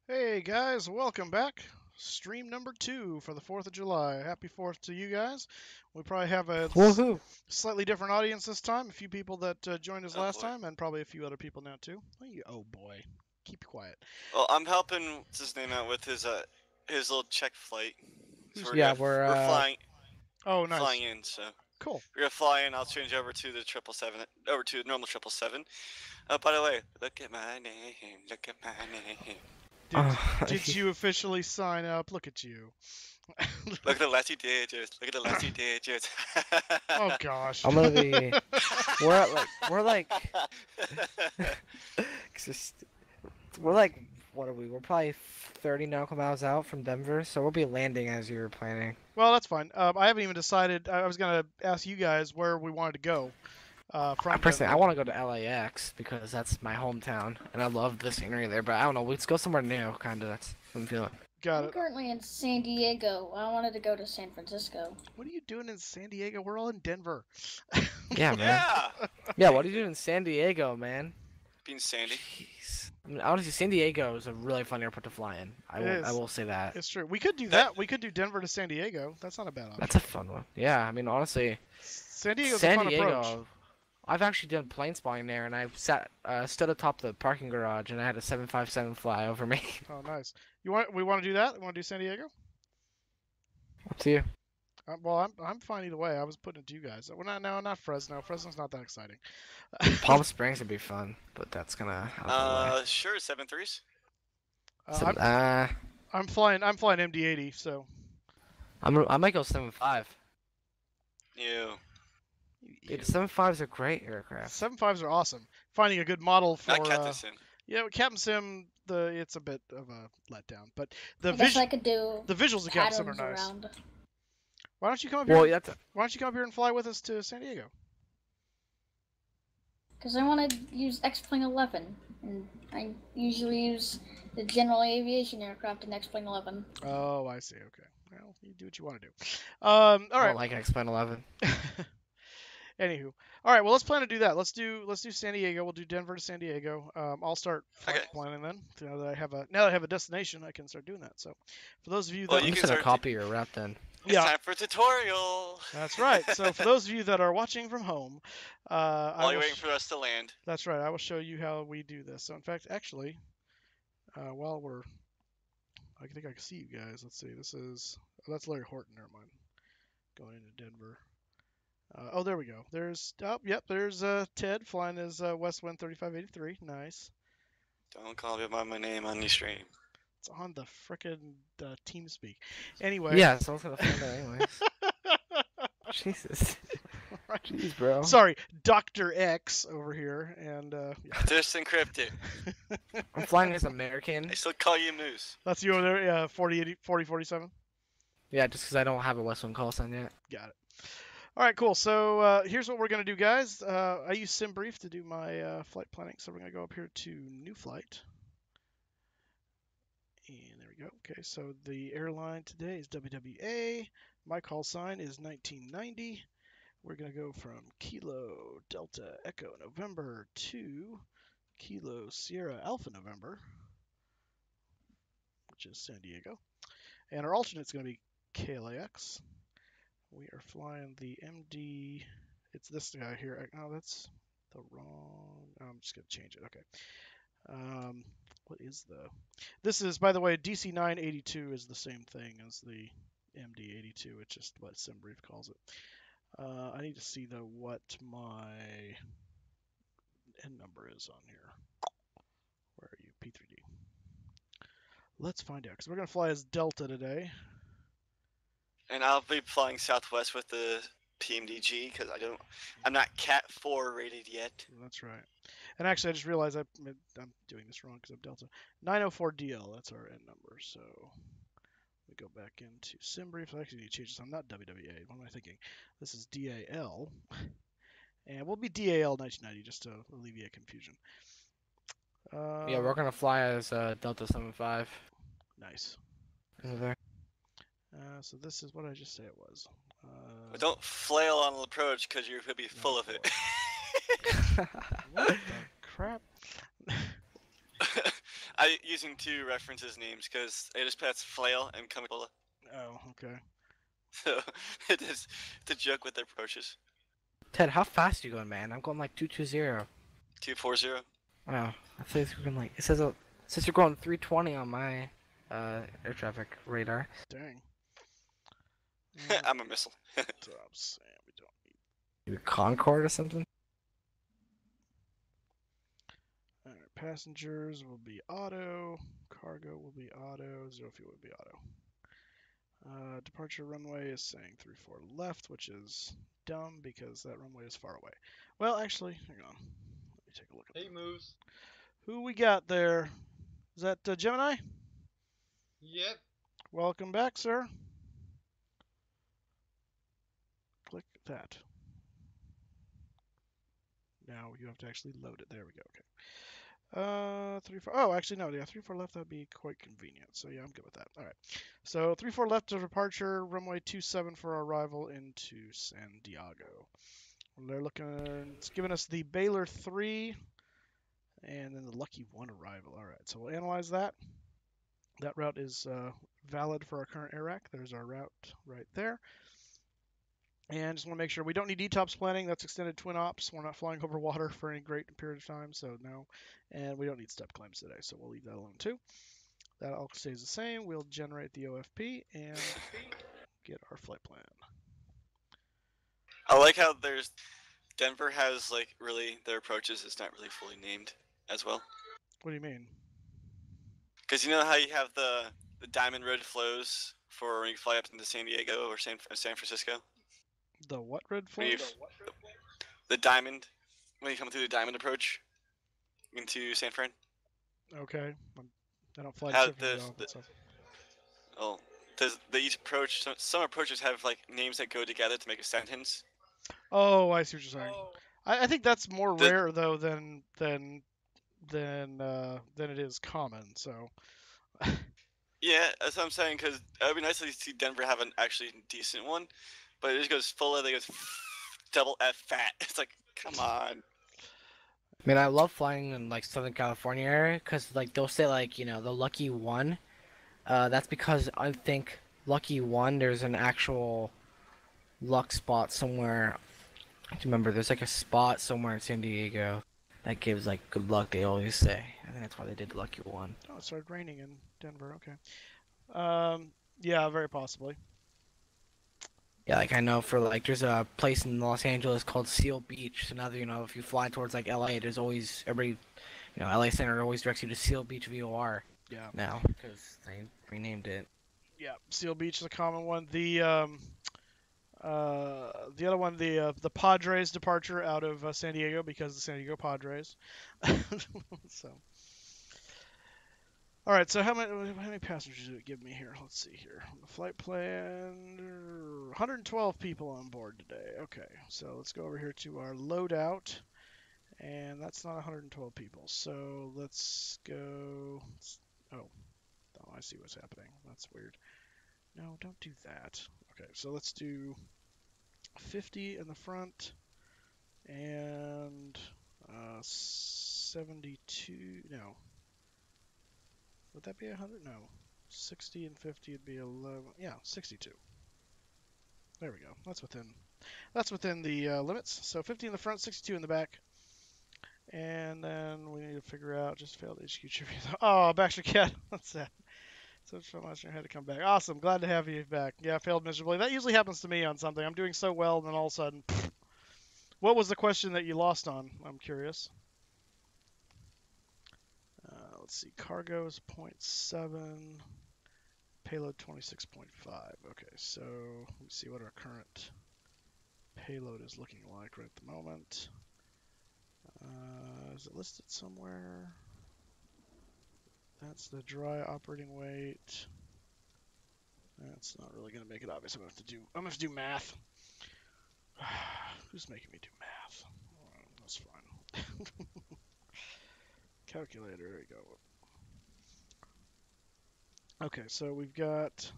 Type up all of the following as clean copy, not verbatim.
Hey guys, welcome back. Stream number 2 for the 4th of July. Happy 4th to you guys. We probably have a Woohoo! slightly different audience this time. A few people that joined us Oh last boy. time, and probably a few other people now too. Oh boy, keep quiet. Well, I'm helping what's his name out with his little check flight. So Who's- Yeah, we're flying Oh, nice. flying in. So Cool. we're gonna fly in. I'll change over to the 777, over to the normal 777. By the way, look at my name. Look at my name. Did you officially sign up? Look at you. Look at the last two digits. Look at the last two digits. Oh gosh. I'm gonna be. We're like. We're like. What are we? We're probably 30 nautical miles out from Denver, so we'll be landing as you were planning. Well, that's fine. I haven't even decided. I was gonna ask you guys where we wanted to go. From Personally, I Denver. want to go to LAX because that's my hometown, and I love the scenery there. But I don't know. Let's go somewhere new, kind of. That's what I'm feeling. Got I'm it. currently in San Diego. I wanted to go to San Francisco. What are you doing in San Diego? We're all in Denver. Yeah, man. Yeah. Yeah, what are you doing in San Diego, man? Being Sandy. Jeez. I mean, honestly, San Diego is a really fun airport to fly in. I It is. will say that. It's true. We could do that. We could do Denver to San Diego. That's not a bad option. That's a fun one. Yeah, I mean, honestly, San Diego's a San fun Diego. approach. I've actually done plane spotting there, and I stood atop the parking garage, and I had a 757 fly over me. Oh, nice. We want to do that? We want to do San Diego? Up to you. Well, I'm fine either way. I was putting it to you guys. We're not Fresno. Fresno's not that exciting. Palm Springs would be fun, but that's gonna. Sure, 7-3s. I'm flying MD-80, so. I might go 7.5. You. Dude, 7.5s are great aircraft. 7.5s are awesome. Finding a good model for. Not Captain Sim. Yeah, with Captain Sim, it's a bit of a letdown, but I guess I could do the visuals of Captain Sim are patterns nice. around. Why don't you come up Well, here? that's Why don't you come up here and fly with us to San Diego? Because I want to use X-Plane 11, and I usually use the general aviation aircraft in X-Plane 11. Oh, I see. Okay. Well, you do what you want to do. All I right. don't like X-Plane 11. Anywho, all right. Well, let's plan to do that. Let's do San Diego. We'll do Denver to San Diego. I'll start flight Okay. planning then. Now that I have a destination, I can start doing that. So, for those of you that Well, I'm you just can gonna start copy your route then. It's Yeah. time for a tutorial. That's right. So for those of you that are watching from home, While you're waiting for us to land. That's right. I will show you how we do this. So in fact, actually, while I think I can see you guys. Let's see. That's Larry Horton. Never mind. Going into Denver. Oh, there we go. There's Ted flying his West Wind 3583. Nice. Don't call me by my name on the stream. It's on the frickin' TeamSpeak. Anyway. Yeah, someone's gonna find out anyways. Jesus. Right. Jeez, bro. Sorry, Dr. X over here, and Just encrypted. I'm flying as American. I still call you Moose. that's you over there. Yeah, 4047. Yeah, just because I don't have a West Wind call sign yet. Got it. All right, cool. So here's what we're gonna do, guys. I use SimBrief to do my flight planning, so we're gonna go up here to New Flight, and there we go. Okay, so the airline today is WWA. My call sign is 1990. We're gonna go from Kilo Delta Echo November to Kilo Sierra Alpha November, which is San Diego, and our alternate's gonna be KLAX. We are flying the MD. It's this guy here. Oh, that's the wrong. I'm just gonna change it. Okay. What is the? This is, by the way, DC-982 is the same thing as the MD-82. It's just what SimBrief calls it. I need to see though what my N number is on here. Where are you, P3D? Let's find out because we're gonna fly as Delta today. And I'll be flying Southwest with the PMDG because I'm not Cat 4 rated yet. That's right. And actually, I just realized I'm doing this wrong because I'm Delta. 904DL, that's our N number. So we go back into SimBrief. I actually need to change this. I'm not WWA. What am I thinking? This is DAL. And we'll be DAL 1990 just to alleviate confusion. Yeah, we're gonna fly as Delta 75. Nice. Over there. So this is what I just say it was. But don't flail on the approach because you're gonna be full of it. What the crap? I using two references names because I just passed flail and Coca-Cola. Oh, okay. So it's a joke with their approaches. Ted, how fast are you going, man? I'm going like 220. 240. Wow. I think you're going like it says you're going 320 on my air traffic radar. Dang. I'm a missile. Top Sam, we don't need. Maybe Concorde or something. All right, passengers will be auto. Cargo will be auto. Zero fuel will be auto. Departure runway is saying 34 left, which is dumb because that runway is far away. Well, actually, hang on. Let me take a look at Moose. who we got there. Is that Gemini? Yep. Welcome back, sir. Click that. Now you have to actually load it. There we go. Okay. 3-4. Oh, actually no. Yeah, 3-4 left. That'd be quite convenient. So yeah, I'm good with that. All right. So 3-4 left to departure. Runway 27 for our arrival into San Diego. They're looking. It's giving us the Baylor 3, and then the Lucky 1 arrival. All right. So we'll analyze that. That route is valid for our current air rack. There's our route right there. And just want to make sure we don't need ETOPS planning. That's extended twin ops. We're not flying over water for any great period of time, so no. And we don't need step claims today, so we'll leave that alone too. That all stays the same. We'll generate the OFP and get our flight plan. I like how Denver has like really their approaches is not really fully named as well. What do you mean? Because you know how you have the diamond road flows for when you fly up into San Diego or San Francisco. The what red When you, flows? the diamond, when you come through the diamond approach into San Fran. Okay. I don't fly How to San Fran often, so. Oh, each approach? Some approaches have like names that go together to make a sentence. Oh, I see what you're saying. I think that's more The- rare though than it is common. So Yeah, that's what I'm saying. Because it would be nice to see Denver have an actually decent one, but it just goes full of. It goes double F fat. It's like, come on. I mean, I love flying in like Southern California area because like they'll say like the Lucky 1. That's because I think Lucky 1 there's an actual luck spot somewhere. I remember there's like a spot somewhere in San Diego that gives like good luck. They always say. I think that's why they did Lucky 1. oh, it started raining in Denver. Okay. Yeah, very possibly. Yeah, like I know for like there's a place in Los Angeles called Seal Beach. So now that if you fly towards like LA, there's always LA Center always directs you to Seal Beach VOR. Yeah. Now because they renamed it. Yeah, Seal Beach is a common one. The other one, the Padres departure out of San Diego because the San Diego Padres. So, all right. So how many passengers did it give me here? Let's see here. The flight plan, 112 people on board today. Okay, so let's go over here to our loadout, and that's not 112 people. So let's go. Oh, I see what's happening. That's weird. No, don't do that. Okay, so let's do 50 in the front and 72. No. Would that be 100? No. 60 and 50 would be 11. Yeah, 62. There we go. That's within the limits. So 50 in the front, 62 in the back. And then we need to figure out just failed HQ trivia. Oh, Baxter Cat. That's sad. So last year had to come back. Awesome. Glad to have you back. Yeah, failed miserably. That usually happens to me on something. I'm doing so well, and then all of a sudden, pfft. What was the question that you lost on? I'm curious. Let's see. Cargo is 0.7. Payload 26.5. Okay, so let me see what our current payload is looking like right at the moment. Is it listed somewhere? That's the dry operating weight. That's not really gonna make it obvious. I'm gonna have to do math. Who's making me do math? Oh, that's fine. Calculator. There you go. Okay, so we've got.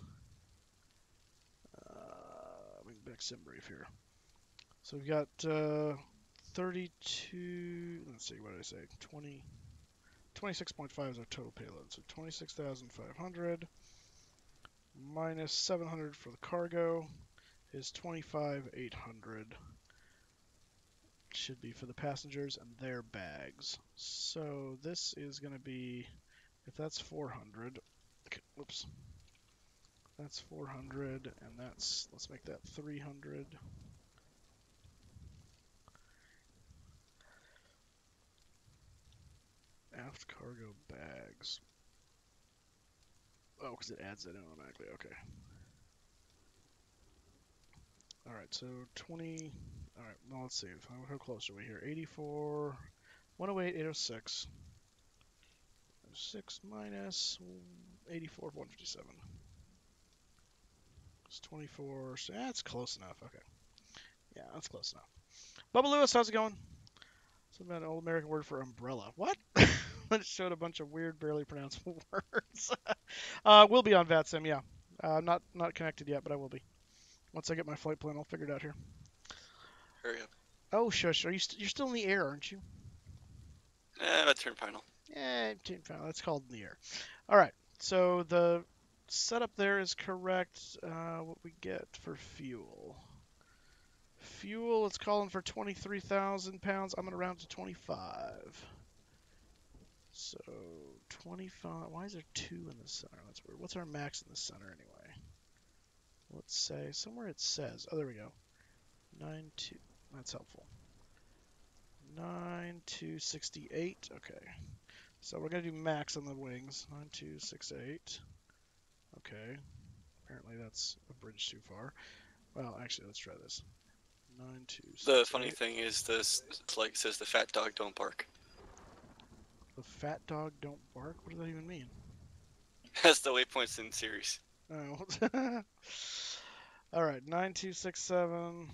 We can back sim brief here. So we've got 32. Let's see. What did I say? 26.5 is our total payload. So 26,500 minus 700 for the cargo is 25,800. Should be for the passengers and their bags. So this is going to be, if that's 400, okay, whoops, that's 400, and that's, let's make that 300. Aft cargo bags. Oh, because it adds that in automatically. Okay. All right, so 20. All right, well, let's see. How close are we here? 84, 108, 806. 6 minus 84, 157. It's 24. So that's close enough. Okay. Yeah, that's close enough. Bubba Lewis, how's it going? Something about an old American word for umbrella. What? It showed a bunch of weird, barely pronounceable words. We'll be on VATSIM, yeah. Not connected yet, but I will be. Once I get my flight plan, I'll figure it out here. Hurry up. Oh, shush. You're still in the air, aren't you? About turn final. Yeah, that's called in the air. All right. So the setup there is correct. What we get for fuel. Fuel, it's calling for 23,000 pounds. I'm going to round to 25. So 25. Why is there 2 in the center? That's weird. What's our max in the center anyway? Let's say somewhere it says. Oh, there we go. 9.2. That's helpful. 9.268. Okay. So we're going to do max on the wings. 9.268. Okay. Apparently that's a bridge too far. Well, actually, let's try this. 9.268. The funny thing is, this like says the fat dog don't bark. The fat dog don't bark? What does that even mean? That's the waypoints in series. Oh. All right, 9267.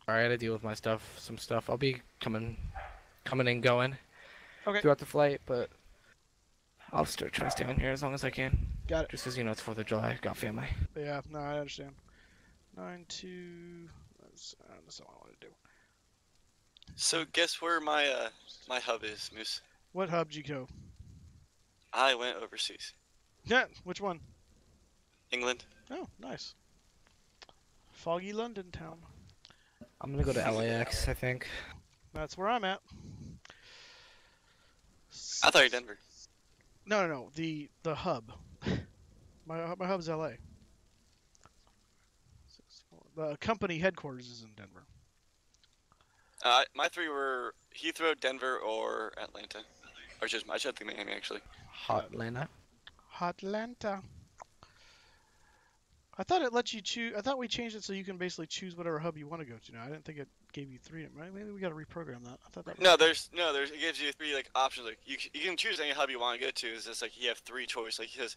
Alright, I gotta deal with my stuff, some stuff. I'll be coming and going Okay. throughout the flight, but I'll still try to stay on here as long as I can. Got it. Just because, you know, it's 4th of July, got family. Yeah, no, I understand. 92. That's not what I want to do. So guess where my my hub is, Moose? What hub did you go? I went overseas. Yeah, which one? England. Oh, nice. Foggy London town. I'm gonna go to LAX, I think. That's where I'm at. I thought you were Denver. No. The hub. My hub's LA. The company headquarters is in Denver. My 3 were Heathrow, Denver, or Atlanta. Or just I should think Miami actually. Hot Atlanta. Hotlanta. I thought it let you choose. I thought we changed it so you can basically choose whatever hub you want to go to now. I didn't think it gave you 3. Right? Maybe we got to reprogram that. I thought that. No, there's it gives you 3 like options. Like you can choose any hub you want to go to. It's just like you have 3 choices. Like he says,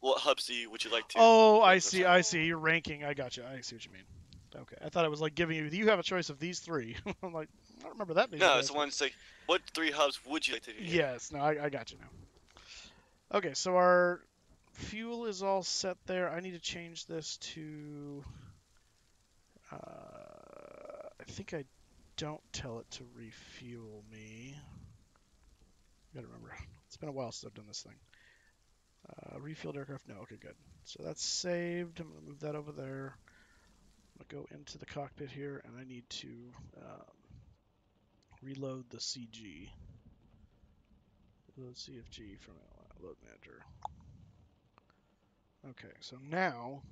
what hubs would you like to? Oh, I see. I see. You're ranking. I got you. I see what you mean. Okay. I thought it was like giving you have a choice of these 3. I'm like, I don't remember that being. No, it's the one. It's like, what 3 hubs would you like to do? Yes. No, I got you now. Okay. So our fuel is all set there. I need to change this to. I think I don't tell it to refuel me. Gotta remember. It's been a while since I've done this thing. Refueled aircraft? No. Okay, good. So that's saved. I'm gonna move that over there. I'm gonna go into the cockpit here, and I need to reload the CG. Load CFG from Load Manager. Okay, so now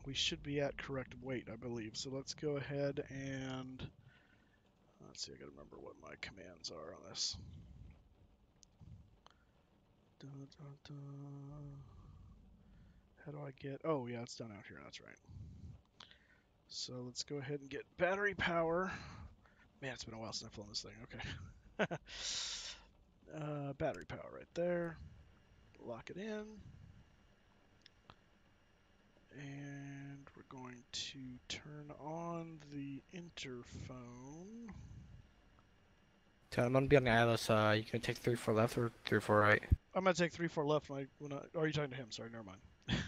we should be at correct weight, I believe. So let's go ahead and let's see. I gotta remember what my commands are on this. How do I get? Oh yeah, it's done out here. That's right. So let's go ahead and get battery power. Man, it's been a while since I've flown this thing. Okay. Battery power right there. Lock it in. And we're going to turn on the interphone. I'm gonna be on the ILS. You can take 3-4 left or 3-4 right. I'm going to take 3-4 left when oh, are you talking to him? Sorry, never mind.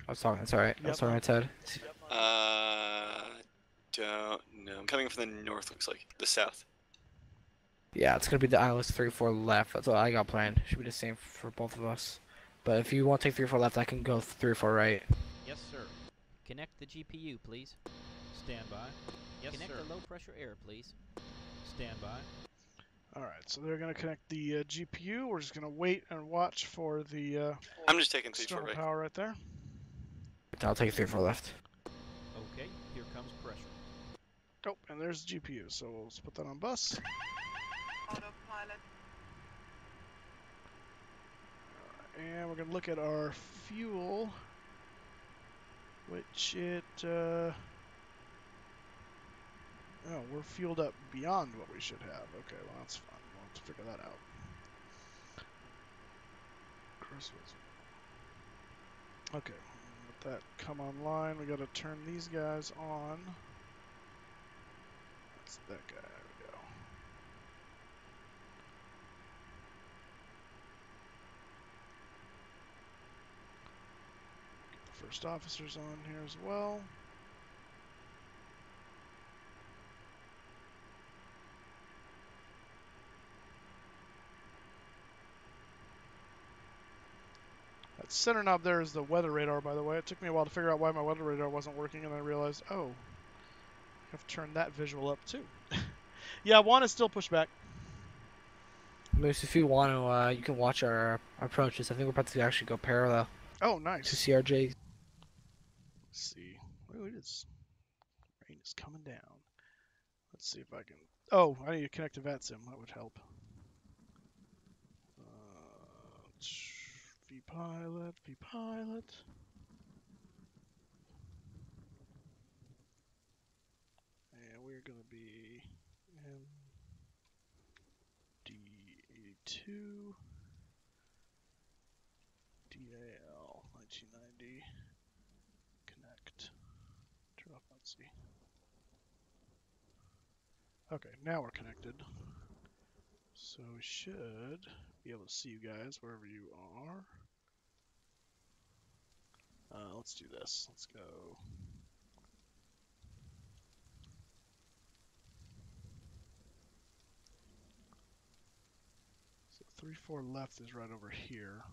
I'm sorry, that's alright. Yep. I'm sorry, I said. Don't know. I'm coming from the north. Looks like the south. Yeah, it's gonna be the ILS 3-4 left. That's what I got planned. Should be the same for both of us. But if you want to take 3-4 left, I can go 3-4 right. Yes, sir. Connect the GPU, please. Stand by. Yes, Connect the low pressure air, please. Stand by. Alright, so they're going to connect the GPU. We're just going to wait and watch for the I'm just taking 3-4 external right. power right there. I'll take 3-4 left. Okay, here comes pressure. Oh, and there's the GPU, so we'll just put that on bus. Autopilot. And we're going to look at our fuel, which oh, we're fueled up beyond what we should have. Okay, well, that's fine. We'll have to figure that out. Okay, let that come online. We got to turn these guys on. That's that guy. There we go. Get the first officers on here as well. That center knob there is the weather radar, by the way. It took me a while to figure out why my weather radar wasn't working, and then I realized, oh, I have to turn that visual up too. Yeah, one is still pushed back. Moose, if you want to, you can watch our approaches. I think we're about to actually go parallel Oh, to nice. CRJ. Let's see. Oh, it is. Rain is coming down. Let's see if I can. Oh, I need to connect to VATSIM. That would help. vPilot, vPilot. And we're going to be MD82 DAL 1990. Connect. Turn off let's see. Okay, now we're connected. So we should be able to see you guys wherever you are. Let's do this. Let's go. So 3-4 left is right over here.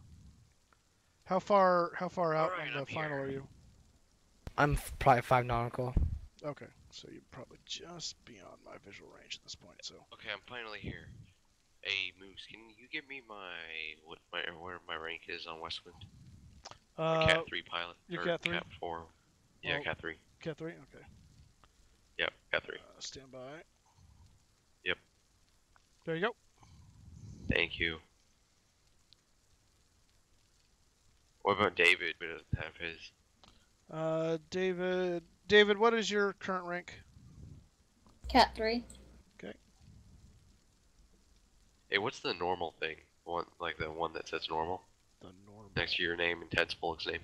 How far out Alright, on the I'm final here. are you? I'm probably 5 nautical. Okay, so you're probably just beyond my visual range at this point. So Okay, I'm finally here. Hey, Moose, can you give me where my rank is on Westwind? Cat 3 pilot. you're or Cat 3? Cat 4. Yeah, Well, Cat 3. Cat 3. Okay. Yep, Cat 3. Stand by. Yep. There you go. Thank you. What about David? Who doesn't have his? David, what is your current rank? Cat 3. Hey, what's the normal thing? Like the one that says normal The normal. next to your name and Ted Spolk's name.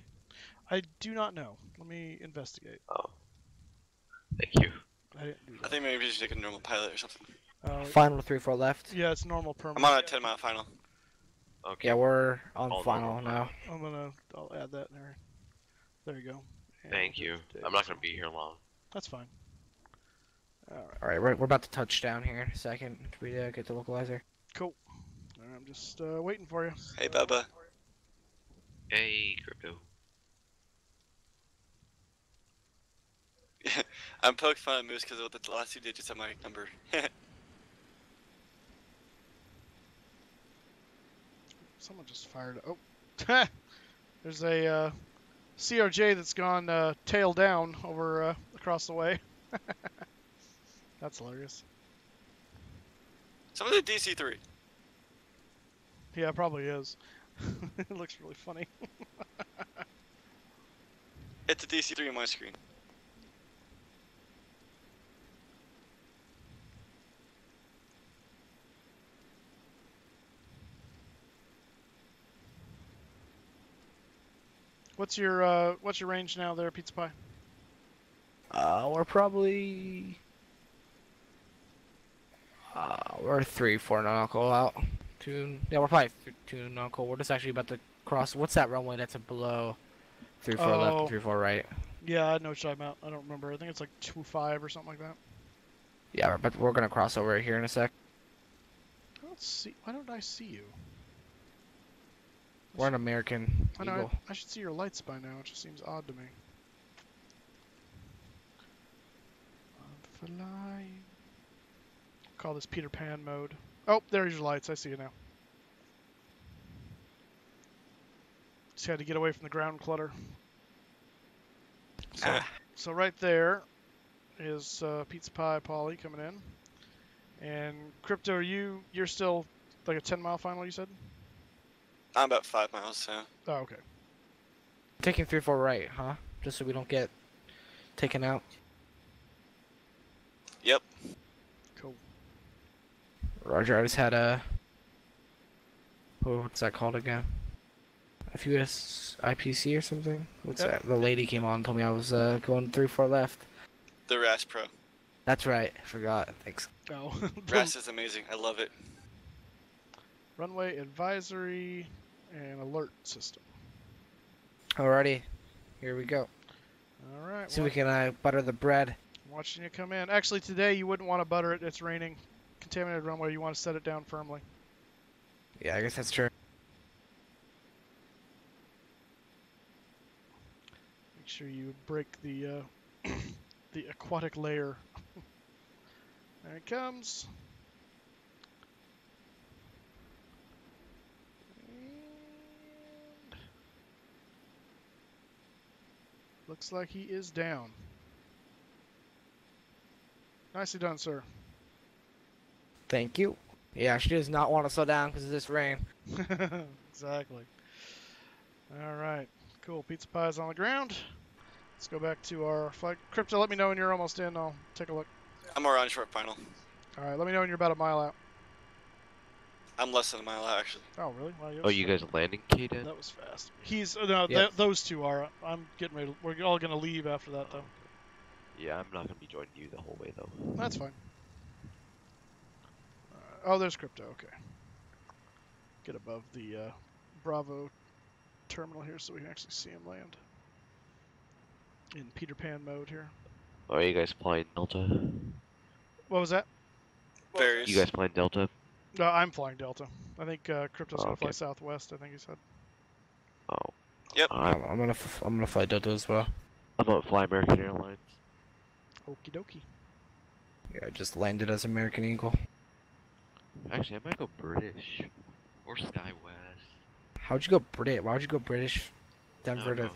I do not know. Let me investigate. Oh, thank you. I didn't do I that. think maybe we should take a normal pilot or something. Final 3-4 left. Yeah, it's normal permanent. I'm on a 10-mile final. Okay. Yeah, we're on All final normal. now. I'll add that there. There you go. And Thank you. David. I'm not gonna be here long. That's fine. All right. All right, we're about to touch down here in a second. We get the localizer. Cool. All right, I'm just waiting for you. Hey, Bubba. Hey, crypto. I'm poking fun at Moose because of the last 2 digits of my number. Someone just fired. Oh, there's a CRJ that's gone tail down over across the way. That's hilarious. Some of the DC-3. Yeah, it probably is. It looks really funny. It's a DC-3 on my screen. What's your range now there, Pizza Pie? We're probably we're 3-4 nautical out. Yeah, we're probably 2 nautical. We're just actually about to cross. What's that runway that's below 3-4 left and 3-4 right? Yeah, I know what you're talking about. I don't remember. I think it's like 2.5 or something like that. Yeah, but we're gonna cross over here in a sec. don't see. Why don't I see you? We're an American I know. Eagle. I should see your lights by now. It just seems odd to me. I'm flying. Call this Peter Pan mode. Oh, there's your lights. I see you now. Just had to get away from the ground clutter. So right there is Pizza Pie Polly coming in. And Crypto, you're still like a 10-mile final, you said? I'm about 5 miles, so. Oh, okay. Taking 3-4 right, huh? Just so we don't get taken out. Yep. Cool. Roger, I just had a... what's that called again? FUS IPC or something? What's that? The lady came on and told me I was going 3-4 left. The RAS Pro. That's right. I forgot. Thanks. Oh. RAS is amazing. I love it. Runway advisory and alert system. Alrighty. Here we go. All right. See if we can butter the bread. Watching you come in. Actually, today you wouldn't want to butter it. It's raining. Contaminated runway. You want to set it down firmly. Yeah, I guess that's true. Make sure you break the the aquatic layer. There it comes. And looks like he is down. Nicely done, sir. Thank you. Yeah, she does not want to slow down because of this rain. Exactly. All right. Cool. Pizza pie's on the ground. Let's go back to our flight. Crypto, let me know when you're almost in. I'll take a look. I'm around short final. All right. Let me know when you're about a mile out. I'm less than a mile out, actually. Oh, really? Wow, Oh, you guys landing, Kaden? That was fast. He's no. Yep. Those two are. I'm getting ready. We're all gonna leave after that, though. Yeah, I'm not gonna be joining you the whole way though. That's fine. Oh, there's Crypto. Okay. Get above the Bravo terminal here so we can actually see him land. In Peter Pan mode here. Oh, are you guys flying Delta? What was that? Various. You guys flying Delta? No, I'm flying Delta. I think Crypto's gonna fly okay. Southwest. I think he said. Oh. Yep. I'm gonna fly Delta as well. I'm gonna fly American Airlines. Okie dokie. Yeah, I just landed as American Eagle. Actually, I might go British or SkyWest. How'd you go British? Why would you go British? Denver I don't to know.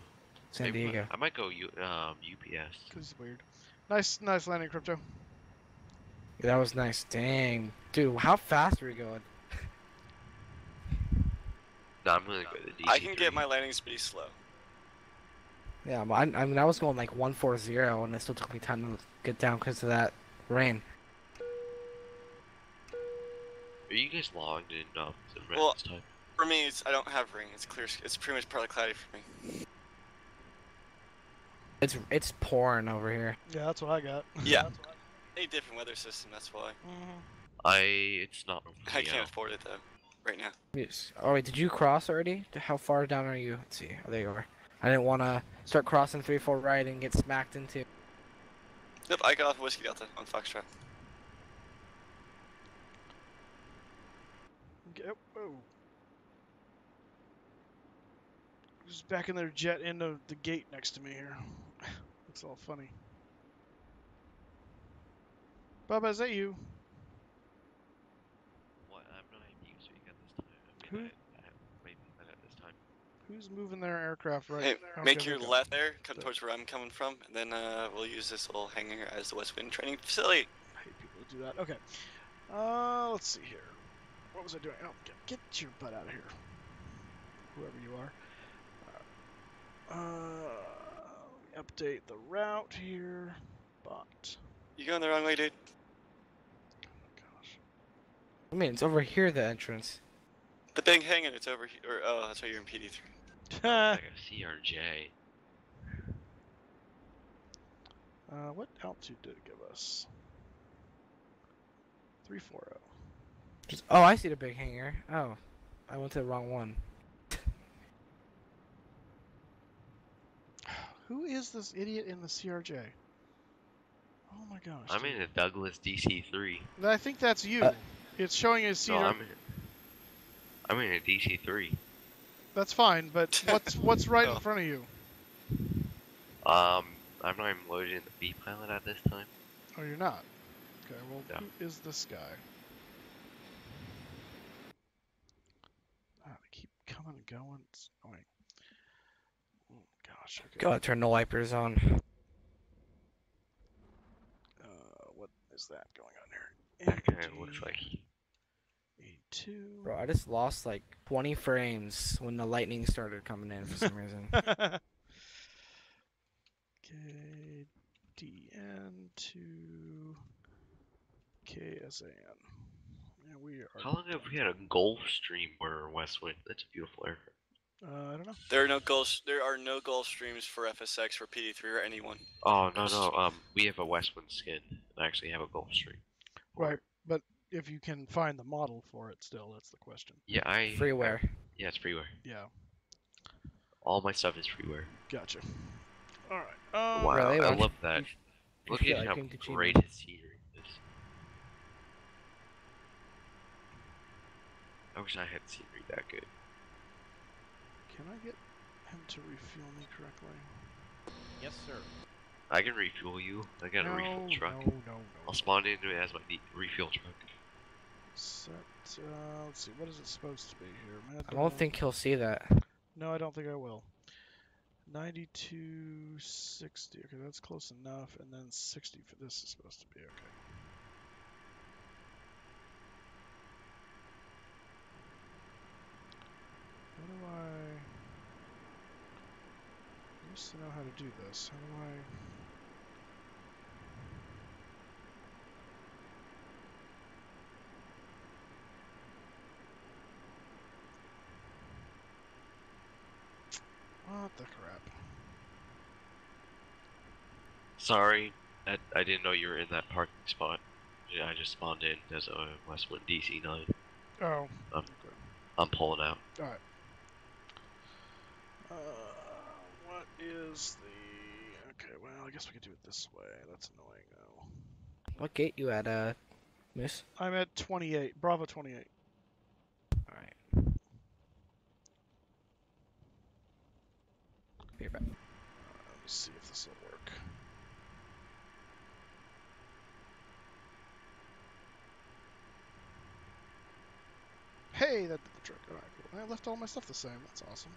San Maybe Diego. I might go UPS. Cause it's weird. Nice landing, Crypto. Yeah, that was nice. Dang, dude, how fast were you going? No, I'm gonna go to DC. I can get my landing speed slow. Yeah, I mean, I was going like 140, and it still took me time to get down because of that rain. Are you guys logged in the red Well, this time? For me, I don't have rain. It's clear. It's pretty much partly cloudy for me. It's pouring over here. Yeah, that's what I got. Yeah. A different weather system. That's why. It's not. I can't afford it though, right now. Yes. Oh wait, did you cross already? How far down are you? Let's see. Oh, there you are. I didn't want to start crossing 3-4 right and get smacked into. Yep, I got off Whiskey Delta on Foxtrot. Whoa. Just backing their jet into the gate next to me here. Looks all funny. Bubba, is that you? What? I'm not even using it this time. Maybe not at this time. Who's moving their aircraft right? Hey, Okay, make there your we go. left there, come towards where I'm coming from, and then we'll use this little hangar as the West Wind training facility. I hate people who do that. Okay. Let's see here. What was I doing? Oh, get your butt out of here. Whoever you are. Update the route here. Bot. You going the wrong way, dude. Gosh. I mean, it's over here, the entrance. The big hangar, it's over here. Or, oh, that's why you're in PD3. Like a CRJ. What altitude did it give us? 340. Oh, I see the big hangar. Oh, I went to the wrong one. Who is this idiot in the CRJ? Oh my gosh. I'm in a Douglas DC-3. I think that's you. It's showing a No, cedar. I'm in a DC3. That's fine, but what's right in Oh. front of you? I'm not even loaded in the V pilot at this time. Oh, you're not. Okay, well, No. who is this guy? Ah, they keep coming and going. It's annoying. Oh gosh. Okay. Gotta turn the wipers on. What is that going on here? That guy looks like 82. Bro, I just lost like 20 frames when the lightning started coming in for some reason. KDN to KSAN. Yeah, we are. How long have we had a Gulf Stream or Westwind? That's a beautiful aircraft. I don't know. There are no Gulf streams for FSX for PD3 or anyone. Oh no. We have a Westwind skin. I actually have a Gulf Stream. Right, but if you can find the model for it, still, that's the question. Yeah, Freeware. Yeah, it's freeware. Yeah. All my stuff is freeware. Gotcha. All right. Wow, Really? I Why love that. you Look feel at like how being the great achievement? his scenery is. I wish I had scenery that good. Can I get him to refuel me correctly? Yes, sir. I can refuel you. I got a refuel truck. No. I'll spawn into it as my refuel truck. Set. Let's see. What is it supposed to be here? I don't think he'll see that. No, I don't think I will. 9260. Okay, that's close enough. And then 60 for this is supposed to be okay. How do I used to know how to do this? How do I? What the crap? Sorry, I didn't know you were in that parking spot. Yeah, I just spawned in as a Westwind DC9. Oh. Um, Okay. I'm pulling out. All right. What is the? Okay, well, I guess we could do it this way. That's annoying though. What gate you at, Moose? I'm at 28. Bravo 28. Alright. Be right back. Let me see if this will work. Hey, that did the trick. All right, cool. I left all my stuff the same. That's awesome.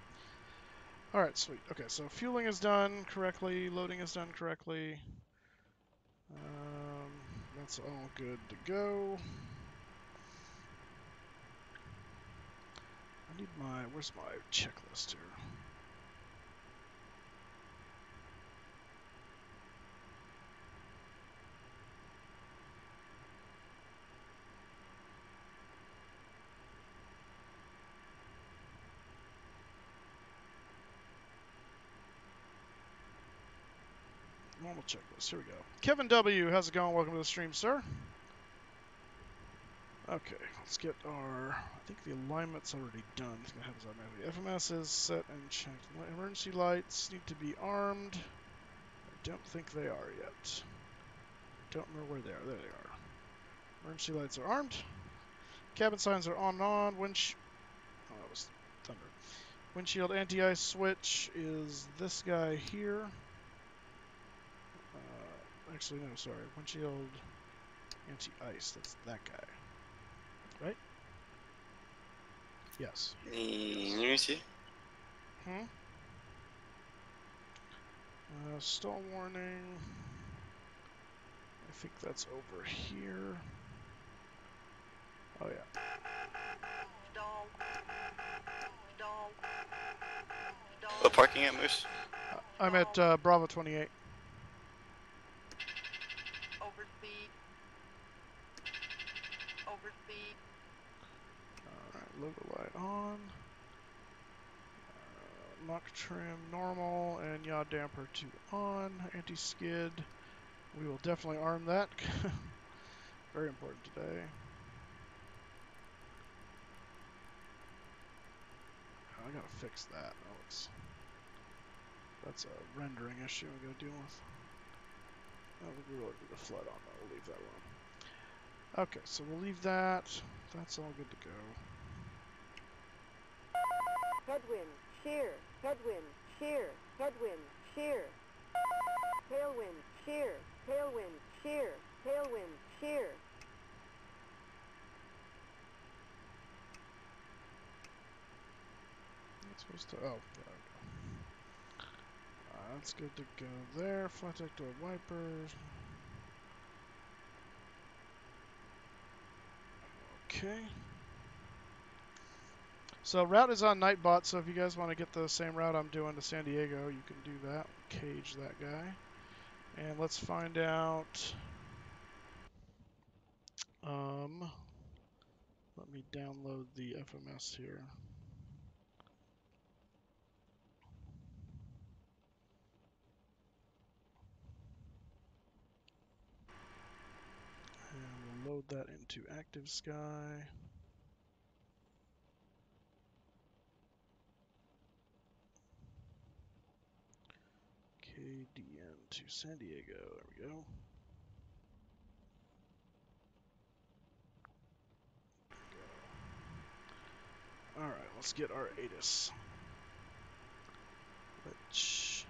All right, sweet. Okay, so fueling is done correctly. Loading is done correctly. That's all good to go. I need my, where's my checklist here? Normal checklist. Here we go. Kevin W, how's it going? Welcome to the stream, sir. Okay, let's get our. I think the alignment's already done. It's gonna happen automatically. FMS is set and checked. Emergency lights need to be armed. I don't think they are yet. Don't remember where they are. There they are. Emergency lights are armed. Cabin signs are on and on. Oh, that was thunder. Windshield anti-ice switch is this guy here. Actually, no, sorry. Windshield anti-ice. That's that guy. Right? Yes. Let me see. Stall warning. I think that's over here. Oh, yeah. What parking at Moose? I'm at Bravo 28. Overspeed. Alright, logo light on. Mach trim normal and yaw damper 2 on. Anti-skid. We will definitely arm that. Very important today. I gotta fix that. That's a rendering issue we gotta deal with. I don't think we really need the flood on that. We'll leave that alone. Okay, so we'll leave that. That's all good to go. Headwind, shear, headwind, shear, headwind, shear. Tailwind, shear, tailwind, shear, tailwind, shear. That's supposed to. Oh, there we go. That's good to go there. Flat deck door wipers. Okay. So route is on NightBot, so if you guys want to get the same route I'm doing to San Diego, you can do that. Cage that guy. And let's find out. Let me download the FMS here. And we'll load that into Active Sky. KDN to San Diego. There we go. Alright, let's get our ATIS. Which...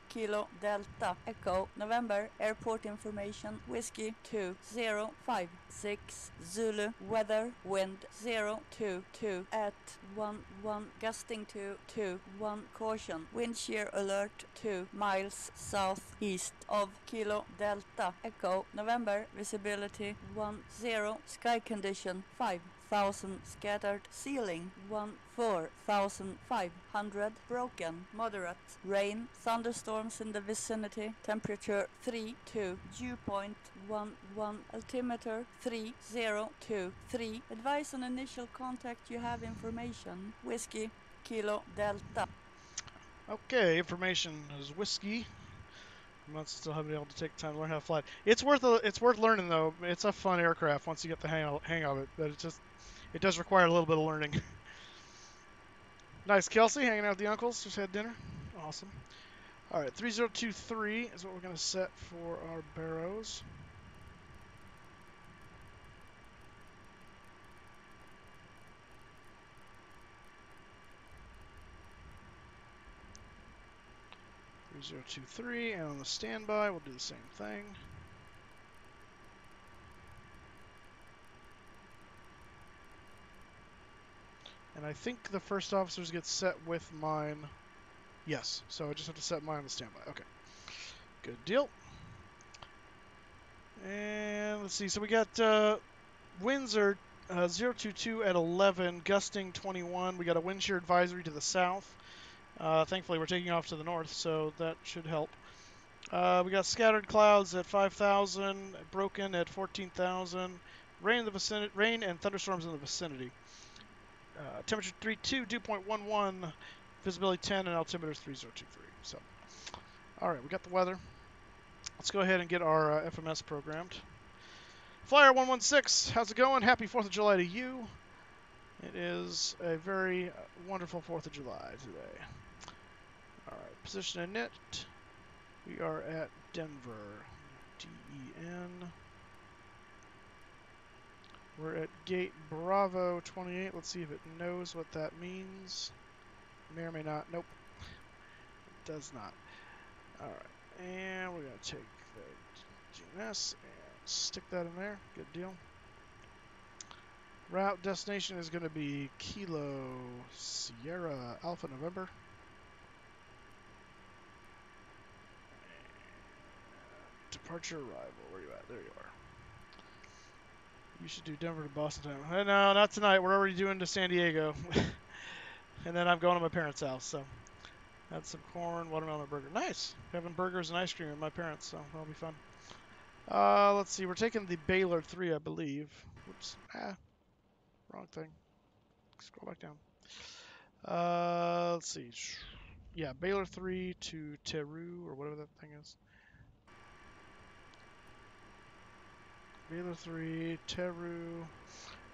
Kilo Delta Echo November Airport Information Whiskey 2056 Zulu Weather Wind 022 at 11 gusting to 21 caution wind shear alert 2 miles southeast of Kilo Delta Echo November visibility 10 sky condition 5,000 scattered ceiling 14,500 broken moderate rain thunderstorms in the vicinity temperature 32 dew point 11 altimeter 3023 advise on initial contact you have information whiskey Kilo Delta. Okay, information is whiskey. I'm not still haven't been able to take time to learn how to fly it. It's worth learning though. It's a fun aircraft once you get the hang of it, but it does require a little bit of learning. Nice, Kelsey, hanging out with the uncles. Just had dinner. Awesome. All right, 3023 is what we're going to set for our barrows. (3023), and on the standby, we'll do the same thing. And I think the first officers get set with mine. Yes, so I just have to set mine on the standby. Okay, good deal. And let's see, so we got winds are 022 at 11, gusting 21. We got a wind shear advisory to the south. Thankfully, we're taking off to the north, so that should help. We got scattered clouds at 5,000, broken at 14,000, rain in the vicinity, rain and thunderstorms in the vicinity. Temperature 32, dew point 11, visibility 10, and altimeter 3023. So, all right, we got the weather. Let's go ahead and get our FMS programmed. Flyer 116, how's it going? Happy 4th of July to you. It is a very wonderful 4th of July today. All right, position and net. We are at Denver, DEN. We're at gate Bravo 28. Let's see if it knows what that means. May or may not. Nope. It does not. Alright. And we're going to take the GNS and stick that in there. Good deal. Route destination is going to be Kilo Sierra Alpha November. And departure arrival. Where are you at? There you are. You should do Denver to Boston time. No, not tonight. We're already doing to San Diego. And then I'm going to my parents' house, so. Had some corn, watermelon, and burger. Nice! Having burgers and ice cream with my parents, so that'll be fun. Let's see. We're taking the Baylor 3, I believe. Whoops. Wrong thing. Scroll back down. Let's see. Yeah, Baylor 3 to Teru, or whatever that thing is. Baylor 3, Teru.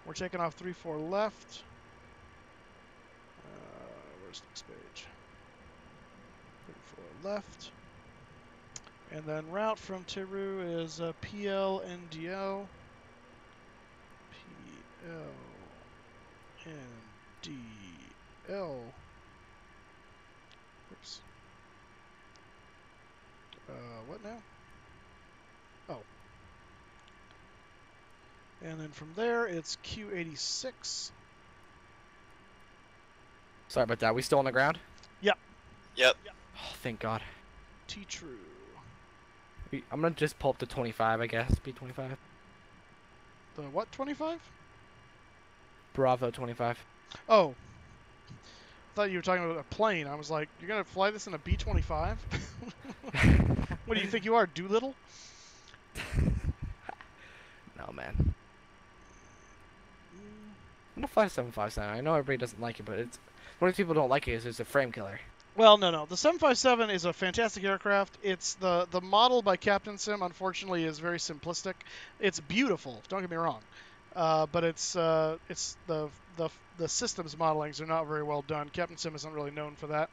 We're taking off 3-4 left. Where's next page? 34 left. And then route from Teru is PLNDL. PLNDL. Whoops. What now? Oh. And then from there, it's Q86. Sorry about that. We still on the ground? Yep. Yep. Oh, thank God. T-true. I'm gonna just pull up to 25, I guess. B25. The what, 25? Bravo 25. Oh. I thought you were talking about a plane. I was like, you're going to fly this in a B-25? What do you think you are, Doolittle? No, man. I'm gonna fly 757. I know everybody doesn't like it, but it's one of the people don't like it is it's a frame killer. Well, no. The 757 is a fantastic aircraft. It's the model by Captain Sim, unfortunately, is very simplistic. It's beautiful. Don't get me wrong, but it's the systems modelings are not very well done. Captain Sim isn't really known for that.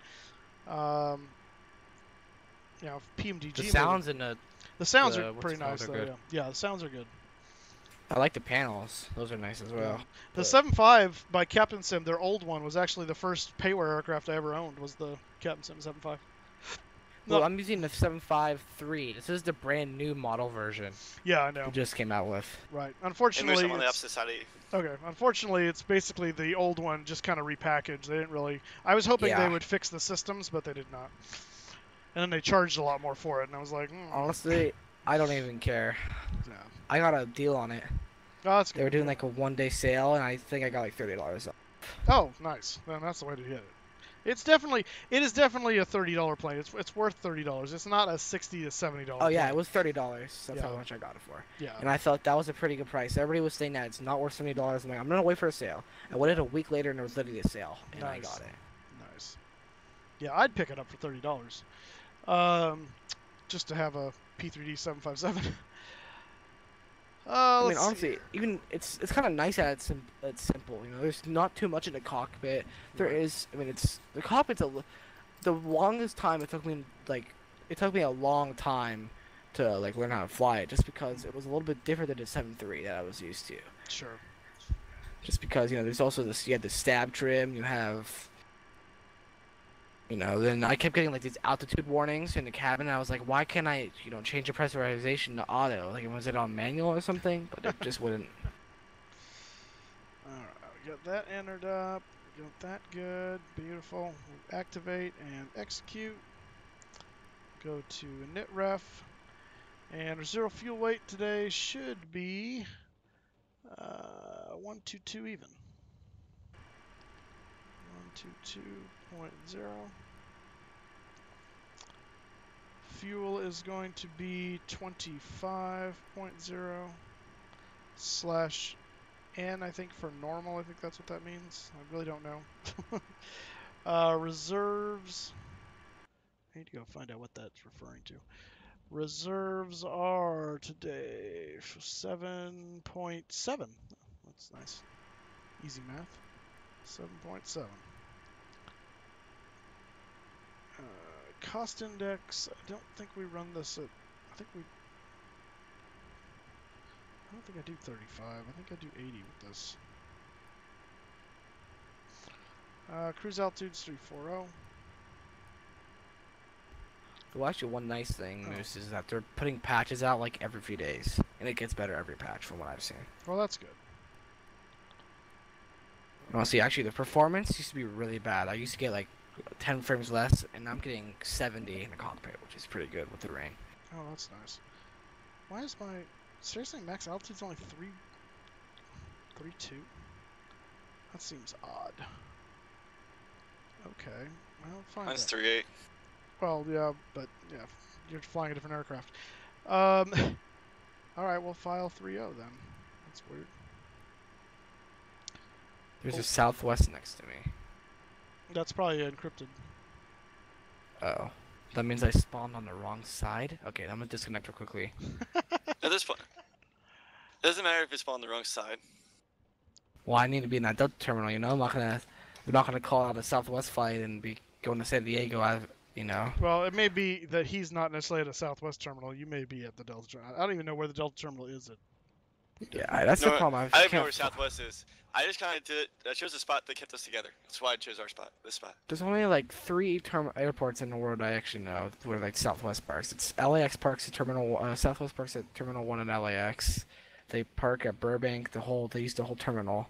PMDG. The sounds in the sounds are pretty nice though. Good. Yeah, the sounds are good. I like the panels. Those are nice as well. The 7.5 by Captain Sim, their old one, was actually the first payware aircraft I ever owned, was the Captain Sim 7.5. Well, I'm using the 7.5-3. This is the brand new model version. Yeah, I know. It just came out with. Right. Unfortunately, on the opposite side of you. Okay. Unfortunately, it's basically the old one just kind of repackaged. They didn't really... I was hoping they would fix the systems, but they did not. And then they charged a lot more for it, and I was like... Honestly, I don't even care. Yeah. I got a deal on it. Oh, that's good. They were doing like a one-day sale, and I think I got like $30 off. Oh, nice. Then that's the way to hit it. It is definitely a $30 plane. It's worth $30. It's not a $60 to $70. Oh yeah, plane. it was $30. That's how much I got it for. Yeah. And I thought that was a pretty good price. Everybody was saying that it's not worth $70. I'm like, I'm gonna wait for a sale. I waited a week later, and there was literally a sale, and I got it. Nice. Yeah, I'd pick it up for $30. Just to have a P3D 757. I mean, honestly, even it's kind of nice that it's simple. You know, there's not too much in the cockpit. There is. I mean, the cockpit's the longest time it took me a long time to learn how to fly it, just because it was a little bit different than the 7.3 that I was used to. Sure. Just because there's also you had the stab trim. You have. Then I kept getting these altitude warnings in the cabin, and I was like, why can't I, change the pressurization to auto? Was it on manual or something? But it just wouldn't. Alright, we got that entered up. Got that good. Beautiful. We'll activate and execute. Go to init ref. And our zero fuel weight today should be 122 even. 122.0. Fuel is going to be 25.0 / N, I think, for normal. I think that's what that means. I really don't know. Reserves. I need to go find out what that's referring to. Reserves are today 7.7. That's nice. Easy math. 7.7. Cost index, I don't think we run this at, I don't think I do 35, I think I do 80 with this. Cruise altitude's 340. Well, actually, one nice thing, Moose, is that they're putting patches out every few days, and it gets better every patch from what I've seen. Well, that's good. Honestly, actually, the performance used to be really bad. I used to get 10 frames less, and I'm getting 70 in the cockpit, which is pretty good with the rain. Oh, that's nice. Why is my... Seriously, max altitude's only 3.2? That seems odd. Okay, well, fine. Mine's 3.8. Well, yeah, but, yeah, you're flying a different aircraft. Alright, we'll file 3.0 then. That's weird. There's a Southwest next to me. That's probably encrypted. Oh. That means I spawned on the wrong side? Okay, I'm gonna disconnect real quickly. At this point, it doesn't matter if you spawn on the wrong side. Well, I need to be in that Delta terminal, I'm not gonna We're not gonna call out a Southwest flight and be going to San Diego. You know. Well, it may be that he's not necessarily at a Southwest terminal. You may be at the Delta terminal. I don't even know where the Delta terminal is. Yeah, that's the problem. I don't even know where Southwest is. I just kind of did it. I chose a spot that kept us together. That's why I chose our spot. This spot. There's only like 3 airports in the world I actually know where like Southwest parks. It's LAX parks at Terminal. Southwest parks at Terminal 1 in LAX. They park at Burbank. They use the whole terminal.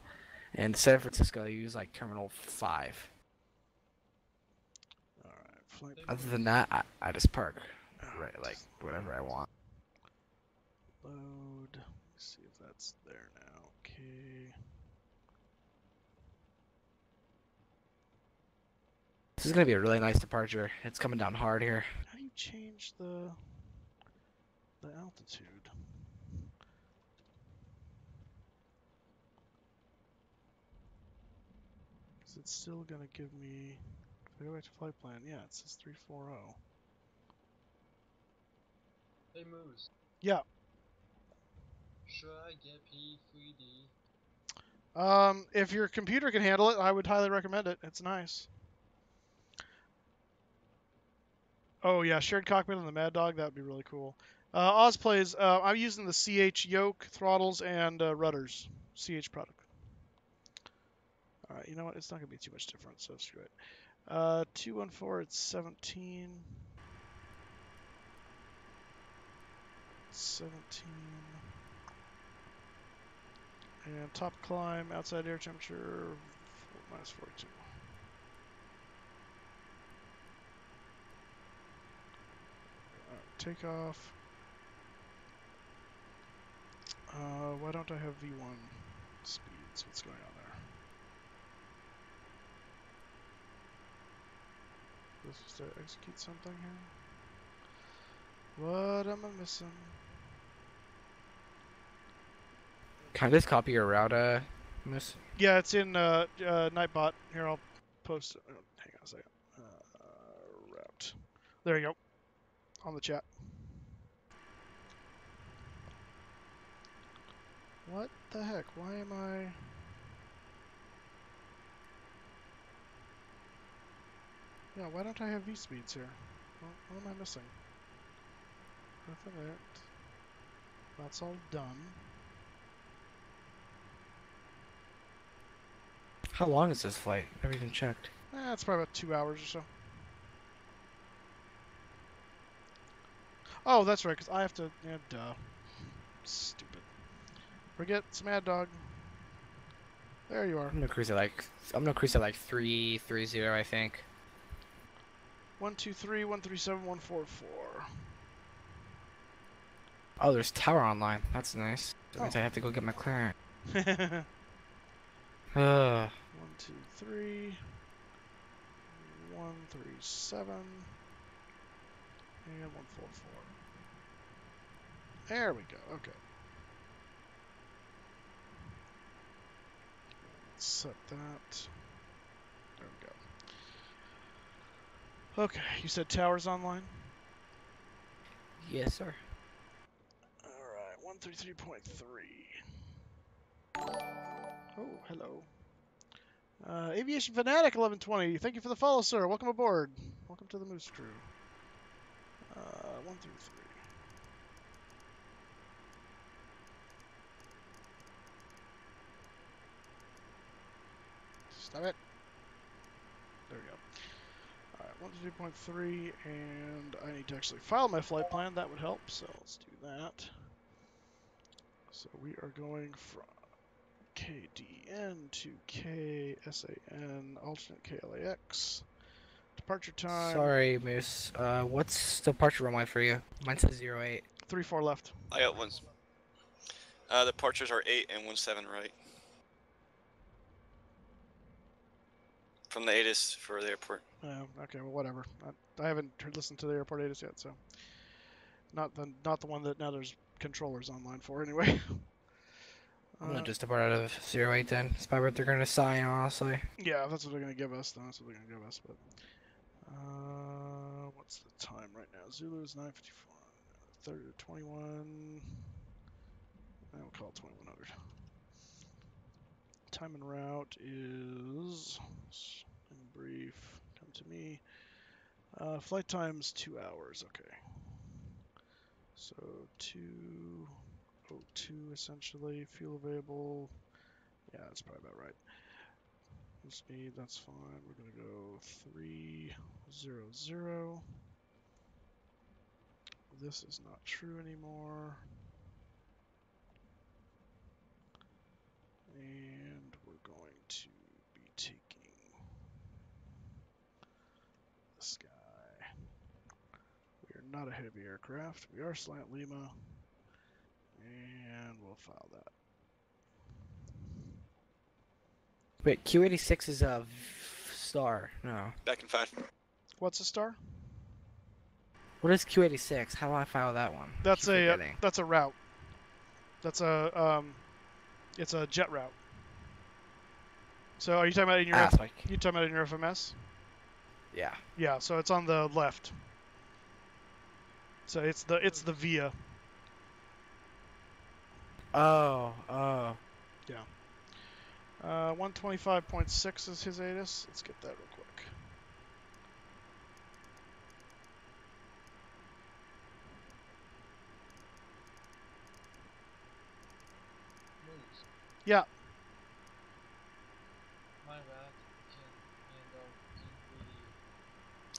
And San Francisco, they use like Terminal 5. Alright, Other than that, I just park right like whatever I want. Load. Let's see if that's there now. Okay. This is gonna be a really nice departure. It's coming down hard here. How do you change the altitude? Is it still gonna give me? If I go back to flight plan, yeah, it says 340. Hey Moose, Yeah. should I get P3D? If your computer can handle it, I would highly recommend it. It's nice. Oh yeah, shared cockpit on the Mad Dog, that would be really cool. OzPlays, I'm using the CH yoke, throttles, and rudders. CH product. Alright, you know what? It's not going to be too much different, so screw it. 214, it's 17. 17. And top climb, outside air temperature, minus 42. Takeoff. Why don't I have V1 speeds? What's going on there? This is to execute something here? What am I missing? Can I just copy your route, Miss? Yeah, it's in NightBot. Here, I'll post it. Hang on a second. Route. There you go. On the chat. What the heck? Why am I... Yeah, why don't I have V-speeds here? What am I missing? Nothing. That's all done. How long is this flight? Never even checked. It's probably about 2 hours or so. Oh, that's right, because I have to... Yeah, duh. Stupid. Forget Mad Dog. There you are. I'm gonna cruise at like 330, I think. 123, 137, 144. Oh, there's tower online. That's nice. That means I have to go get my clearance. 1, 2, 3. 137. And 144. There we go. Okay. Set that. There we go. Okay, you said towers online? Yes, sir. Alright, 133.3. Oh, hello. Aviation Fanatic 1120, thank you for the follow, sir. Welcome aboard. Welcome to the Moose Crew. 133. Stop it. There we go. Alright, 123.3, and I need to actually file my flight plan. That would help, so let's do that. So we are going from KDN to KSAN, alternate KLAX. Departure time. Sorry, Moose. What's the departure runway for you? Mine says 08. 34 left. I got one. The departures are 8 and 17 right. From the ATIS for the airport. Okay, well, whatever. I haven't listened to the airport ATIS yet, so not the one that now there's controllers online for anyway. I'm gonna just depart out of 08 then. It's probably what they're gonna assign, honestly. Yeah, that's what they're gonna give us. That's what they're gonna give us. But what's the time right now? Zulu is 9:54. 21. We'll call it 2100. time en route is, in brief, come to me. Flight time's 2 hours, okay. So 2:02 essentially, fuel available. Yeah, that's probably about right. Speed, that's fine. We're gonna go 3:00. This is not true anymore. And we're going to be taking this guy. We are not a heavy aircraft. We are Slant Lima. And we'll file that. Wait, Q86 is a star. No. Back in 5. What's a star? What is Q86? How do I file that one? That's a route. That's a it's a jet route. So are you talking about in your you talking about in your FMS? Yeah. Yeah, so it's on the left. So it's the VIA. Oh. Yeah. 125.6 is his ATIS. Let's get that real quick. Moose. Yeah. My bad.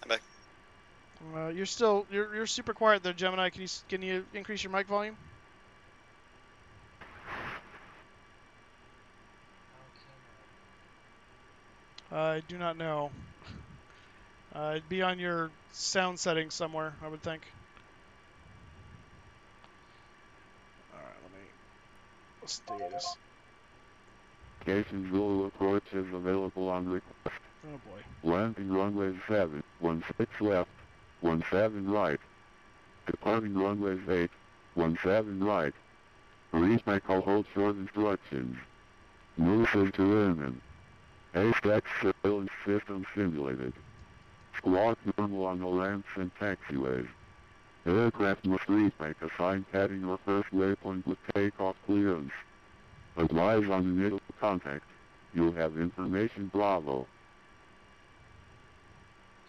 I'm back. You're super quiet there, Gemini. Can you increase your mic volume? I do not know. It'd be on your sound settings somewhere, I would think. Alright, let's do this. Station Zulu approach is available on request. Oh boy. Landing runway 7, 16 left, 17 right. Departing runways 8, 17 right. Respect all hold short instructions. Moose is to airmen. Haystack surveillance system simulated. Squawk normal on the ramps and taxiways. Aircraft must respect assigned heading or first waypoint with takeoff clearance. Advise on initial contact. You'll have information Bravo.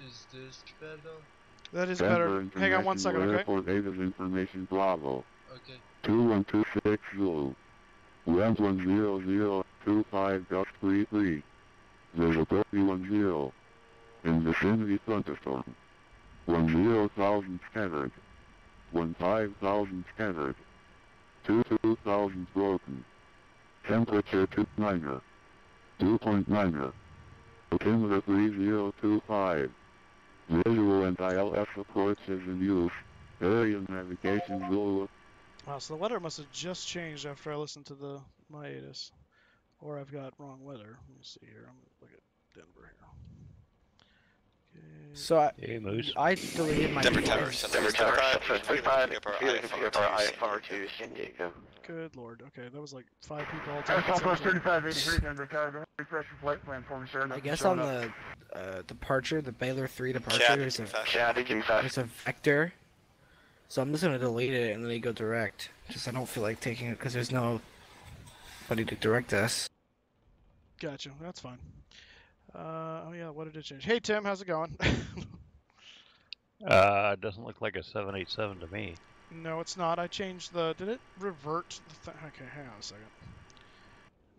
Is this better? That is Denver better. Hang on one second, okay? Airport 8 is information Bravo. Okay. 2126 Zulu. Wind 10025 gust 33. Visibility 10. In vicinity thunderstorm. 10,000 scattered. 15,000 scattered. 22,000 broken. Temperature 2.9er. 2.9er. Altimeter 3025. Visual and ILS approach is in use. Area navigation Zulu. Wow, so the weather must have just changed after I listened to my ATIS. Or I've got wrong weather. Let me see here. I'm going to look at Denver here. Okay. So I deleted my Denver Tower. Denver Tower. IFR to San Diego. Good lord. Okay, that was like 5 people all Southwest 3583 Denver Tower. Refresh your flight plan for me, sir. I guess on the departure, the Baylor 3 departure, there's a vector. So I'm just gonna delete it and then you go direct. Just I don't feel like taking it because there's nobody to direct us. Gotcha. That's fine. Oh yeah, what did it change? Hey Tim, how's it going? It doesn't look like a 787 to me. No, it's not. I changed the. Did it revert the thing? Okay, hang on a second.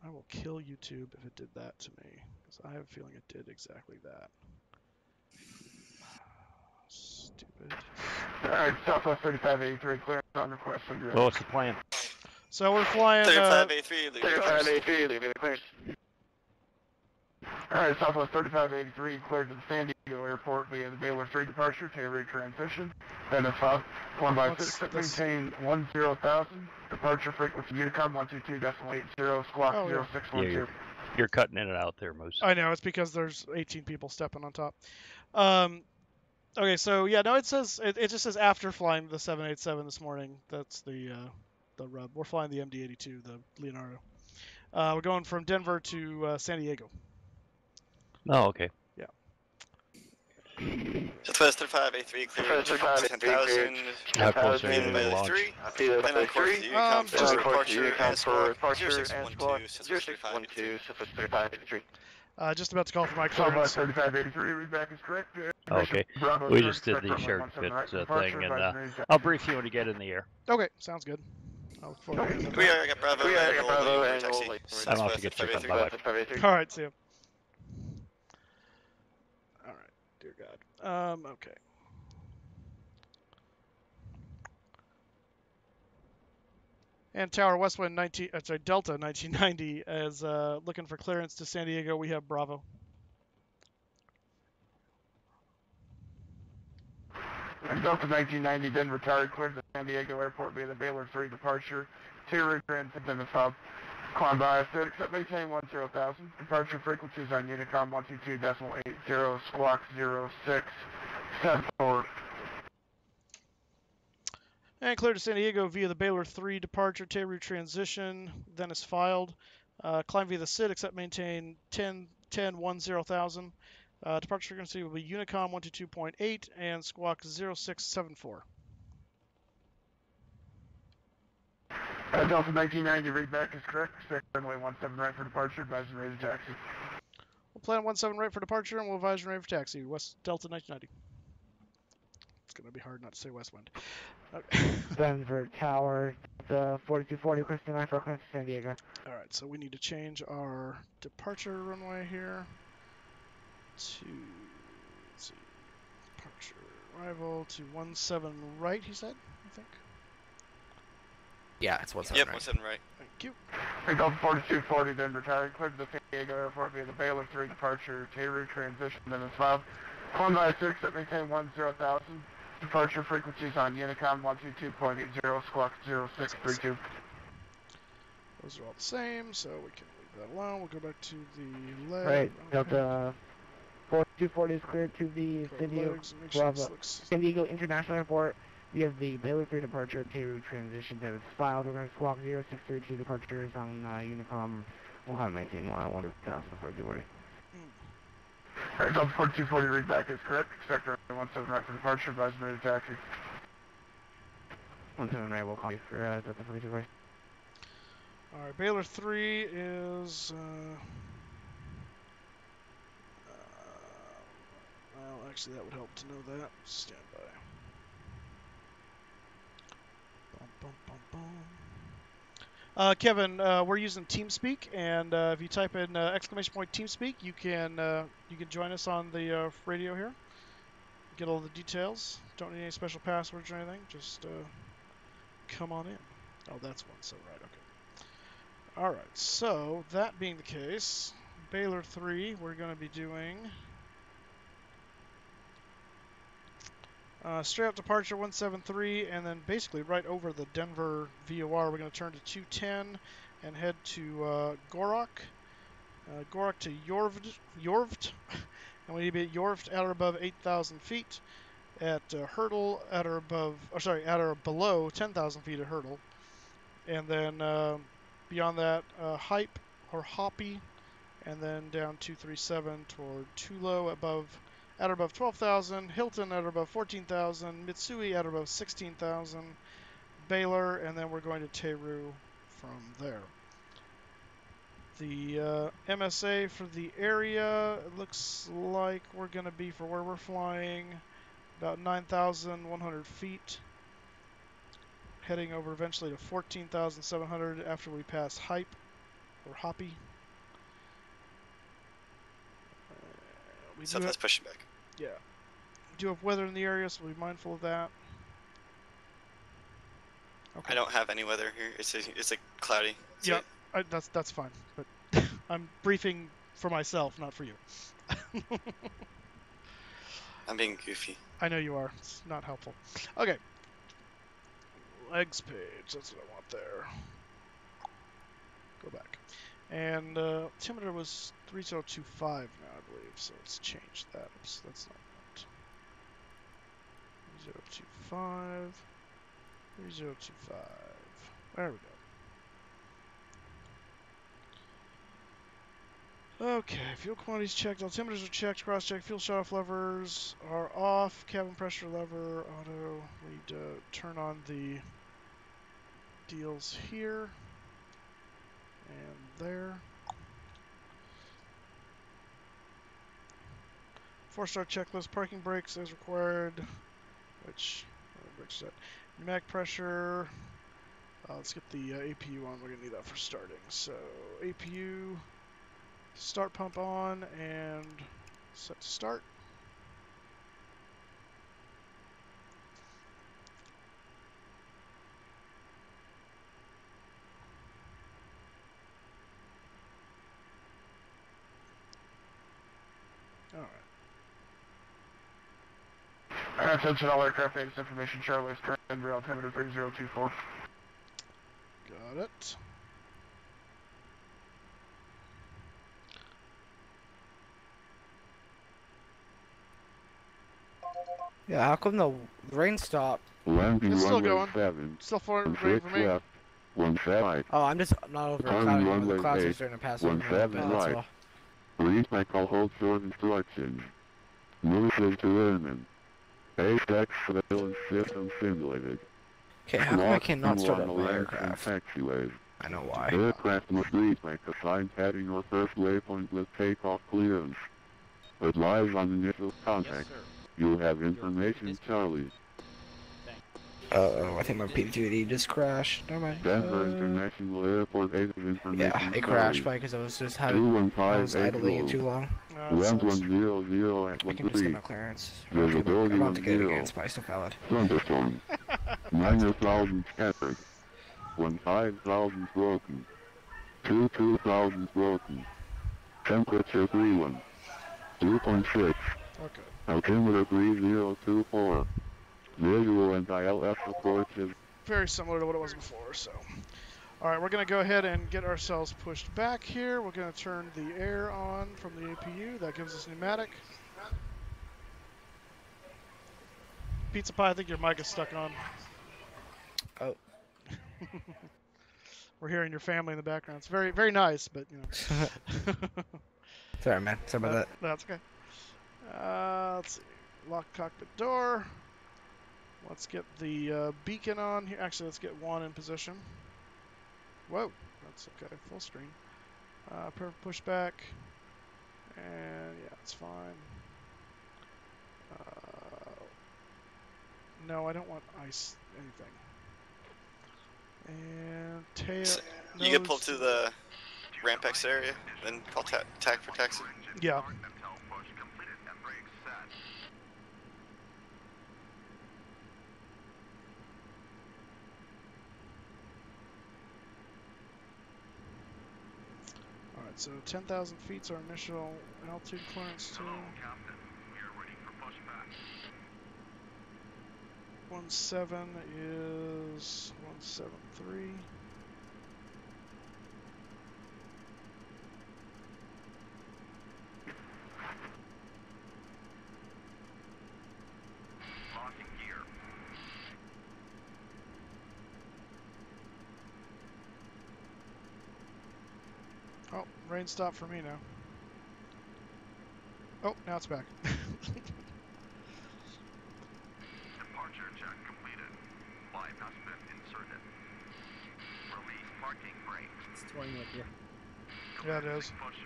I will kill YouTube if it did that to me, because I have a feeling it did exactly that. Stupid. Alright, Southwest 3583, clearance on request. Well, what's the plan? So we're flying. 3583, leave it clear. Alright, Southwest 3583, cleared to the San Diego Airport via the Baylor 3 departure, Taylor transition. And if 1/6, maintain 10,000. Departure frequency Unicom 122.80, squawk 0612. You're cutting in and out there, Moose. I know, it's because there's 18 people stepping on top. Okay, so yeah, no, it says it just says after flying the 787 this morning. That's the rub. We're flying the MD-82, the Leonardo. We're going from Denver to San Diego. Oh, okay. Yeah. Southwest 35, A3 cleared 10,000. How close are you In to by the the launch? 3. Plan on course to Unicom for departure and squawk 0612, Southwest 35, 83. Just about to call for my Southwest clearance. 3583, readback is correct. Okay, Bravo we third, just did expect the runway shared 17 right kits for thing, departure, and advisory is I'll brief you when you get in the air. Okay, sounds good. I'll look forward to hearing We that. are, I got Bravo, and we'll taxi. I don't have to get checked on. Bye-bye. All right, see you. All right, dear God. Okay. And Tower Westwind Delta 1990 is looking for clearance to San Diego. We have Bravo. And Delta 1990 then retired, cleared the San Diego airport via the Baylor 3 departure. Two transit in the sub. Climb by set, except maintain 10,000. Departure frequencies on Unicom 122.80, squawk 06, set forward. And clear to San Diego via the Baylor 3 departure, Teru transition, then is filed. Climb via the SID, except maintain 10,000. Departure frequency will be Unicom 122.8 and squawk 0674. Delta 1990, readback is correct. Expect runway 17 right for departure, advise and raise a taxi. We'll plan 17 right for departure and we'll advise and raise for taxi. West Delta 1990. It's going to be hard not to say Westwind. Okay. Denver Tower, the 4240, Christian line for San Diego. All right, so we need to change our departure runway here to, let's see, departure arrival to 17 right, he said, I think. Yeah, it's 17 Yep, right. 17 right. Thank you. Delta 4240 then retired, cleared to the San Diego airport via the Baylor 3 departure, Teru transition, then is 5. Climb by 6 at maintain 10,000. Departure frequencies on Unicom 122.80, squawk 0632. Those are all the same, so we can leave that alone. We'll go back to the leg. Right, Delta 4240 is cleared to the San Diego International Airport. We have the Baylor 3 departure, Teru transition that is filed. We're going to squawk 0632 departures on Unicom. We'll have maintain 1,000 for February. Alright, Delta 4240 readback is correct. Expect runway 17 right for departure, advise and raise a taxi. 17 right, we'll call you for Delta 4240. Alright, Baylor 3 is, well, actually that would help to know that. Stand by. Bum, bum, bum, bum. Kevin, we're using TeamSpeak, and if you type in exclamation point TeamSpeak, you can join us on the radio here. Get all the details. Don't need any special passwords or anything. Just come on in. Oh, that's 17 right. Okay. All right. So that being the case, Baylor 3, we're going to be doing straight up departure 173, and then basically right over the Denver VOR, we're going to turn to 210 and head to Gorok. Gorok to Yorvt, and we need to be at Yorvt at or above 8,000 feet. At Hurdle at or above, at or below 10,000 feet at Hurdle, and then beyond that, Hype or Hoppy, and then down 237 toward Tulo at or above 12,000, Hilton at or above 14,000, Mitsui at or above 16,000, Baylor, and then we're going to Teru from there. The MSA for the area, it looks like we're going to be, for where we're flying, about 9,100 feet, heading over eventually to 14,700 after we pass Hype or Hoppy. So that's pushing back. Yeah. We do have weather in the area, so we'll be mindful of that. Okay. I don't have any weather here. It's like cloudy. Yeah, that's fine. But I'm briefing for myself, not for you. I'm being goofy. I know you are. It's not helpful. Okay. Legs page. That's what I want there. Go back. And altimeter was 3025 now, I believe. So let's change that. Oops, that's not that. 3025. 3025. There we go. Okay, fuel quantities checked, altimeters are checked, cross-check, fuel shut-off levers are off, cabin pressure lever, auto. We need to turn on the deals here and there. 4-star checklist, parking brakes as required, which, brakes set. Pneumatic pressure, let's get the APU on, we're going to need that for starting. So, APU, start pump on, and set to start. Alright. Attention all aircraft, base information, Charlie, current real altimeter 3024. Got it. Yeah, how come the rain stopped? Landing It's still runway going. 7. Still rain for me. Left. 17 right. Oh, I'm not over Departing clouding. The runway clouds are 8. starting to pass over. 17 That's right. all. Please my call hold short instructions. Moose to airmen. Base deck surveillance system simulated. Okay, how come I cannot start up my aircraft? Taxiways. I know why. Aircraft must reach my assigned heading or first waypoint with takeoff clearance. Advise on initial contact. You'll have information, Charlie. Uh-oh, I think my P280 just crashed. Never mind. Denver International Airport 8 of information. Yeah, it crashed probably because I was just having, I was idling it too long. Round 100 at I can just get 13. my clearance. Visibility I'm about to get it 10. again, Spice still valid. Thunderstorm. 9,000 scattered. 15,000 broken. 2,000 broken. Temperature 31. 2.6. Okay. Altimeter 3024. Visual and ILS approach is very similar to what it was before, so. Alright, we're going to go ahead and get ourselves pushed back here. We're going to turn the air on from the APU. That gives us pneumatic. Pizza Pie, I think your mic is stuck on. Oh. We're hearing your family in the background. It's very, very nice, but, you know. Sorry, man. Sorry about that. That's okay. Let's see. Lock cockpit door. Let's get the beacon on here. Actually, let's get one in position. Whoa, that's okay. Full screen. Push back. And yeah, it's fine. No, I don't want ice anything. And tail. So you get pulled to the ramp X area, then call TAC for taxi? Yeah. Alright, so 10,000 feet's our initial altitude clearance to. 17 is 173. Oh, rain stopped for me now. Oh, now it's back. Departure check completed. Live has been inserted. Release parking brake. It's toying with you. Yeah, it is. Push.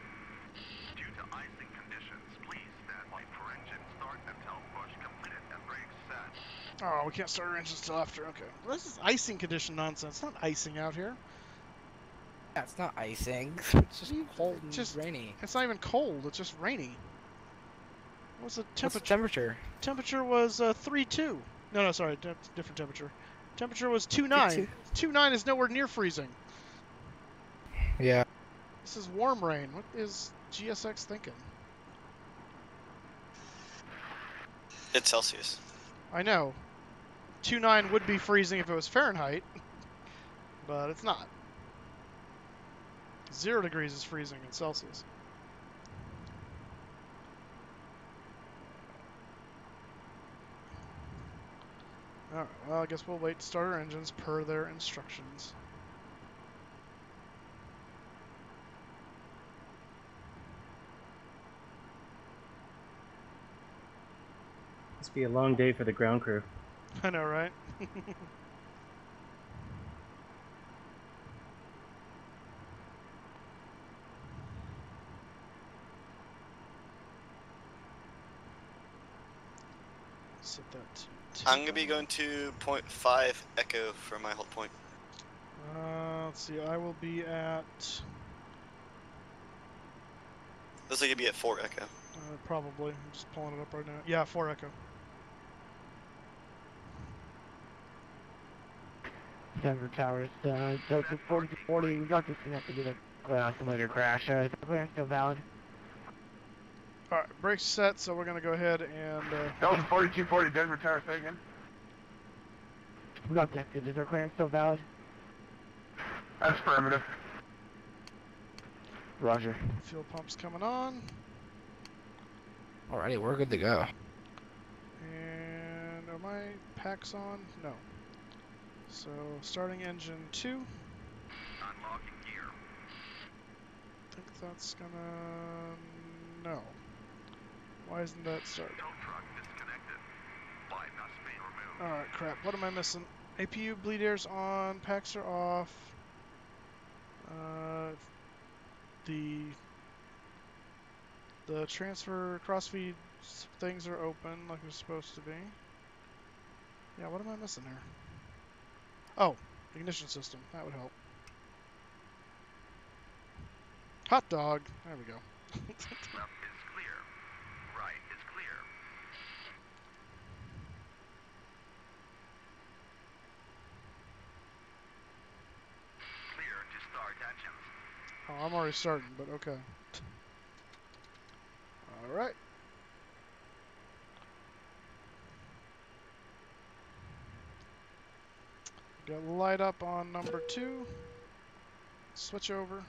Due to icing conditions, please stand by for engine start until push completed and brakes set. Oh, we can't start our engines till after. Okay. Well, this is icing condition nonsense. It's not icing out here. Yeah, it's not icing. It's just cold and just rainy. It's not even cold. It's just rainy. What's the temperature? What's the temperature? Temperature was 3.2. No, sorry, different temperature. Temperature was 2.9. 2.9 is nowhere near freezing. Yeah. This is warm rain. What is GSX thinking? It's Celsius. I know. 2.9 would be freezing if it was Fahrenheit, but it's not. 0 degrees is freezing in Celsius. Alright, well, I guess we'll wait to start our engines per their instructions. Must be a long day for the ground crew. I know, right? Set that to I'm gonna be going to 0.5 echo for my hold point. let's see, I will be at... Looks like you'd be at 4 echo. Probably. I'm just pulling it up right now. Yeah, 4 echo. Denver Towers, Delta 4040, we got disconnected due to simulator crash. Is the clearance still valid? Alright, brakes set, so we're going to go ahead and... Delta 4240, Denver Towers, say again. We got connected. Is our clearance still valid? That's affirmative. Roger. Fuel pump's coming on. Alrighty, we're good to go. And are my packs on? No. So, starting engine 2. Unlocking gear. I think that's gonna... No. Why isn't that starting? Tow truck disconnected. Flight must be removed. Alright, crap. What am I missing? APU bleed air's on. Packs are off. The transfer crossfeed things are open like they're supposed to be. Yeah, what am I missing here? Oh, ignition system. That would help. Hot dog. There we go. Left is clear. Right is clear. Clear to start engines. Oh, I'm already starting, but okay. Alright. Got light up on number 2. Switch over.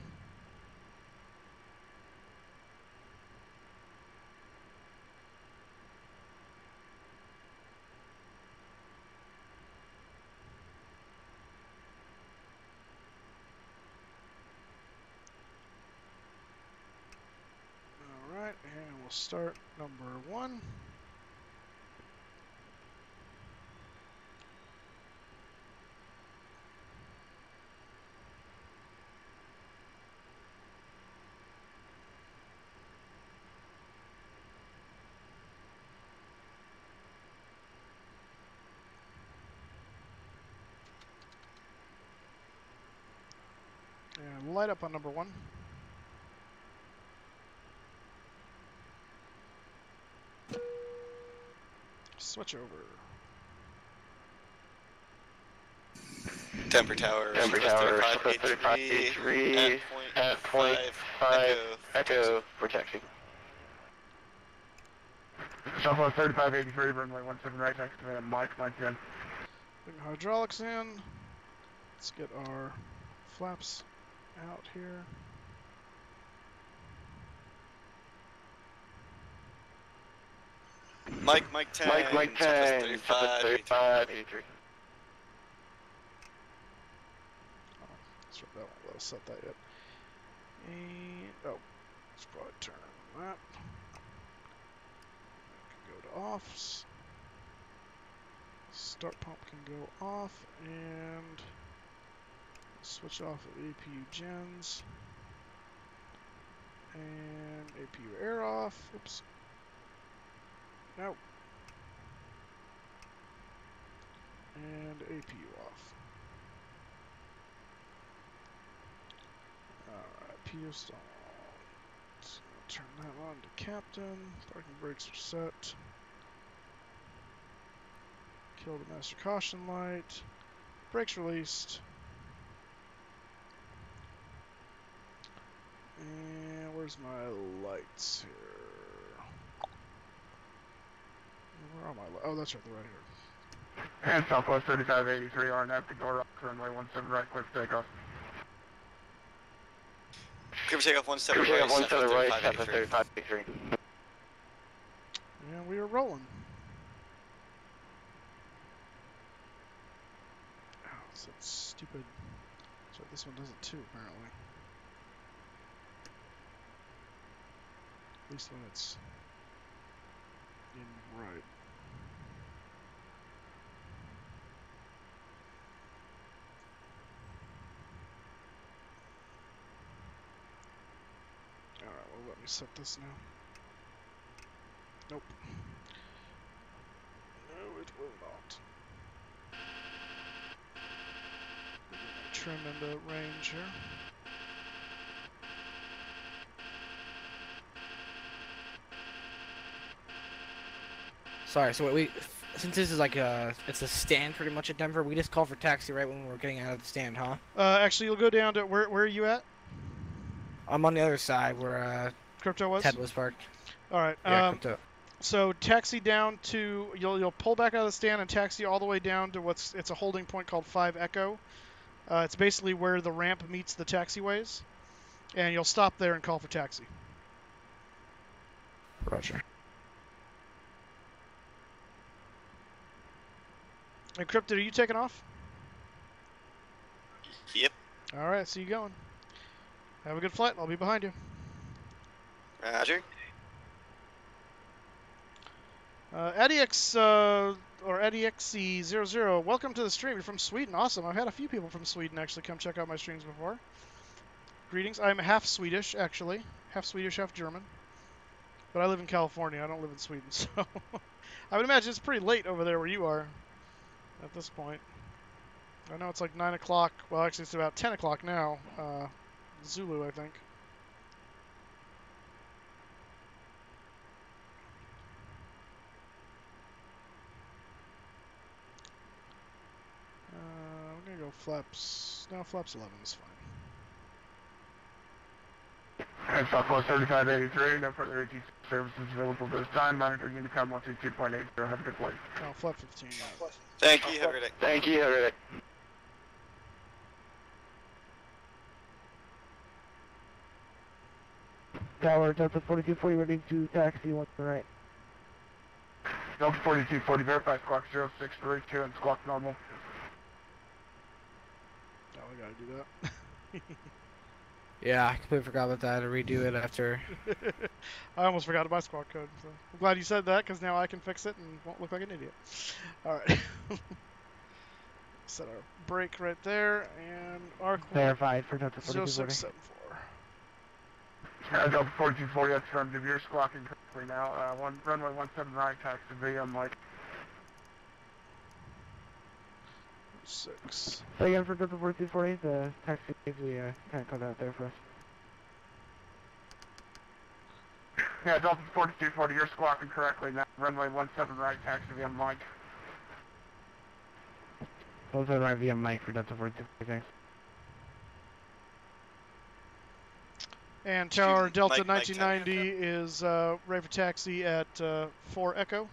Alright, and we'll start number 1. And light up on number 1. Switch over. Denver Tower. Denver Tower, 3583 at 0.5 echo for taxi. Southwest 3583, runway 17 right, next to Mike 10. Bring hydraulics in. Let's get our flaps out here. Mike 10. Mike 10, Southwest 3583. That's right, that won't let us set that yet. And, oh, let's probably turn that. That can go to offs. Start pump can go off, and switch off of APU gens. And APU air off. Oops. No. And APU off. Alright, PU stall. So turn that on to captain. Parking brakes are set. Kill the master caution light. Brakes released. And where's my lights here? Where are my lights? Oh, that's right, they're right here. And Southwest 3583 on empty door up, runway 17 right, clear for takeoff. Clear for takeoff 17 Clear right, for takeoff 17 right, 3583. And we are rolling. Oh, it's that stupid. So this one does it too, apparently. At least when it's in right. me set this now. Nope. No, it will not. Trim into range here. Sorry, so since this is like it's a stand pretty much at Denver, we just call for taxi right when we're getting out of the stand, huh? Actually, you'll go down to, where are you at? I'm on the other side where Crypto was? Ted was parked. Alright, Yeah, Crypto. so taxi down to, you'll pull back out of the stand and taxi all the way down to it's a holding point called 5 Echo. It's basically where the ramp meets the taxiways. And you'll stop there and call for taxi. Roger. Encrypted, are you taking off? Yep. Alright, see you going. Have a good flight. I'll be behind you. Roger. ADX, or ADXC00, welcome to the stream. You're from Sweden. Awesome. I've had a few people from Sweden actually come check out my streams before. Greetings. I'm half Swedish, actually. Half Swedish, half German. But I live in California. I don't live in Sweden, so I would imagine it's pretty late over there where you are at this point. I know it's like 9 o'clock. Well, actually, it's about 10 o'clock now. Zulu, I think. I'm going to go flaps. No, flaps 11 is fine. And Southwest 3583, no further AT services available this time. Monitor Unicom 122.80. Have a good flight. Oh, flap 15. Thank you. Have a good day. Thank you. Have a good day. Tower, Delta 4240, ready to taxi, one to the right. Delta 4240, verify squawk 0632 and squawk normal. Oh, I gotta do that. Yeah, I completely forgot about that. I redo it after. I almost forgot my squawk code. So I'm glad you said that, because now I can fix it and won't look like an idiot. Alright. Set our brake right there, and arc verified for Delta 4240. 0674. Delta 4240, that's affirmative. You're squawking correctly now. Runway 17 right, taxi via Mike. 6. So again for Delta 4240, the taxi we kind of cut out there for us. Yeah, Delta 4240, you're squawking correctly now. Runway 17 right, taxi via Mike. 17 right via Mike for Delta 4240, thanks. And tower Delta 1990 is ready for taxi at 4 Echo.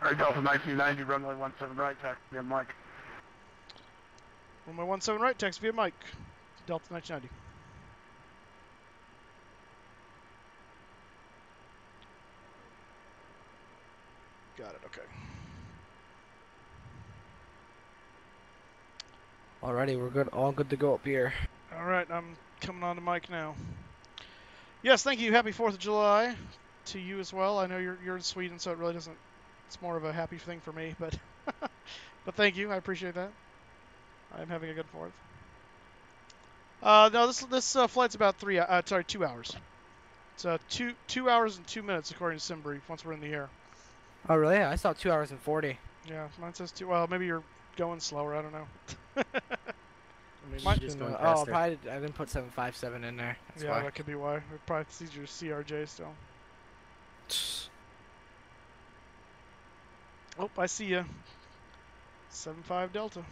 Alright, Delta 1990, runway 17 right, taxi via Mike. Runway 17 right, taxi via Mike. Delta 1990. Got it, okay. Alrighty, we're good. All good to go up here. Alright, I'm coming on to Mike now. Yes, thank you. Happy 4th of July to you as well. I know you're in Sweden, so it really doesn't... It's more of a happy thing for me, but... but thank you. I appreciate that. I'm having a good 4th. No, this flight's about 2 hours. It's 2 hours and 2 minutes according to SimBrief once we're in the air. Oh really? I saw 2 hours and 40. Yeah, mine says 2. Well, maybe you're going slower. I don't know. Maybe you're just going faster. Probably I didn't put 757 in there. That's yeah, why. That could be why. It probably sees your CRJ still. Oh, I see ya. 75 Delta.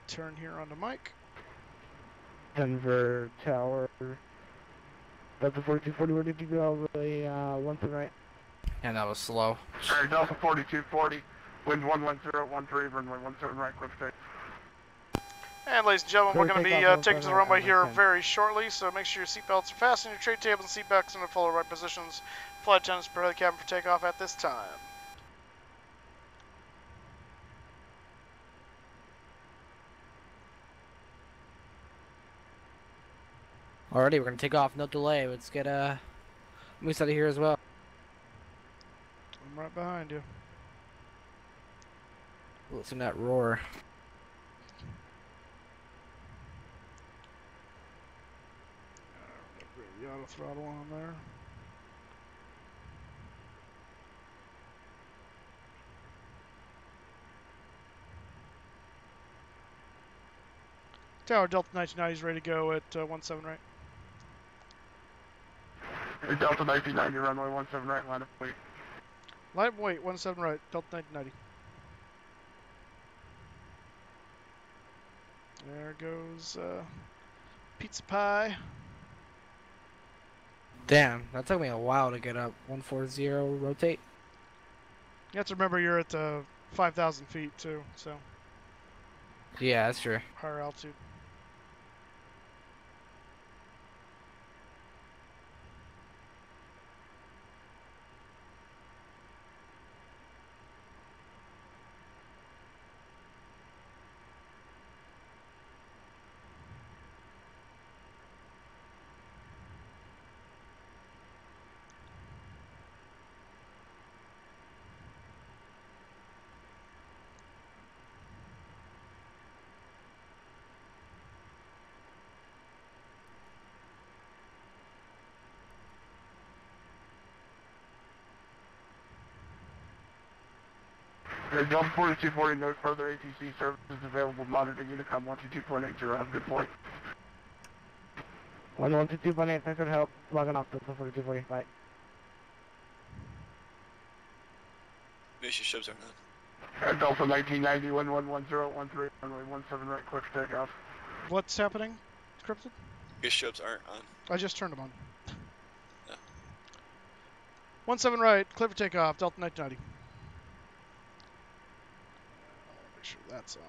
Turn here onto Mike. Denver Tower. Delta 4240, where did you go all the way, one to the right? And that was slow. Alright, Delta 4240, wind 11013, runway 17 right, cliff state. And ladies and gentlemen, we're going to be taking to the runway here very shortly, so make sure your seatbelts are fastened, your tray tables and seat backs in the full right positions. Flight attendants prepare the cabin for takeoff at this time. Alrighty, we're gonna take off, no delay. Let's get Moose out of here as well. I'm right behind you. Listen to that roar. The auto throttle on there. Tower Delta 1990 is ready to go at 17 right. Delta 1990, runway 17 right, line of wait. Line of wait, 17 right, Delta 1990. There goes pizza pie. Damn, that took me a while to get up. 140, rotate. You have to remember you're at 5,000 feet too, so. Yeah, that's true. Higher altitude. Delta 4240, no further ATC services available. Monitor Unicom 122.80. Have a good point. 112.8, thanks for the help. Logging off Delta 4240, bye. Ishishibs are not. Delta 1990, 111013, runway 17 right, clear for takeoff. What's happening, Encrypted? Ishishibs aren't on. I just turned them on. No. 17 right, clear for takeoff, Delta 1990. Make sure that's on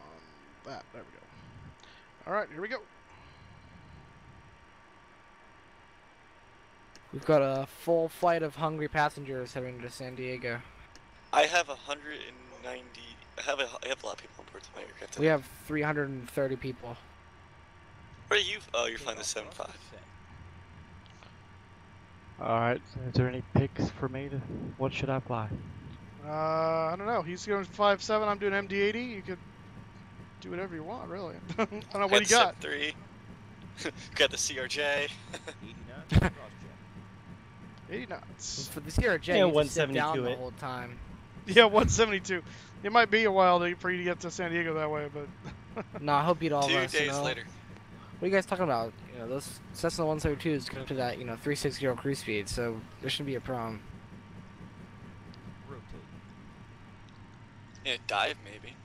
that. There we go. Alright, here we go. We've got a full flight of hungry passengers heading to San Diego. I have 190. I have a lot of people on board my aircraft. We have 330 people. Where are you? Oh, you're flying the 7.5. Alright, is there any picks for me to... What should I fly? I don't know. He's going 5.7. I'm doing MD-80. You could do whatever you want, really. I don't know what you got. 3. Got the CRJ. 80 knots. For the CRJ, Yeah, you just sit 172 down the it. whole time. Yeah, 172. It might be a while for you to get to San Diego that way, but... No, I hope beat all of 2 us, days you know? later. What are you guys talking about? You know, those Cessna 172s come to that, 360 cruise speed, so there shouldn't be a problem. Yeah, dive maybe.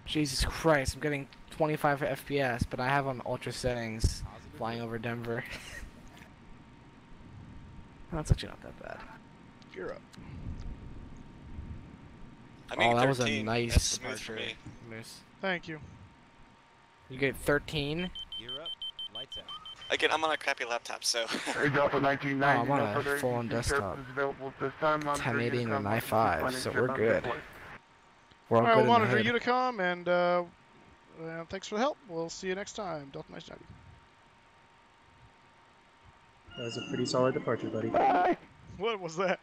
Jesus Christ, I'm getting 25 FPS, but I have on ultra settings flying over Denver. That's actually not that bad. You're up. I mean, oh, that 13. was a nice That's smooth for departure, me. Moose. Thank you. You get 13? Gear up, lights out. Again, I'm on a crappy laptop, so. Delta 1990, Oh, I'm on no a further full-on ATC desktop. services available at this time. Monitor 1080 and Unicom an i5, 122.80. so we're Have a good. point. We're all Alright, good we'll in the monitor head. Unicom, and thanks for the help. We'll see you next time. Delta 1990. That was a pretty solid departure, buddy. What was that?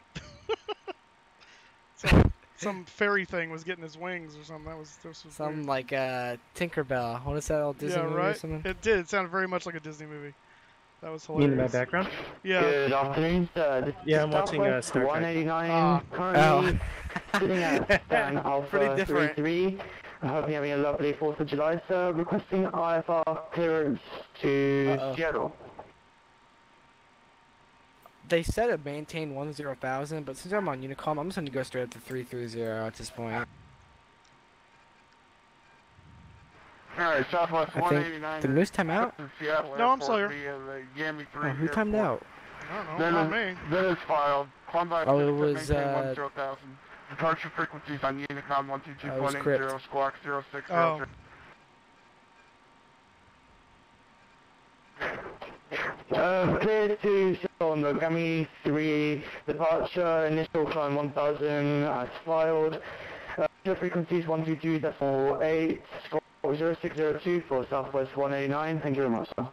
some fairy thing was getting his wings or something. That was Some weird. like Tinkerbell. What is that old Disney movie right? or something? It did. It sounded very much like a Disney movie. That was You mean hilarious. in my background? Yeah. Good afternoon, sir. This Yeah, I'm is watching Southwest Star Trek. 189, currently sitting at Stan Pretty Alpha different. 33. I hope you're having a lovely 4th of July, sir. Requesting IFR clearance to Seattle. They said it maintained 10,000, but since I'm on Unicom, I'm just going to go straight up to 330 at this point. Alright, Southwest I think 189. the Moose time out? Seattle No, I'm still Airport here. via the Yami 3 Oh, who timed out? I don't know. Not me. Then it's filed. Klondike Oh, it Pacific was, maintain 10,000. Departure frequencies on Unicom it was Crypt. 122.80, squawk 0603. Oh. Clear to Seattle on the Grammy 3 departure, initial climb 1000 as filed. Frequencies 122.8, squawk 0602 for Southwest 189. Thank you very much, sir.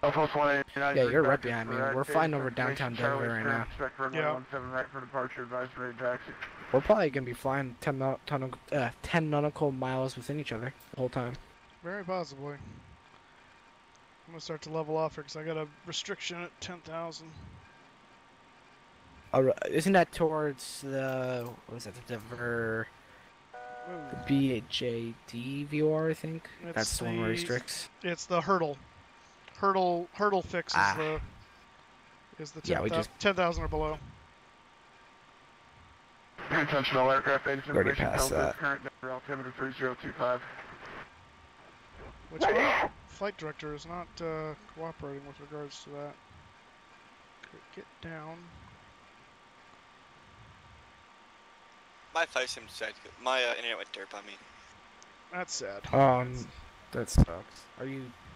Southwest 189. Yeah, you're right behind me. We're flying over downtown Denver right now. Expect runway Yeah. 17 right for departure, advisory taxi. We're probably gonna be flying 10 nautical miles within each other the whole time. Very possibly. I'm gonna start to level off here because I got a restriction at 10,000. Isn't that towards the what was that? The Denver BHAD VR, I think. That's the one where restricts. It's the hurdle. Hurdle fix is the 10,000 or below. Attention all aircraft, agents Already information passed that. current Denver altimeter 3025. Which my flight director is not cooperating with regards to that. Get down. My flight sim sad. My internet went derp on me. That's sad. That sucks.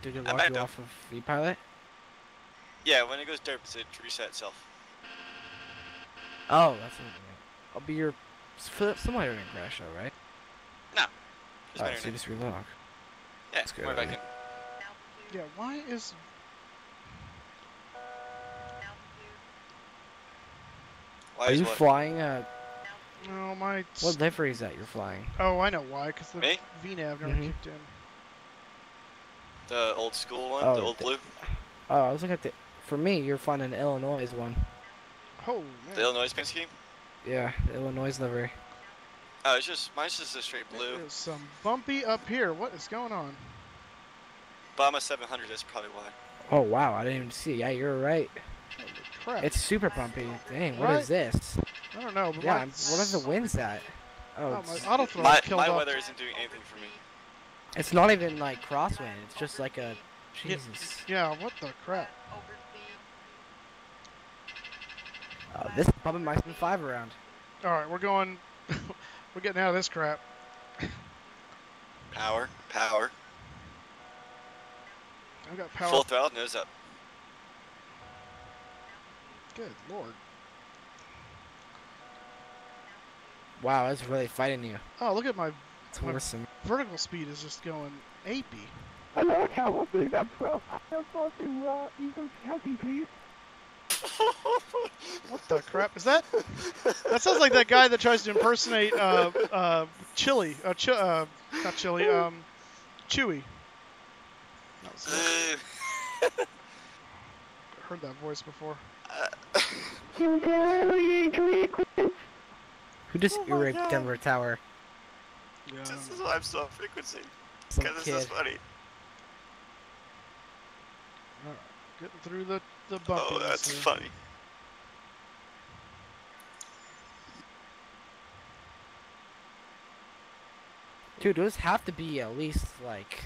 Did it log you off of VPilot? Yeah, when it goes derp, it reset itself. Oh, that's what I'll be your simulator didn't crash though, right? No. So you just relog. Yeah, that's good. We're back in. Yeah, why is... Are you flying No, my... What livery is that you're flying? Oh, I know why, because the Me? VNAV never kicked in. The old school one? The old blue? Oh, I was looking at for me, you're flying an Illinois one. Oh, man. The Illinois paint scheme? Yeah, the Illinois livery. Oh, mine's just a straight blue. There's some bumpy up here. What is going on? Bama 700 is probably why. Oh, wow, I didn't even see. Yeah, you're right. Holy crap. It's super bumpy. Dang, what is this? I don't know, but yeah, what are the winds at? Oh, my auto throw killed my off. weather isn't doing anything for me. It's not even like crosswind. It's just like a Jesus. Yeah, what the crap? This is bumping my 5 around. All right, we're going. We're getting out of this crap. Power. I've got power. Full throttle, nose up. Good lord. Wow, that's really fighting you. Oh, look at my vertical speed is just going apey. I know how big that pro. I'm supposed to Eagle County, please. What the crap is that? That sounds like that guy that tries to impersonate Chili. Not Chili. Chewy. Heard that voice before. Who just earraped Denver Tower? Yeah. This is why I'm so frequency. Some Because this kid. is funny. Getting through the bumpiness. Oh, that's here. funny. Dude, those have to be at least like,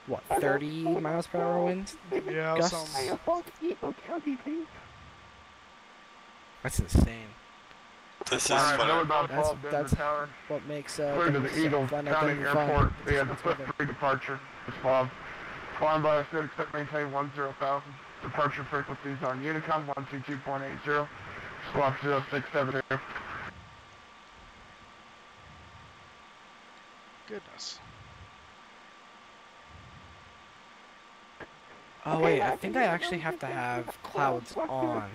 what, 30 miles per hour winds? Yeah, gusts? That's insane. This is Alright, funny. That's what makes clear to the Eagle County Airport. We have the flip-free departure. It's Bob. Flying by a set, expect maintain 10,000. Departure frequencies on Unicom 122.80. Squawk 0670. Goodness. Oh wait, I think I actually have to have clouds on.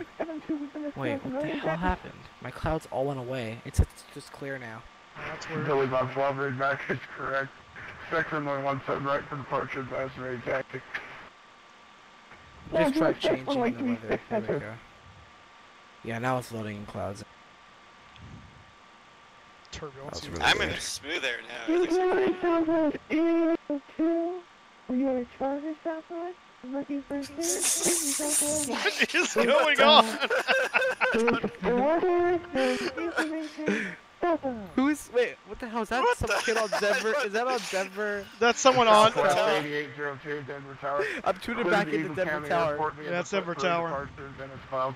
Wait, what the hell happened? My clouds all went away. It's just clear now. That's where. Billy Bob Flubber, back is correct. Spectrum 117 right for departure, advisory tactic. Just try changing the weather. There we go. Yeah, now it's loading in clouds. Turbulence. Really I'm weird. in a smooth air now. You Everything's know great. it sounds like AO2. Were you at Charter Southwest? Looking for What is going on? Wait, what the hell is that? Some kid on Denver? Is that on Denver? That's someone on. 8802 Denver Tower. I'm tuning back into Denver Tower. Yeah, that's Denver Tower. Departure, Dennis filed.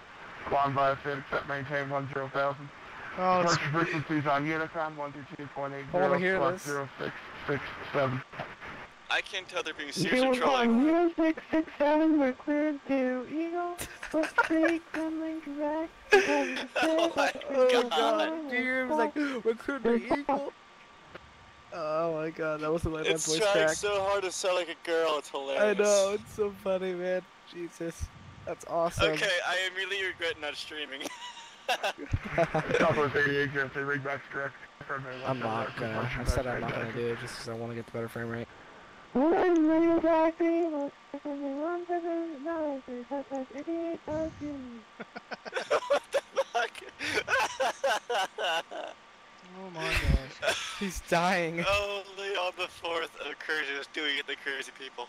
Flying by a fit, except maintain 10,000. Oh, it's... Departure frequencies on Unicom 122.80. Hold on, hear squawk this. 0667. I can't tell they're being You serious or trolling. 0667, we're cleared to Eagle. Let's take something correct. Oh my god. Dude, it was like, we're clear to Eagle. Oh my god, that wasn't like my It's voice trying crack. so hard to sound like a girl, it's I hilarious. know, it's so funny, man. Jesus. That's awesome. Okay, I immediately regret not streaming. Southwest 88, you have to read back correct. I'm not gonna. I said I'm not gonna do it just because I want to get the better frame rate. Oh my gosh. He's dying. Only on the 4th occurs just doing it to crazy people.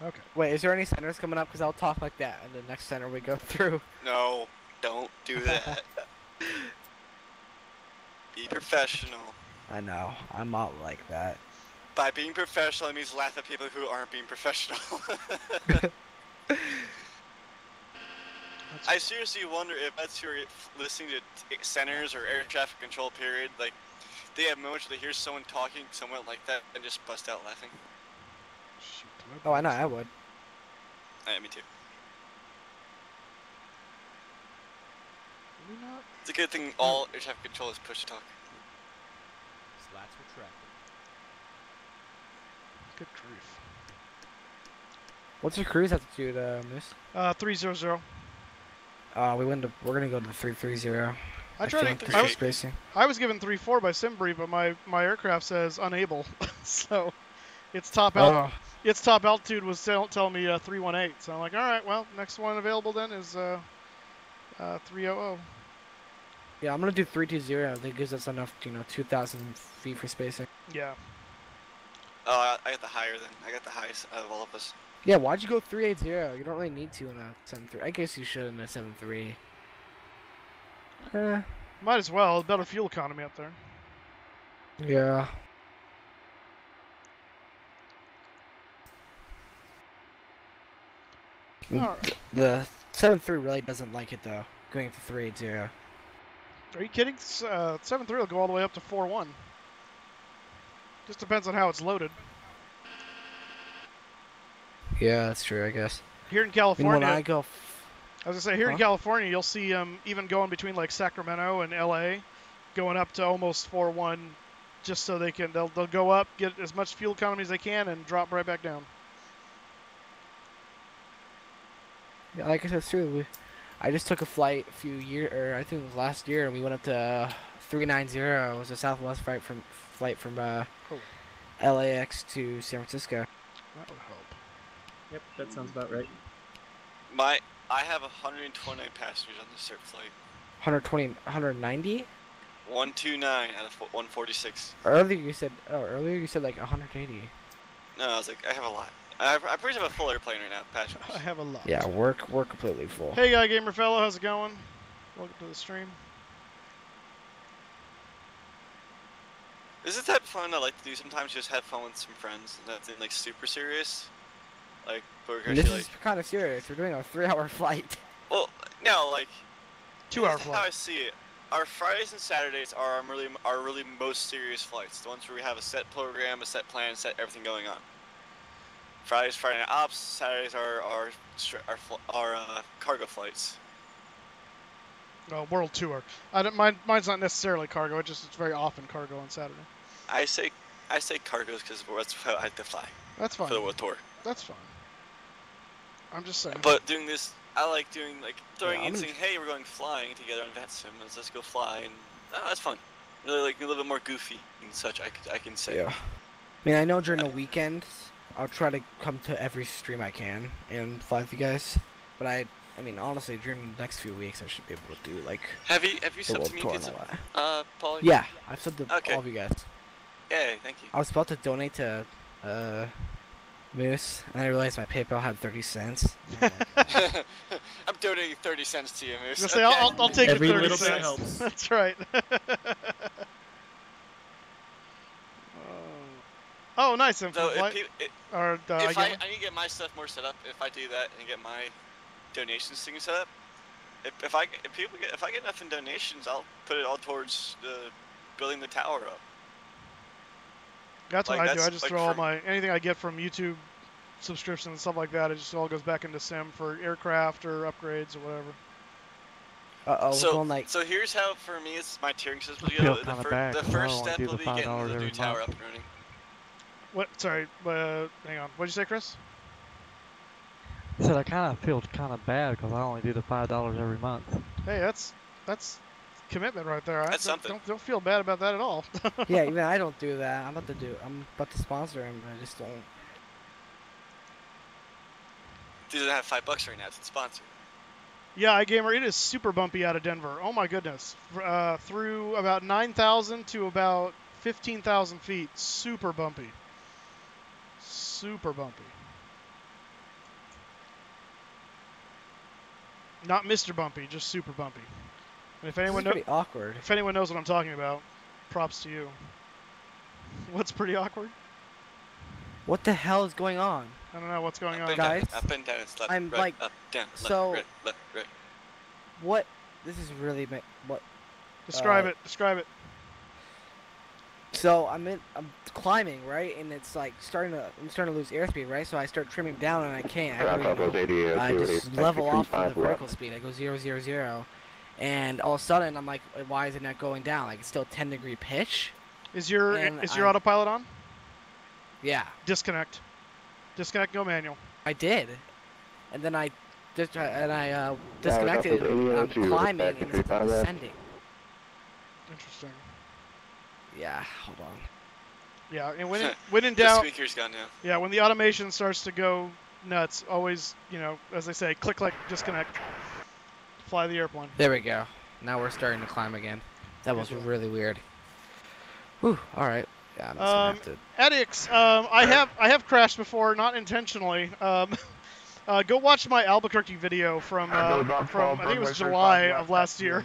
Okay. Wait, is there any centers coming up? Because I'll talk like that, and the next center we go through. No, don't do that. Be professional. I know. I'm not like that. By being professional, it means laugh at people who aren't being professional. I seriously wonder if that's your listening to centers or air traffic control period. Like, they have moments where they hear someone talking somewhat like that and just bust out laughing. Shoot, Oh, I know. I would. Yeah, me too. Maybe not. It's a good thing all air traffic control is push to talk. Slats retracted. Good grief. What's your cruise altitude, Moose? 300. We're gonna go to 330. I tried to. Spacing. I was given 3-4 by Simbri, but my aircraft says unable, so its top altitude was telling me 318. So I'm like, all right, well, next one available then is 300. Yeah, I'm gonna do 320. I think it gives us enough, 2,000 feet for spacing. Yeah. Oh, I got the higher then. I got the highest out of all of us. Yeah, why'd you go 380? You don't really need to in a 7.3. I guess you should in a 7.3. Might as well. Better fuel economy up there. Yeah. Alright. The 7.3 really doesn't like it though, going to 380. Are you kidding? 7.3 will go all the way up to 4.1. Just depends on how it's loaded. Yeah, that's true, I guess. Here in California, when I go, I was gonna say here in California, you'll see even going between like Sacramento and LA, going up to almost 4.1, just so they'll go up, get as much fuel economy as they can, and drop right back down. Yeah, like I said, it's true. I just took a flight I think it was last year, and we went up to 390. It was a Southwest flight from LAX to San Francisco. That would help. Yep, that sounds about right. I have 129 passengers on this cert flight. 190? 129 out of 146. Earlier you said like 180. No, I was like, I have a lot. I pretty much have a full airplane right now, passengers. I have a lot. Yeah, we're completely full. Hey, Igamerfellow, how's it going? Welcome to the stream. This is the type of fun I like to do sometimes, just have fun with some friends. Nothing like super serious. Like, we're this is kind of serious. We're doing a 3-hour flight. Well, no, like 2-hour flight. How I see it, our Fridays and Saturdays are really most serious flights. The ones where we have a set program, a set plan, set everything going on. Friday night ops. Saturdays are cargo flights. Oh, world tour. Mine's not necessarily cargo. It's very often cargo on Saturday. I say cargos because that's how I like to fly. That's fine. For the world tour. That's fine. I'm just saying. But doing this, I like doing throwing in saying, hey, we're going flying together on VetSim. Let's go fly, and that's fun. Really like a little bit more goofy and such. I can say. Yeah. I mean, I know during the weekends I'll try to come to every stream I can and fly with you guys. But I mean, honestly, during the next few weeks, I should be able to do like. Have you subbed to me, Paul? Yeah, I've subbed to all of you guys. Yeah, thank you. I was about to donate to Moose, and I realized my PayPal had 30 cents. I'm donating 30 cents to you, Moose. Okay. I'll take Every the 30 little cents. bit helps. That's right. Oh, nice. So if I need to get my stuff more set up, if I do that and get my donations thing set up, if I get enough in donations, I'll put it all towards building the tower up. That's what I do. I just throw all anything I get from YouTube subscriptions and stuff like that. It just all goes back into Sim for aircraft or upgrades or whatever. So here's how for me it's my tiering system. The first step will be getting the new tower up and running. What? Sorry, hang on. What'd you say, Chris? I said I kind of feel kind of bad because I only do the $5 every month. Hey, that's commitment right there. That's something. Don't feel bad about that at all. Yeah, even I don't do that. I'm about to sponsor him, but I just don't. He doesn't have $5 right now to sponsor. Yeah, iGamer, it is super bumpy out of Denver. Oh my goodness. Through about 9,000 to about 15,000 feet. Super bumpy. Super bumpy. Not Mr. Bumpy, just super bumpy. And if anyone pretty awkward. If anyone knows what I'm talking about, props to you. What's pretty awkward? What the hell is going on? I don't know what's going on. Guys, up and down, left, I'm right, like, up, down, left, so right, left, right. What? This is really what? Describe it. Describe it. So I'm climbing, right, and it's like I'm starting to lose airspeed, right? So I start trimming down, and I can't. I just level off from the vertical speed. I go 0, 0, 0, and all of a sudden I'm like, why is it not going down? Like it's still 10-degree pitch. Is your autopilot on? Yeah. Disconnect. Disconnect. Go manual. I did, and then I disconnected. I'm climbing and it's descending. Interesting. Yeah, hold on. Yeah, and when in doubt, the speaker's gone now. Yeah, when the automation starts to go nuts, always, as they say, click, disconnect, fly the airplane. There we go. Now we're starting to climb again. That was really weird. Whew. All right. Yeah, I'm just gonna have to... Addicts, I have crashed before, not intentionally. Go watch my Albuquerque video from I think it was July of last year.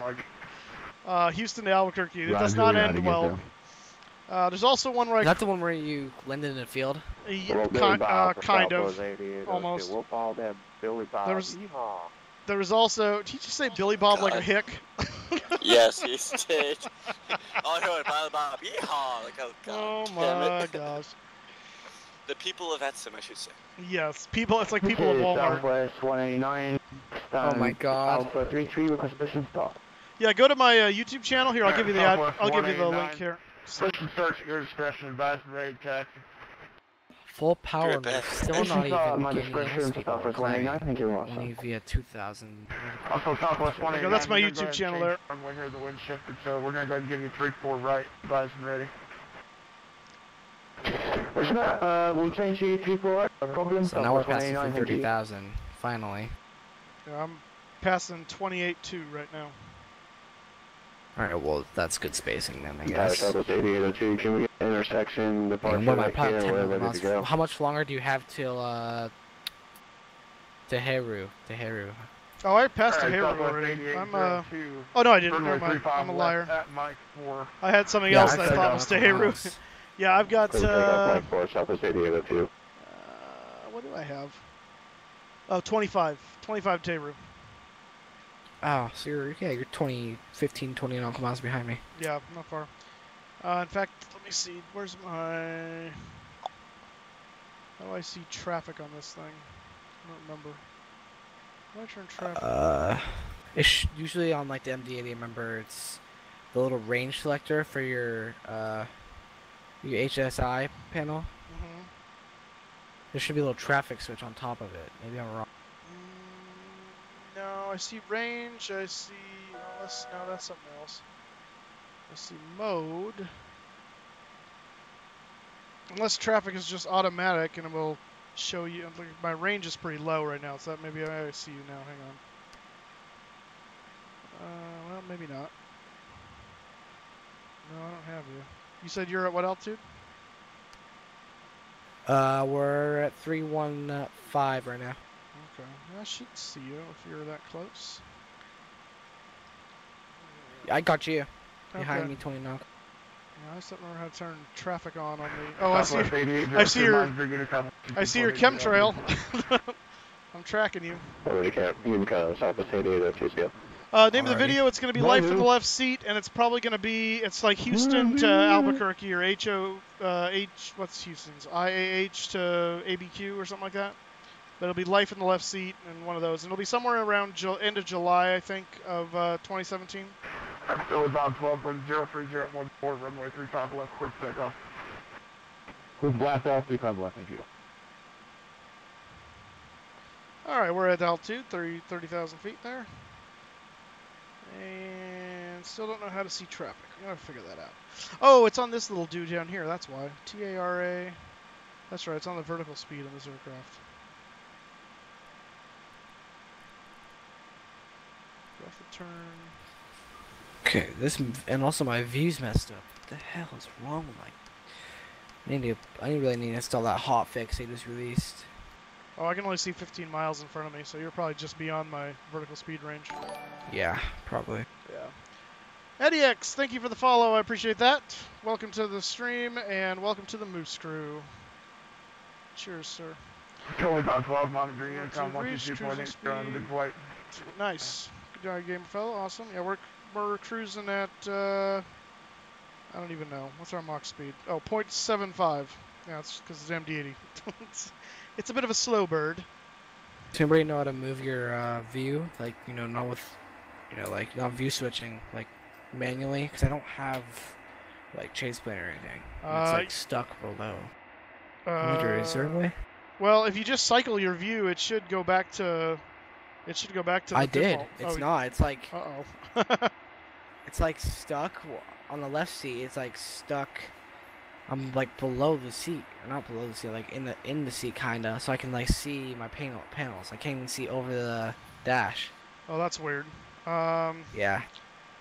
Houston to Albuquerque. It does not end well. There's also one where Is that the one where you landed in a field? Kind of. Almost. There was also... Did you just say Billy Bob like a hick? Yes, he did. Oh, I heard Billy Bob. Yeehaw! Like, oh, God. Oh, my gosh. The people of Etsam, I should say. Yes, people. It's like people of Walmart. Southwest 189. Oh, my God. Alpha 33, request mission stop. Yeah, go to my YouTube channel here. I'll give you the I'll give you the link here. Listen, search your discretion, advise and raid taxi. Full power, still not even my getting discretion for 189. Thank you, Ross. Only via 2,000. Also, Southwest 189. That's my YouTube channel there. We're here, the wind shifted, so we're gonna go ahead and give you 3-4 right, advise and ready. We'll change you 3-4 right. So now we're passing through 30,000, finally. Yeah, I'm passing 28.2 right now. Alright, well, that's good spacing then, I guess. Can we get intersection, departure, right here, we're ready to go. How much longer do you have till, Teheru? Oh, I passed Teheru already. I'm, oh, no, I didn't. Never mind. I'm a liar. I had something else that I thought was Teheru. Yeah, I've got, what do I have? Oh, 25. 25 Teheru. Oh, so you're 15, 20 nautical miles behind me. Yeah, not far. In fact, let me see. Where's my... How do I see traffic on this thing? I don't remember. How do I turn traffic? It's usually on like the MD-80. Remember, it's the little range selector for your HSI panel. Mm-hmm. There should be a little traffic switch on top of it. Maybe I'm wrong. No, I see range, I see... No, that's something else. I see mode. Unless traffic is just automatic and it will show you... My range is pretty low right now, so that maybe I see you now. Hang on. Well, maybe not. No, I don't have you. You said you're at what altitude? We're at 315 right now. Okay, I should see you if you're that close. I got you. Behind me, 20 knock. Yeah, I just don't remember how to turn traffic on the... Oh, I see your chemtrail. I'm tracking you. Name of the video, it's going to be Life in the Left Seat, and it's probably going to be... It's like Houston to Albuquerque, or what's Houston's? IAH to ABQ, or something like that. But it'll be Life in the Left Seat and one of those. And it'll be somewhere around end of July, I think, of 2017. Still about 12.03014, runway 35 left, quick takeoff. Quick blast off, 35 left, thank you. All right, we're at altitude, 30,000 feet there. And still don't know how to see traffic. I gotta figure that out. Oh, it's on this little dude down here. That's why. TARA. That's right. It's on the vertical speed of this aircraft. Left the turn. Okay, and also my view's messed up. What the hell is wrong with my? I really need to install that hotfix they just released. Oh, I can only see 15 miles in front of me, so you're probably just beyond my vertical speed range. Yeah, probably. Yeah. Eddie X, thank you for the follow. I appreciate that. Welcome to the stream, and welcome to the Moose Crew. Cheers, sir. Control about 12, monitoring income 122.8, on a good flight. Nice. Good job, Igamerfellow. Awesome. Yeah, we're cruising at, I don't even know. What's our Mach speed? Oh, 0.75. Yeah, it's because it's MD-80. It's a bit of a slow bird. Does anybody know how to move your view? Like, not with, like, not view switching, like, manually? Because I don't have, like, chase plane or anything. It's, like, stuck below. I wonder, is there a way? Well, if you just cycle your view, it should go back to... I did. default. It's not. It's like... Uh-oh. It's, like, stuck on the left seat. It's, like, stuck... I'm like below the seat, or not below the seat, like in the seat kinda, so I can like see my panels. I can't even see over the dash. Oh, that's weird. Yeah.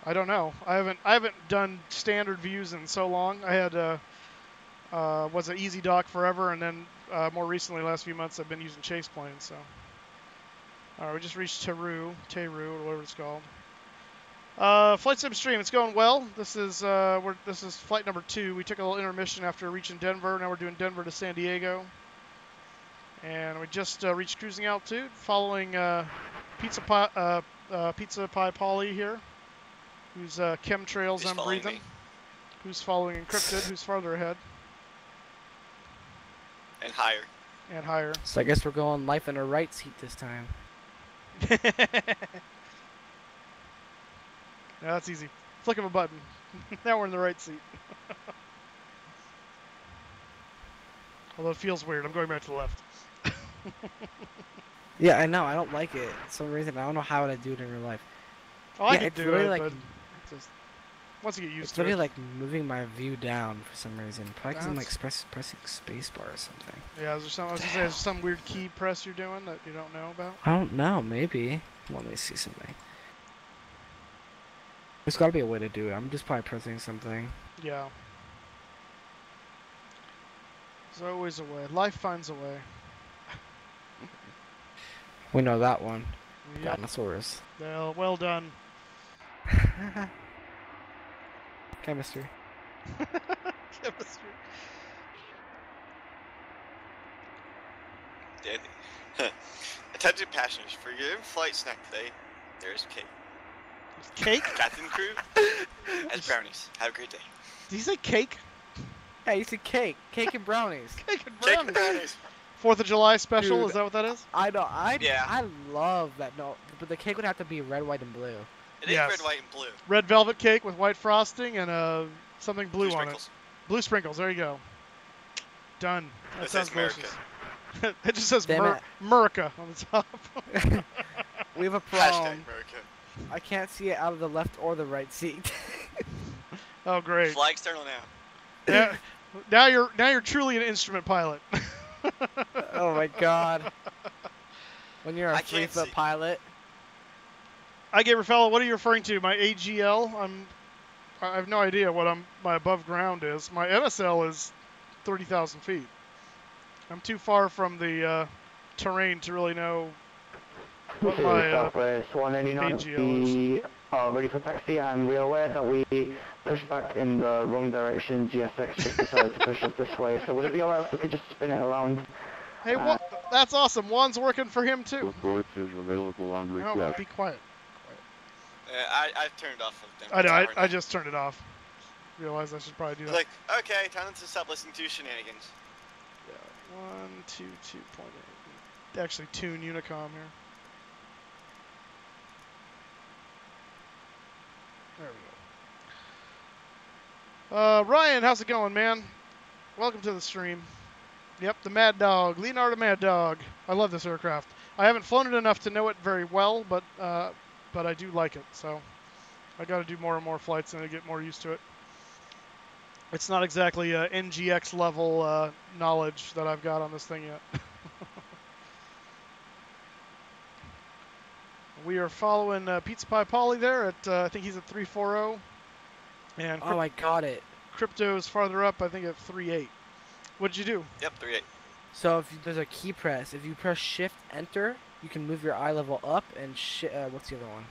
I don't know. I haven't done standard views in so long. I had was it Easy Dock forever, and then more recently, last few months, I've been using chase planes. So, all right, we just reached Teru, or whatever it's called. Flight sim stream, it's going well. This is flight number 2. We took a little intermission after reaching Denver. Now we're doing Denver to San Diego, and we just reached cruising altitude, following Pizza Pie Polly here, who's chemtrails I'm breathing, who's following Encrypted, who's farther ahead, and higher. And higher. So I guess we're going life in a right seat this time. Yeah, that's easy. Flick of a button. Now we're in the right seat. Although it feels weird. I'm going back to the left. Yeah, I know. I don't like it. For some reason, I don't know how to do it in real life. Oh, I can do it, like, but just, once you get used it's to it. really like moving my view down for some reason. Probably because I'm like pressing spacebar or something. Yeah, is there some weird key press you're doing that you don't know about? I don't know. Maybe. Let me see something. There's got to be a way to do it. I'm just probably pressing something. Yeah. There's always a way. Life finds a way. We know that one. Yep. Dinosaurs. Well done. Chemistry. Chemistry. Attention passengers, for your in-flight snack today, there is cake. Cake? Captain crew has brownies. Have a great day. Did you say cake? Yeah, you said cake. Cake and brownies. Cake and Cake and brownies. 4th of July special, Dude, is that what that is? I know. Yeah. I love that. No, but the cake would have to be red, white, and blue. It is red, white, and blue. Red velvet cake with white frosting and something blue on sprinkles. it. Blue sprinkles. There you go. Done. That sounds delicious. It just says Murica on the top. We have a problem. I can't see it out of the left or the right seat. Oh, great. Fly external now. Yeah. Now you're truly an instrument pilot. Oh my God. When you're a 3-foot pilot. Igamerfellow, what are you referring to? My AGL? I have no idea what my above ground is. My MSL is 30,000 feet. I'm too far from the terrain to really know what my Southwest 189. AGL is. Ready for taxi, and we're aware that we pushed back in the wrong direction. GSX just decided to push us this way. So would it be alright if we could just spin it around? Hey, that's awesome. Juan's working for him too. Report is available on request. No, be quiet. I've turned it off. I know. I just turned it off. Realized I should probably do that. Like, okay, time to stop listening to shenanigans. Yeah, 122.8. Actually, tune Unicom here. There we go. Ryan, how's it going, man? Welcome to the stream. Yep, the Mad Dog, Leonardo Mad Dog. I love this aircraft. I haven't flown it enough to know it very well, but I do like it. So I got to do more and more flights and I get more used to it. It's not exactly NGX level knowledge that I've got on this thing yet. We are following Pizza Pie Polly there at I think he's at 340, and I got it. Crypto is farther up, I think at 38. What'd you do? Yep, 38. So if there's a key press, if you press Shift Enter, you can move your eye level up and what's the other one?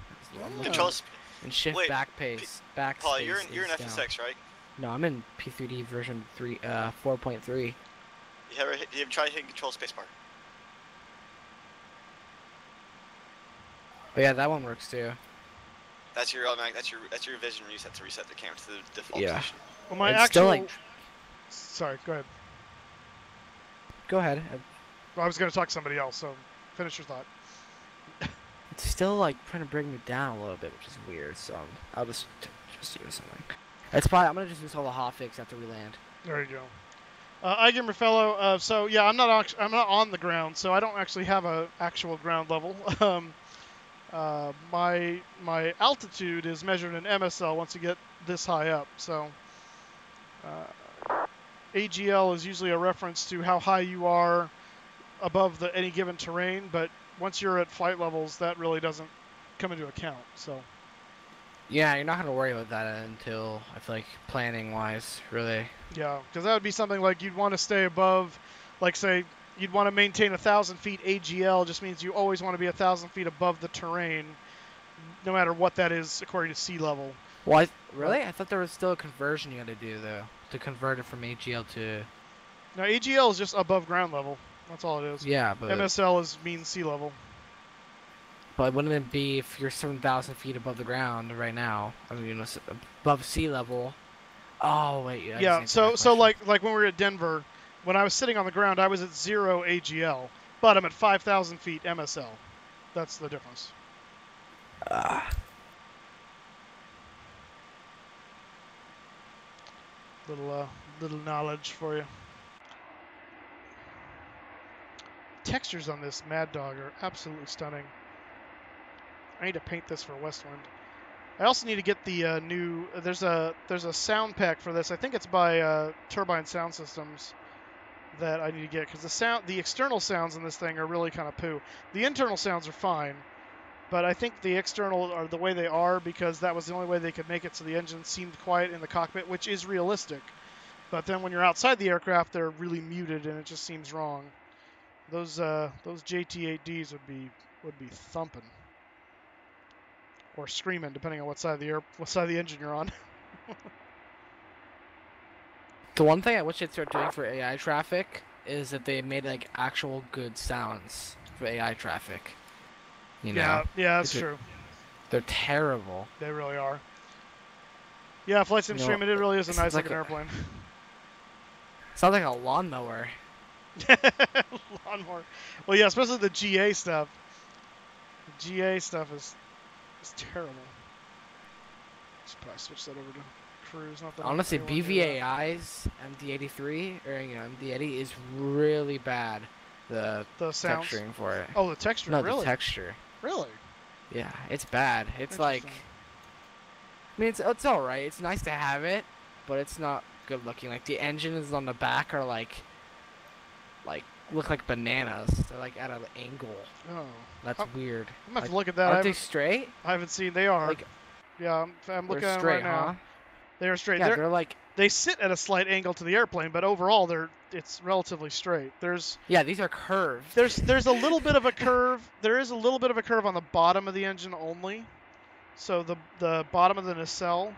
Controls. And Shift backspace. Paul, you're in FSX, right? No, I'm in P3D version 4.3. You have tried hitting Control Spacebar. Oh yeah, that one works too. That's your automatic. That's your vision reset to reset the camera to the default position. Well, my actual. Sorry, go ahead. Go ahead. Well, I was going to talk to somebody else, so finish your thought. It's still like trying to bring me down a little bit, which is weird. So I'll just do something. It's fine. I'm gonna just use all the hotfix after we land. There you go. Igamerfellow. So yeah, I'm not on the ground, so I don't actually have a actual ground level. My altitude is measured in MSL once you get this high up. So AGL is usually a reference to how high you are above any given terrain, but once you're at flight levels, that really doesn't come into account. So yeah, you're not gonna worry about that until I feel like planning-wise, really. Yeah, because that would be something like you'd want to stay above, like say you'd want to maintain 1,000 feet AGL. Just means you always want to be 1,000 feet above the terrain, no matter what that is according to sea level. Well, really? I thought there was still a conversion you had to do though to convert it from AGL to. No, AGL is just above ground level. That's all it is. Yeah, but MSL is mean sea level. But wouldn't it be if you're 7,000 feet above the ground right now? I mean, you know, above sea level. Oh wait, yeah. So like when we were at Denver, when I was sitting on the ground, I was at 0 AGL, but I'm at 5,000 feet MSL. That's the difference. Little knowledge for you. Textures on this Mad Dog are absolutely stunning. I need to paint this for Westwind. I also need to get the new. There's a sound pack for this. I think it's by Turbine Sound Systems that I need to get because the external sounds in this thing are really kind of poo. The internal sounds are fine, but I think the external are the way they are because that was the only way they could make it so the engine seemed quiet in the cockpit, which is realistic. But then when you're outside the aircraft, they're really muted and it just seems wrong. Those JT8Ds would be thumping. Or screaming, depending on what side of the engine you're on. The one thing I wish they'd start doing for AI traffic is that they made like actual good sounds for AI traffic. You know? Yeah, that's true. They're terrible. They really are. Yeah, Flight Sim streaming, it really is a nice looking airplane. Sounds like a lawnmower. Lawnmower. Well, yeah, especially the GA stuff. The GA stuff is terrible. Should probably switch that over to cruise. Not that honestly, BVAI's MD83 or MD80 is really bad. The sounds? Texturing for it. Oh, the texture. No, really? the texture. Really? Yeah, it's bad. It's like. I mean, it's all right. It's nice to have it, but it's not good looking. Like the engines on the back are like look like bananas. They're like at an angle. Oh, that's weird. I'm gonna have to look at that. Aren't they straight? I haven't seen. They are. Like, yeah, I'm looking at them straight, right now. huh? They are straight. Yeah, they're like. They sit at a slight angle to the airplane, but overall it's relatively straight. Yeah, these are curved. There's a little bit of a curve. There is a little bit of a curve on the bottom of the engine only. So the bottom of the nacelle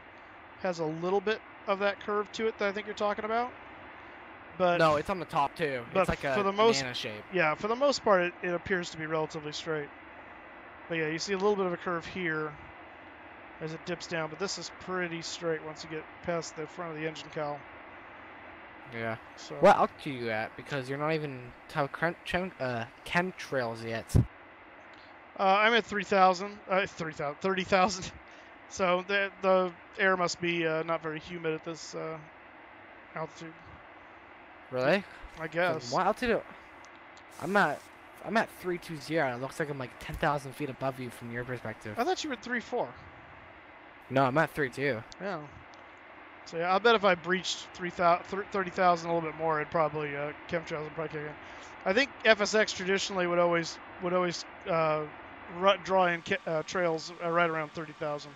has a little bit of that curve to it that I think you're talking about. But no, it's on the top too. It's like a banana shape. Yeah, for the most part, it appears to be relatively straight. But yeah, you see a little bit of a curve here as it dips down, but this is pretty straight once you get past the front of the engine cowl. Yeah. So. What altitude are you at? Because you're not even chemtrails yet. I'm at 3,000. 30,000. So the air must be not very humid at this altitude. Really? I guess. What altitude? I'm at I'm at 320, and it looks like I'm like 10,000 feet above you from your perspective. I thought you were at 3.4. No, I'm at 3.2. Yeah. So yeah, I'll bet if I breached 30,000 a little bit more, it'd probably chemtrails would probably kick in. I think FSX traditionally would always draw in trails right around 30,000.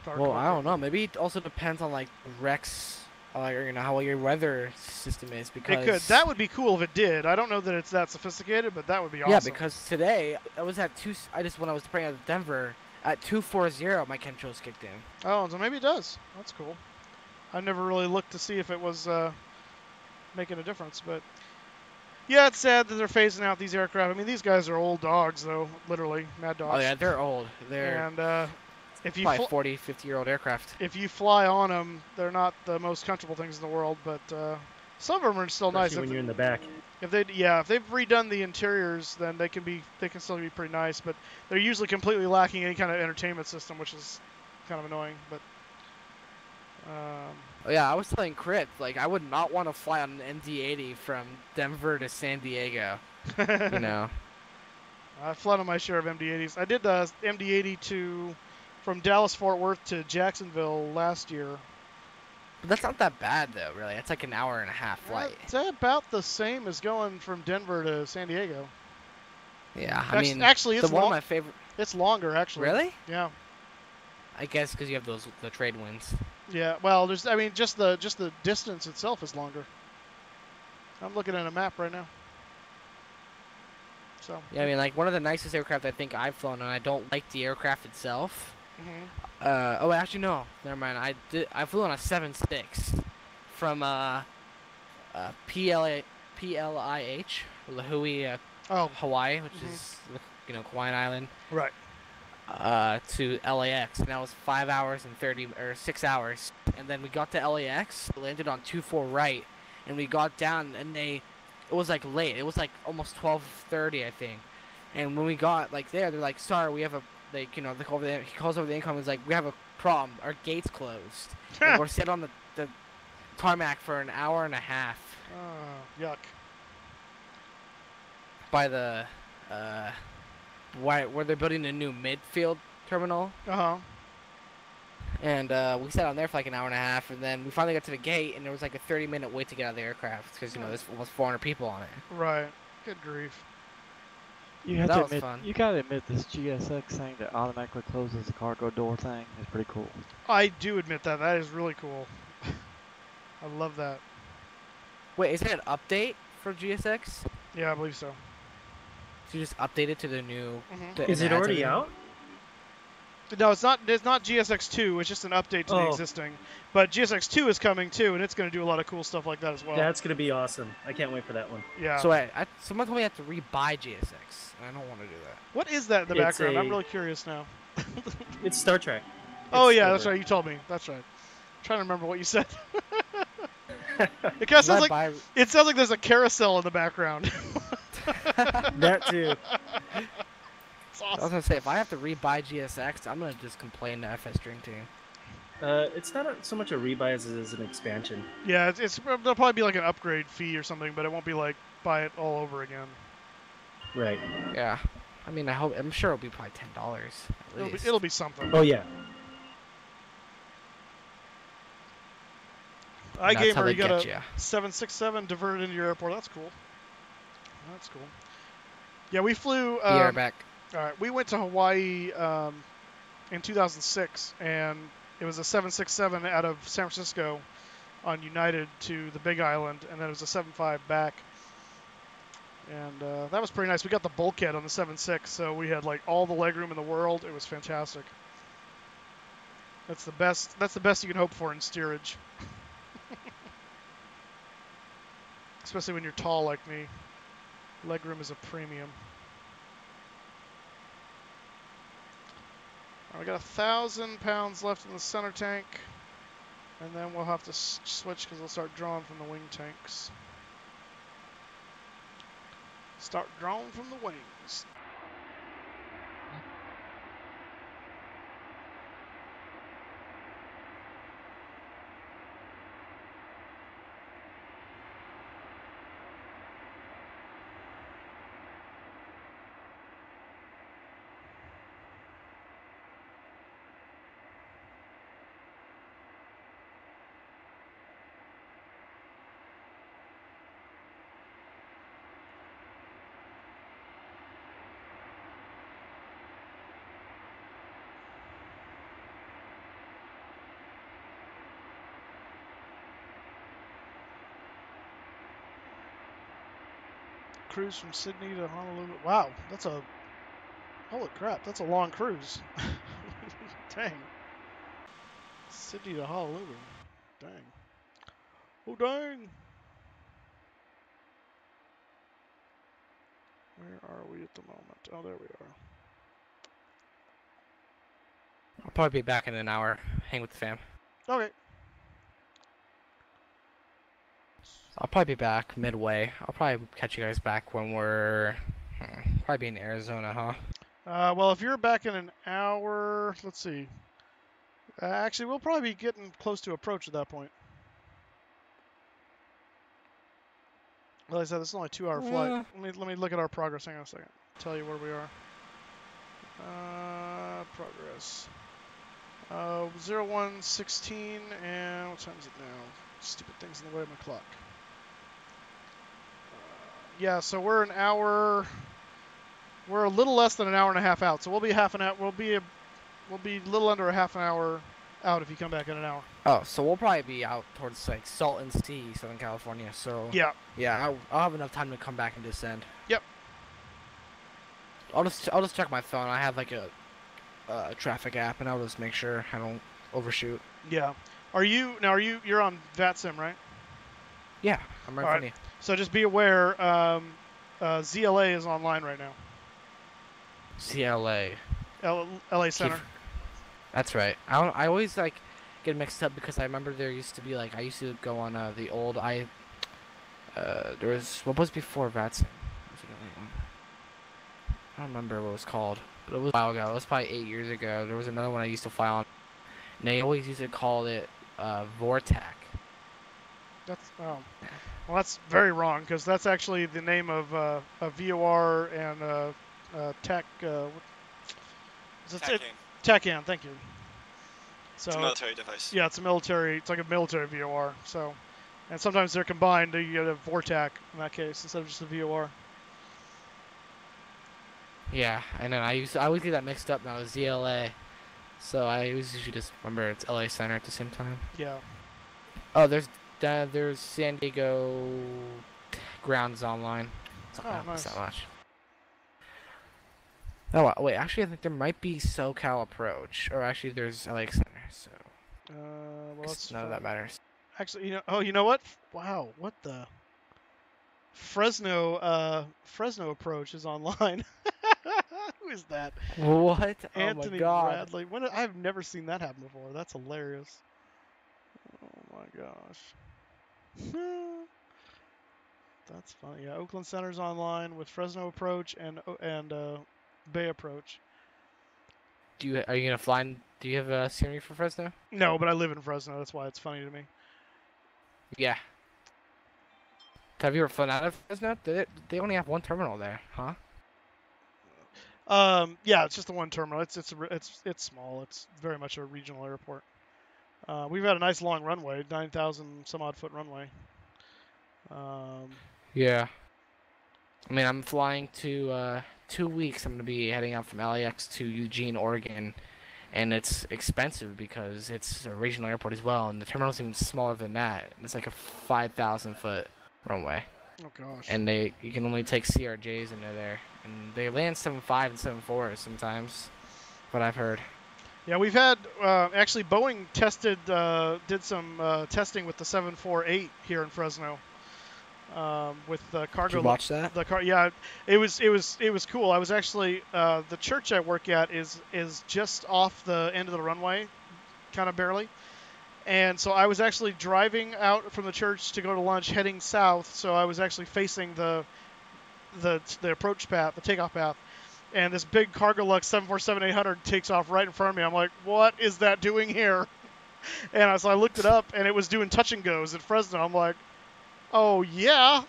Well, I don't know. Maybe it also depends on like Rex, or, you know, how your weather system is. Because it could. That would be cool if it did. I don't know that it's that sophisticated, but that would be awesome. Yeah, because today I was at when I was praying at Denver at 240, my chemtrails kicked in. Oh, so maybe it does. That's cool. I never really looked to see if it was making a difference, but yeah, it's sad that they're phasing out these aircraft. I mean, these guys are old dogs, though, literally mad dogs. Oh yeah, they're old. They're if you probably 40, 50-year-old aircraft. If you fly on them, they're not the most comfortable things in the world, but some of them are still nice. When you're in the back. If they've redone the interiors, then they can still be pretty nice, but they're usually completely lacking any kind of entertainment system, which is kind of annoying. But yeah, I was telling Crit, like, I would not want to fly on an MD-80 from Denver to San Diego. You know. I've flown on my share of MD-80s. I did the MD-80 from Dallas Fort Worth to Jacksonville last year. But that's not that bad, though, really. It's like an hour and a half flight. It's about the same as going from Denver to San Diego. Yeah, I mean, actually, it's one of my favorite. It's longer, actually. Really? Yeah. I guess because you have the trade winds. Yeah, well, just the distance itself is longer. I'm looking at a map right now. So. Yeah, I mean, like, one of the nicest aircraft I think I've flown, and I don't like the aircraft itself. Oh, actually, no. Never mind. I flew on a 7.6 from PLIH, Lahui, Hawaii, which is, you know, Hawaiian Island. Right. To LAX, and that was 5 hours and 6 hours. And then we got to LAX, landed on 24 right, and we got down, and it was like late. It was like almost 12:30, I think. And when we got like there, they're like, "Sorry, we have a he calls over the income. He's like, "We have a problem. Our gate's closed. And we're set on the tarmac for an hour and a half." Oh, yuck. By the where they're building a new midfield terminal. And we sat on there for like an hour and a half, and then we finally got to the gate, and there was like a 30-minute wait to get out of the aircraft because, you know, there's almost 400 people on it. Right. Good grief. You gotta admit this GSX thing that automatically closes the cargo door thing is pretty cool. I do admit that. That is really cool. I love that. Wait, is it an update for GSX? Yeah, I believe so. So you just update it to the new... Is it already out? No, it's not. It's not GSX2. It's just an update to the existing. But GSX2 is coming too, and it's going to do a lot of cool stuff like that as well. That's going to be awesome. I can't wait for that one. Yeah. So someone told me I have to rebuy GSX. I don't want to do that. What is that in the background? I'm really curious now. It's Star Trek. Oh yeah, that's right. You told me. That's right. I'm trying to remember what you said. It kind of sounds like there's a carousel in the background. That too. Awesome. I was gonna say, if I have to rebuy GSX, I'm gonna just complain to FS Dream Team. It's not so much a rebuy as it is an expansion. Yeah, there'll probably be like an upgrade fee or something, but it won't be like buy it all over again. Right. Yeah. I mean, I'm sure it'll be probably $10. It'll be something. Oh yeah. Igamer, you got a 767 diverted into your airport. That's cool. That's cool. Yeah, we flew. You're back. All right, we went to Hawaii in 2006, and it was a 767 out of San Francisco on United to the Big Island, and then it was a 75 back. And that was pretty nice. We got the bulkhead on the 7.6, so we had like all the legroom in the world. It was fantastic. That's the best. That's the best you can hope for in steerage. Especially when you're tall like me. Legroom is a premium. Right, we got 1,000 pounds left in the center tank, and then we'll have to switch because we'll start drawing from the wing tanks. Start drawing from the wings. cruise from Sydney to Honolulu. Wow, that's a... Holy crap, that's a long cruise. Dang. Sydney to Honolulu. Dang. Oh, dang. Where are we at the moment? Oh, there we are. I'll probably be back in an hour. Hang with the fam. Okay. I'll probably be back midway. I'll probably catch you guys back when we're probably be in Arizona, huh? Well, if you're back in an hour, let's see. Actually, we'll probably be getting close to approach at that point. Well, I said this is only a 2-hour flight. Let me look at our progress. Hang on a second. Tell you where we are. Progress. 0116, and what time is it now? Stupid things in the way of my clock. Yeah, so we're an hour. We're a little less than an hour and a half out. So we'll be half an hour. We'll be a little under a half an hour out if you come back in an hour. Oh, so we'll probably be out towards like Salton Sea, Southern California. So yeah, I'll have enough time to come back and descend. Yep. I'll just check my phone. I have like a traffic app, and I'll just make sure I don't overshoot. Yeah. You're on VATSIM, right? Yeah, I'm right in front of you. So just be aware, ZLA is online right now. CLA. LA Center. That's right. I always like get mixed up because I remember there used to be like I used to go on the old there was what was before VATSIM. I don't remember what it was called, but it was a while ago. It was probably 8 years ago. There was another one I used to fly on, and they always used to call it Vortac. Well, that's very wrong because that's actually the name of a VOR and TAC. TACAN, thank you. So, it's a military device. Yeah, it's like a military VOR. So, and sometimes they're combined. You get a VORTAC in that case instead of just a VOR. Yeah, and then I always get that mixed up now with ZLA. So I usually just remember it's LA Center at the same time. Yeah. Oh, there's San Diego grounds online. Oh, nice. That much. Oh wait, actually I think there might be SoCal approach, or actually there's LA Center. So. Well, that's none of that matters. Actually, you know what? Wow, what the? Fresno approach is online. Who is that? What? Anthony oh my God. Bradley. I've never seen that happen before. That's hilarious. Oh my gosh. That's funny. Yeah, Oakland Center's online with Fresno approach and Bay approach. Are you gonna fly? Do you have a scenery for Fresno? No, but I live in Fresno. That's why it's funny to me. Yeah. Have you ever flown out of Fresno? They only have one terminal there, huh? Yeah, it's just the one terminal. It's small. It's very much a regional airport. We've had a nice long runway, 9,000 some odd foot runway. Yeah. I mean, I'm flying to 2 weeks. I'm gonna be heading out from LAX to Eugene, Oregon, and it's expensive because it's a regional airport as well, and the terminal's even smaller than that. It's like a 5,000 foot runway. Oh gosh. And you can only take CRJs into there, and they land 7.5 and 7.4 sometimes. What I've heard. Yeah, we've had actually Boeing did some testing with the 748 here in Fresno. With the cargo. Did you watch that? Yeah, it was cool. I was actually the church I work at is just off the end of the runway, kind of barely. And so I was actually driving out from the church to go to lunch, heading south. So I was actually facing the approach path, the takeoff path. And this big Cargolux 747-800 takes off right in front of me. I'm like, what is that doing here? And so I looked it up, and it was doing touch and goes at Fresno. I'm like, oh yeah.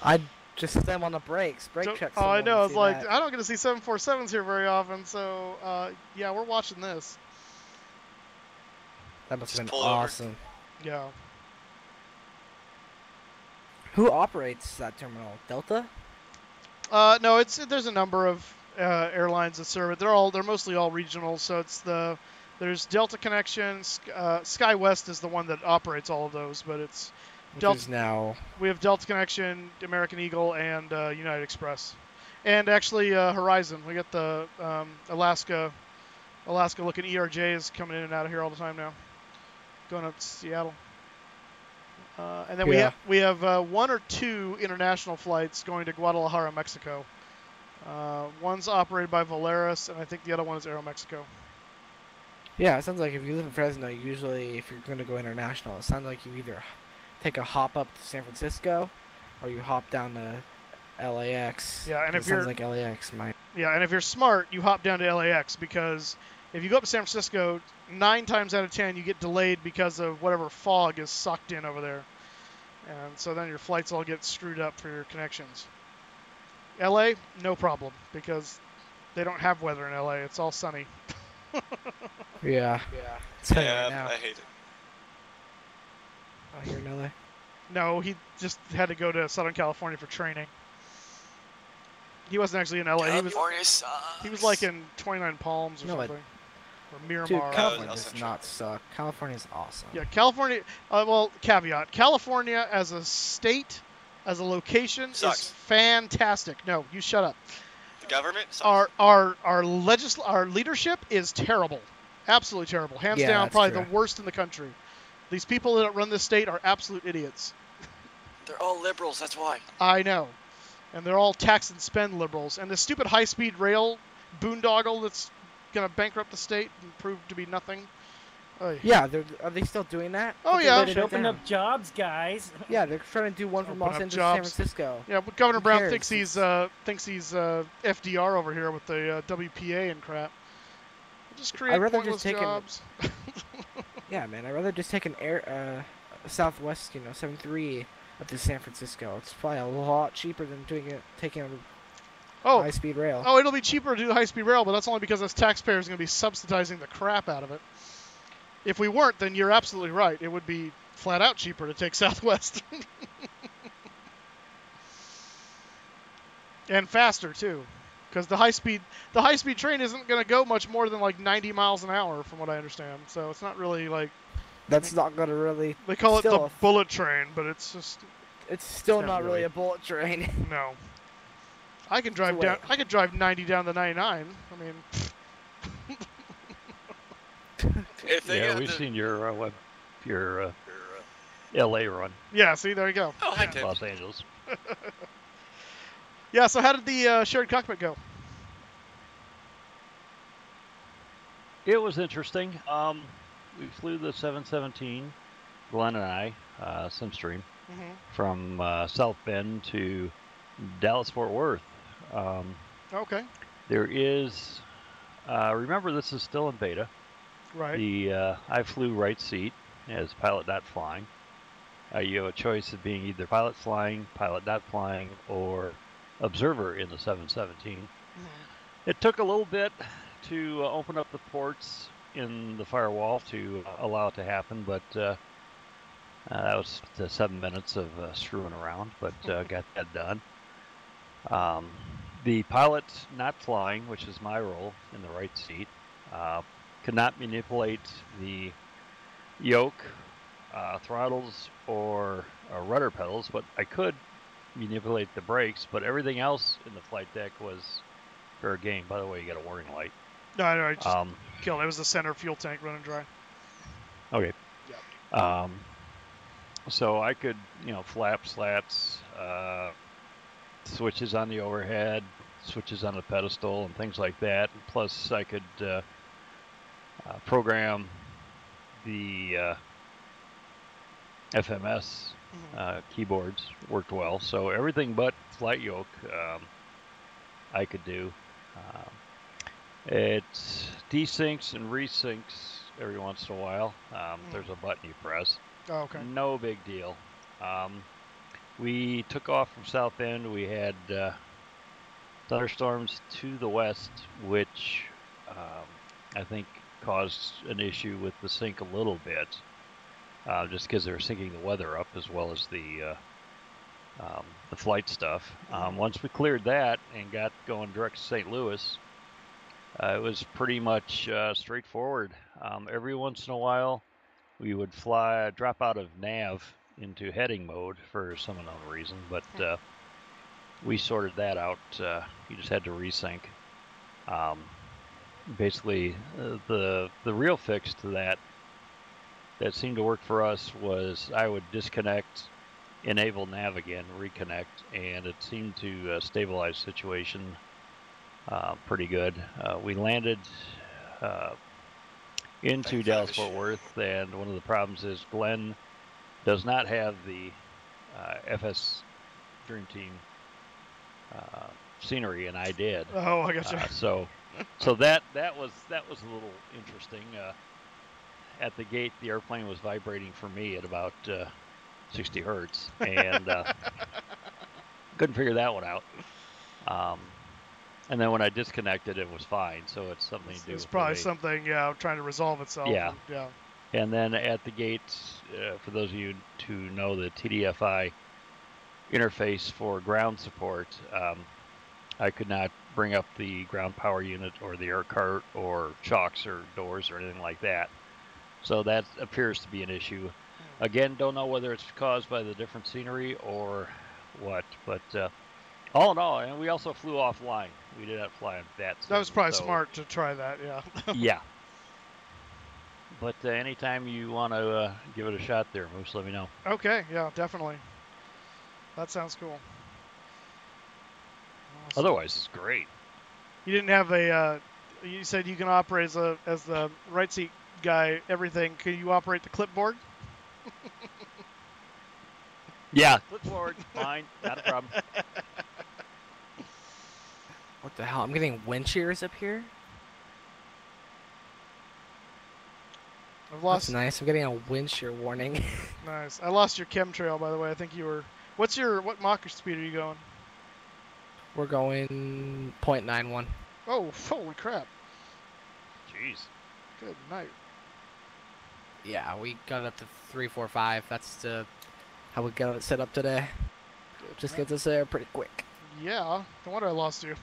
I just slam on the brakes, brake check. Oh, I know. I was like, I don't get to see 747s here very often. So yeah, we're watching this. That must have been awesome. Yeah. Who operates that terminal? Delta? No, there's a number of airlines that serve it. They're mostly all regional. So there's Delta Connections. SkyWest is the one that operates all of those, but Which is now... We have Delta Connection, American Eagle, and United Express. And actually Horizon. We got the Alaska-looking ERJs coming in and out of here all the time now. Going up to Seattle. And then we have 1 or 2 international flights going to Guadalajara, Mexico. One's operated by Volaris, and I think the other one is Aeromexico. Yeah, it sounds like if you live in Fresno, usually if you're going to go international, it sounds like you either take a hop up to San Francisco, or you hop down to LAX. Yeah, and it sounds like LAX might. Yeah, and if you're smart, you hop down to LAX, because if you go up to San Francisco, 9 times out of 10 you get delayed because of whatever fog is sucked in over there, and so then your flights all get screwed up for your connections. LA, no problem, because they don't have weather in LA. It's all sunny. Yeah. Yeah, I hate it. Oh, you're in LA? No, he just had to go to Southern California for training. He wasn't actually in LA. California sucks. He was like in 29 Palms or something. Or Miramar. Dude, California does not suck. California's awesome. Yeah, California, well, caveat. California as a state, as a location, is fantastic. No, you shut up. The government sucks. Our leadership is terrible. Absolutely terrible. Hands down, probably the worst in the country. These people that run this state are absolute idiots. They're all liberals, that's why. I know. And they're all tax and spend liberals. And the stupid high-speed rail boondoggle that's going to bankrupt the state and prove to be nothing. Oy. Yeah, are they still doing that? Oh, yeah. They opened up jobs, guys. Yeah, they're trying to do one from Los Angeles to San Francisco. Yeah, but Governor Brown thinks he's FDR over here with the WPA and crap. Just create pointless jobs. Yeah, man, I'd rather just take an Southwest, 73 up to San Francisco. It's probably a lot cheaper than taking a high-speed rail. Oh, it'll be cheaper to do the high-speed rail, but that's only because us taxpayers are going to be subsidizing the crap out of it. If we weren't, then you're absolutely right. It would be flat-out cheaper to take Southwest. And faster, too. Because the high-speed train isn't going to go much more than like 90 miles an hour, from what I understand. So it's not really like... That's not going to really... They call it the bullet train, but it's just... It's still not really a bullet train. No. I can drive down. I could drive 90 down to 99. I mean... Yeah, we've seen your LA run. Yeah, see, there you go. Oh, hi, Tim. Los Angeles. Yeah, so how did the shared cockpit go? It was interesting. We flew the 717, Glenn and I, SimStream, from South Bend to Dallas-Fort Worth. Okay. There is, remember this is still in beta. Right. I flew right seat as pilot not flying. You have a choice of being either pilot flying, pilot not flying, or observer in the 717. It took a little bit to open up the ports in the firewall to allow it to happen, but that was 7 minutes of screwing around, but got that done. The pilot not flying, which is my role in the right seat, could not manipulate the yoke, throttles, or rudder pedals, but I could manipulate the brakes, but everything else in the flight deck was fair game. By the way, you got a warning light. No, I just killed it. It was the center fuel tank running dry. Okay. Yeah. So I could, flap slats, switches on the overhead, switches on the pedestal, and things like that. Plus, I could program the FMS keyboards worked well. So everything but flight yoke I could do. It desyncs and resyncs every once in a while. There's a button you press. Oh, okay. No big deal. We took off from South Bend. We had thunderstorms to the west, which I think caused an issue with the sync a little bit, just because they were syncing the weather up as well as the flight stuff. Once we cleared that and got going direct to St. Louis, it was pretty much straightforward. Every once in a while, we would drop out of nav into heading mode for some unknown reason, but we sorted that out. You just had to resync. Basically, the real fix to that seemed to work for us was I would disconnect, enable nav again, reconnect, and it seemed to stabilize the situation pretty good. We landed into Dallas-Fort Worth, and one of the problems is Glenn does not have the FS Dream Team scenery, and I did. Oh, I gotcha. So that was a little interesting. At the gate, the airplane was vibrating for me at about 60 hertz, and couldn't figure that one out. And then when I disconnected, it was fine. So it's something to do. It's probably something, yeah, trying to resolve itself. Yeah. Yeah. And then at the gates, for those of you who know the TDFI interface for ground support, I could not bring up the ground power unit or the air cart or shocks or doors or anything like that. So that appears to be an issue. Again, don't know whether it's caused by the different scenery or what, but all in all, and we also flew offline. We did not fly on that. That was probably smart to try that, yeah. Yeah. But anytime you want to give it a shot there, Moose, let me know. Okay, yeah, definitely. That sounds cool. Awesome. Otherwise, it's great. You didn't have a, you said you can operate as the right seat guy, everything. Can you operate the clipboard? Yeah, clipboard, fine, not a problem. What the hell? I'm getting wind shears up here. I've lost. That's nice. I'm getting a wind shear warning. Nice. I lost your chemtrail, by the way. I think you were. What Mach speed are you going? We're going 0.91. Oh, holy crap! Jeez. Good night. Yeah, we got it up to 345. That's how we got it set up today. Good Just night. gets us there pretty quick. Yeah. No wonder I lost you.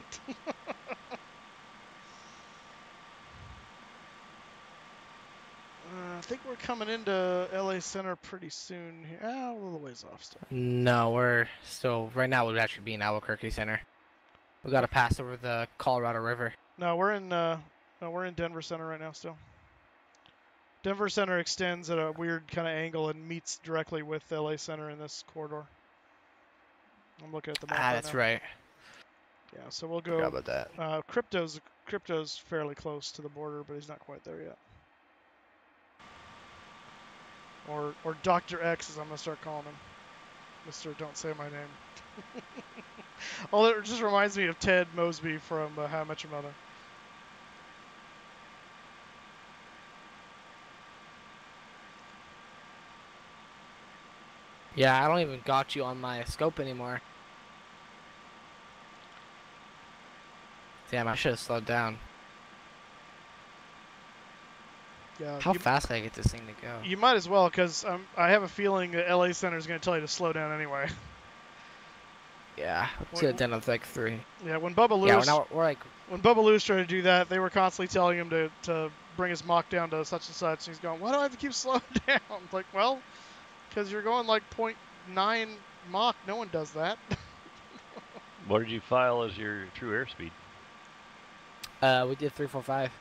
I think we're coming into LA Center pretty soon here. A little ways off still. No, we're still, right now we'd actually be in Albuquerque Center. We got to pass over the Colorado River. No, we're in Denver Center right now still. Denver Center extends at a weird kind of angle and meets directly with LA Center in this corridor. I'm looking at the map. Ah, that's right. Yeah, so we'll go. Forgot about that. Crypto's fairly close to the border, but he's not quite there yet. Or Dr. X, as I'm gonna start calling him. Mr. Don't Say My Name. Oh, it just reminds me of Ted Mosby from How I Met Your Mother. Yeah, I don't even got you on my scope anymore. Damn, I should have slowed down. Yeah, How fast can I get this thing to go? You might as well, because I have a feeling that LA Center is going to tell you to slow down anyway. Yeah, let's get it down to like 3. Yeah, when Bubba Lewis, we're like, when Bubba Lewis tried to do that, they were constantly telling him to bring his Mach down to such and such. And he's going, why do I have to keep slowing down? It's like, well, because you're going like 0.9 Mach. No one does that. What did you file as your true airspeed? We did 345.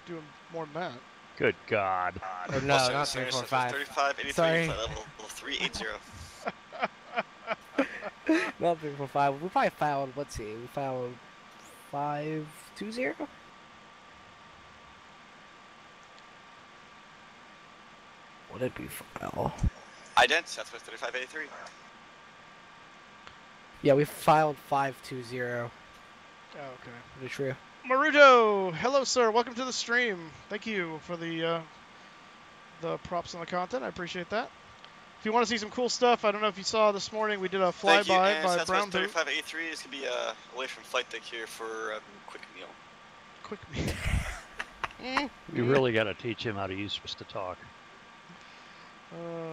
Doing more than that. Good God. Or no, not 345. 35, 83, Sorry. flight level 380. Not 345. We probably filed, let's see, we filed 520? What did we file? Ident, Southwest 3583. Yeah, we filed 520. Oh, okay. Pretty true. Maruto, hello, sir. Welcome to the stream. Thank you for the props and the content. I appreciate that. If you want to see some cool stuff, I don't know if you saw this morning, we did a flyby by Brown Boot. 3583 is going to be away from flight deck here for a quick meal. Quick meal. You really got to teach him how to use push to talk.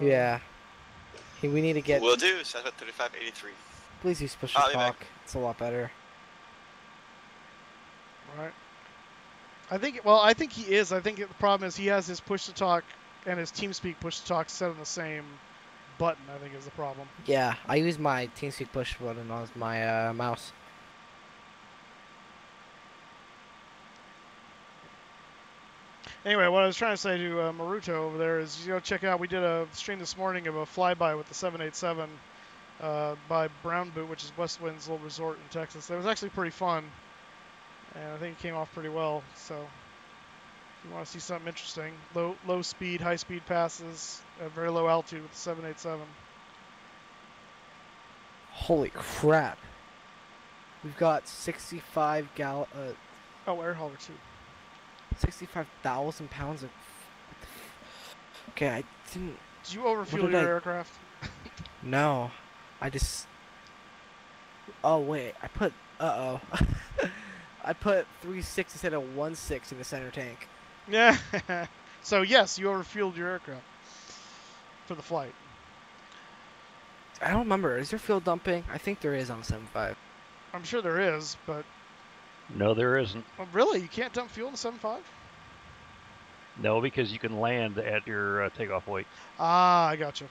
Yeah. Hey, we need to get... Will do, Southwest 3583. Please use push to talk. It's a lot better. Right. I think he is. I think the problem is he has his push to talk and his TeamSpeak push-to-talk set on the same button, I think, is the problem. Yeah, I use my TeamSpeak push button on my mouse. Anyway, what I was trying to say to Maruto over there is, check out, we did a stream this morning of a flyby with the 787 by Brown Boot, which is West Wind's little resort in Texas. It was actually pretty fun, and I think it came off pretty well. So if you want to see something interesting, low speed, high speed passes at very low altitude with the 787. Holy crap. We've got 65 air hauler too. 65,000 pounds of... Okay, I didn't... Did you overfuel your aircraft? No. I just... Oh, wait. I put... Uh-oh. I put 3.6 instead of 1.6 in the center tank. Yeah. So, yes, you overfueled your aircraft for the flight. I don't remember. Is there fuel dumping? I think there is on the 7.5. I'm sure there is, but... No, there isn't. Oh, really? You can't dump fuel in the 7.5? No, because you can land at your takeoff weight. Ah, I gotcha.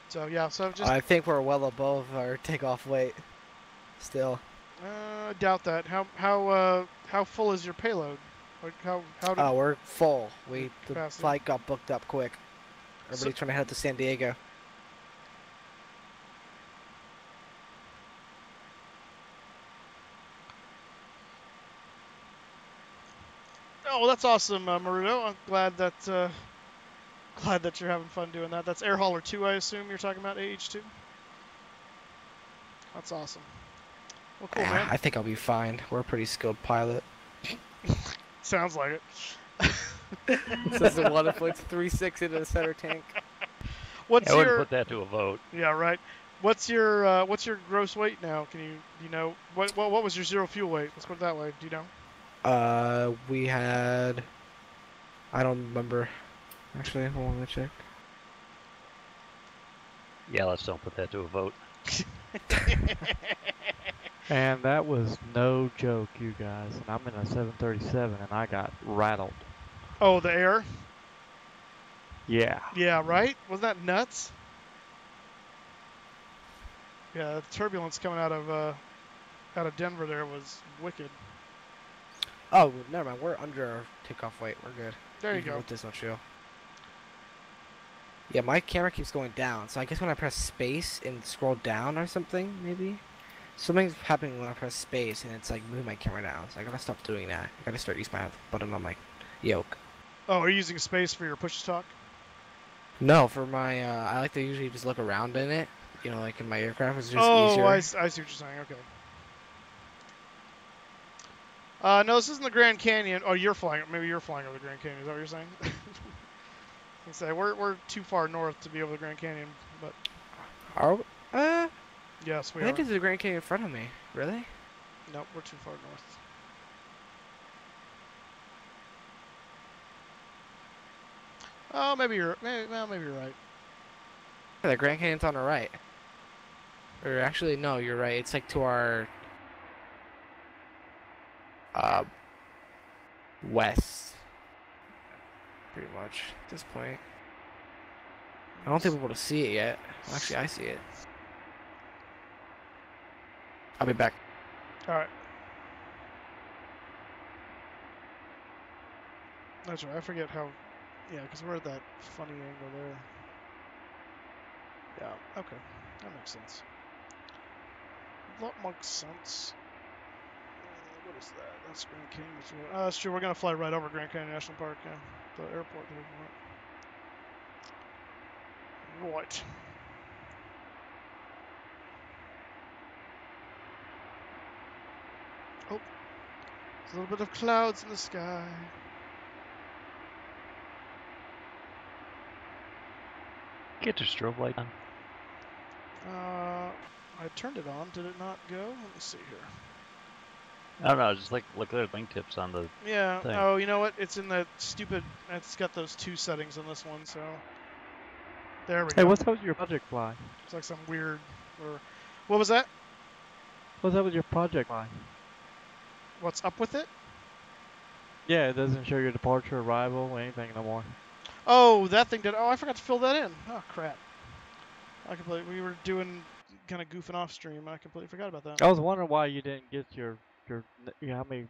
So yeah, so just. I think we're well above our takeoff weight. Still. I doubt that. How full is your payload? Like how? We're full. The flight got booked up quick. Everybody's trying to head to San Diego. Oh, well, that's awesome, Maruto. I'm glad that you're having fun doing that. That's Air Hauler 2, I assume you're talking about, AH2? That's awesome. Well, cool, man. I think I'll be fine. We're a pretty skilled pilot. Sounds like it. It says the water puts 3.6 into the center tank. What's I wouldn't put that to a vote. Yeah, right. What's your gross weight now? Do you know what was your zero fuel weight? Let's put it that way. Do you know? We had... I don't remember. Actually, hold on, let me check. Yeah, let's don't put that to a vote. And that was no joke, you guys. And I'm in a 737, and I got rattled. Oh, the air? Yeah. Yeah, right? Wasn't that nuts? Yeah, the turbulence coming out of Denver there was wicked. Oh, never mind. We're under our takeoff weight. We're good. There you go. With this much fuel. Yeah, my camera keeps going down. So I guess when I press space and scroll down or something, maybe something's happening when I press space and it's like moving my camera down. So I gotta stop doing that. I gotta start using my button on my yoke. Oh, are you using space for your push to talk? No, for my I like to usually just look around in it. You know, like in my aircraft, it's just easier. Oh, I see what you're saying. Okay. No, this isn't the Grand Canyon. Oh, you're flying. Maybe you're flying over the Grand Canyon. Is that what you're saying? I say we're too far north to be over the Grand Canyon, but. Are we? Yes, we are. I think there's there's a Grand Canyon in front of me. Really? Nope, we're too far north. Oh, maybe you're right. Yeah, the Grand Canyon's on the right. Or actually, no, you're right. It's like to our west, pretty much at this point. I don't think we're able to see it yet. Well, actually, I see it. I'll be back. All right. That's right. I forget how. Yeah, because we're at that funny angle there. Yeah. Okay. That makes sense. That makes sense. What is that? That's Grand Canyon. That's true. We're gonna fly right over Grand Canyon National Park. Yeah, the airport there. Right. Oh, there's a little bit of clouds in the sky. Get your strobe light on. I turned it on. Did it not go? Let me see here. I don't know. Just look at the wingtips on the thing. Oh, you know what? It's in the stupid. It's got those two settings on this one, so there we go. Hey, what's up with your project fly? It's like some weird. What was that? What's up with your project fly? What's up with it? Yeah, it doesn't show your departure, arrival, anything no more. Oh, that thing did. Oh, I forgot to fill that in. Oh, crap. We were doing kind of goofing off stream. I completely forgot about that. I was wondering why you didn't get your how many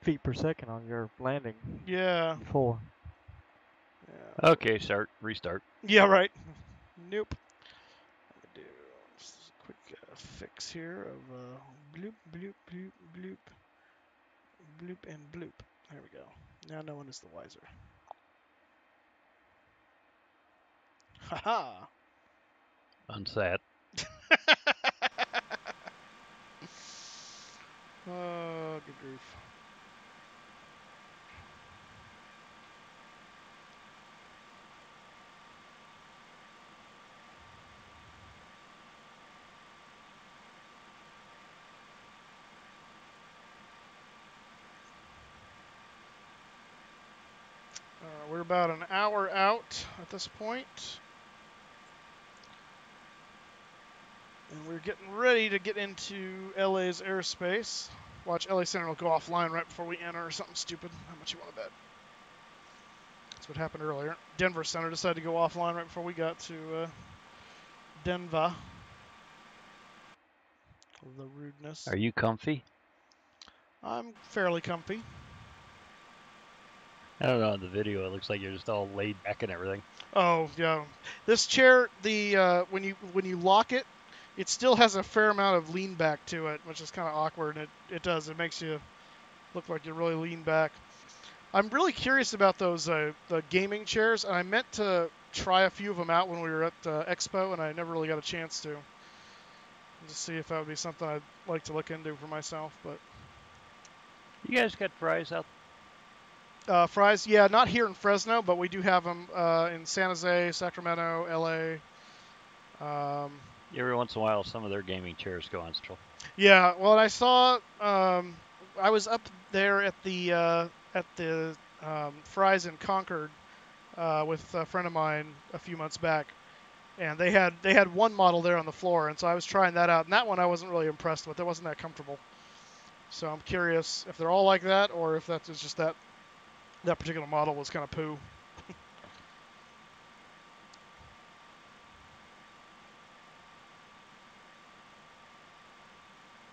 feet per second on your landing. Yeah. Before. Yeah. Okay, restart. Yeah, right. Nope. I'm gonna do just a quick fix here of bloop, bloop, bloop, bloop, bloop, and bloop. There we go. Now no one is the wiser. Haha. Unsat. Oh, good grief. We're about an hour out at this point. And we're getting ready to get into LA's airspace. Watch, LA Center will go offline right before we enter or something stupid. How much you want to bet? That's what happened earlier. Denver Center decided to go offline right before we got to Denver. The rudeness. Are you comfy? I'm fairly comfy. I don't know, in the video it looks like you're just all laid back and everything. Oh, yeah. This chair, when you lock it, it still has a fair amount of lean back to it, which is kind of awkward. And it makes you look like you really lean back. I'm really curious about those the gaming chairs, and I meant to try a few of them out when we were at Expo, and I never really got a chance to. Just see if that would be something I'd like to look into for myself. But you guys got fries out? Fries, yeah, not here in Fresno, but we do have them in San Jose, Sacramento, LA. Every once in a while, some of their gaming chairs go on sale. Yeah, well, I saw. I was up there at the Fries in Concord with a friend of mine a few months back, and they had one model there on the floor, and so I was trying that out, and that one I wasn't really impressed with. It wasn't that comfortable. So I'm curious if they're all like that, or if that's just that particular model was kind of poo.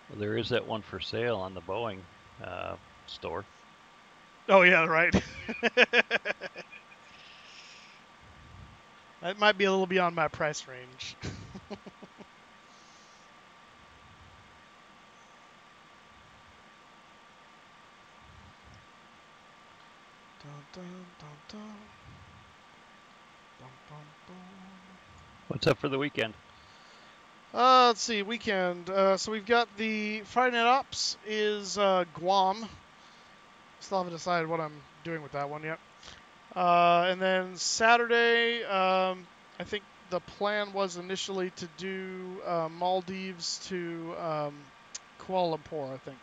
Well, there is that one for sale on the Boeing store. Oh yeah, right. That might be a little beyond my price range. What's up for the weekend? Let's see, weekend. So we've got the Friday Night Ops is Guam. Still haven't decided what I'm doing with that one yet. And then Saturday, I think the plan was initially to do Maldives to Kuala Lumpur, I think.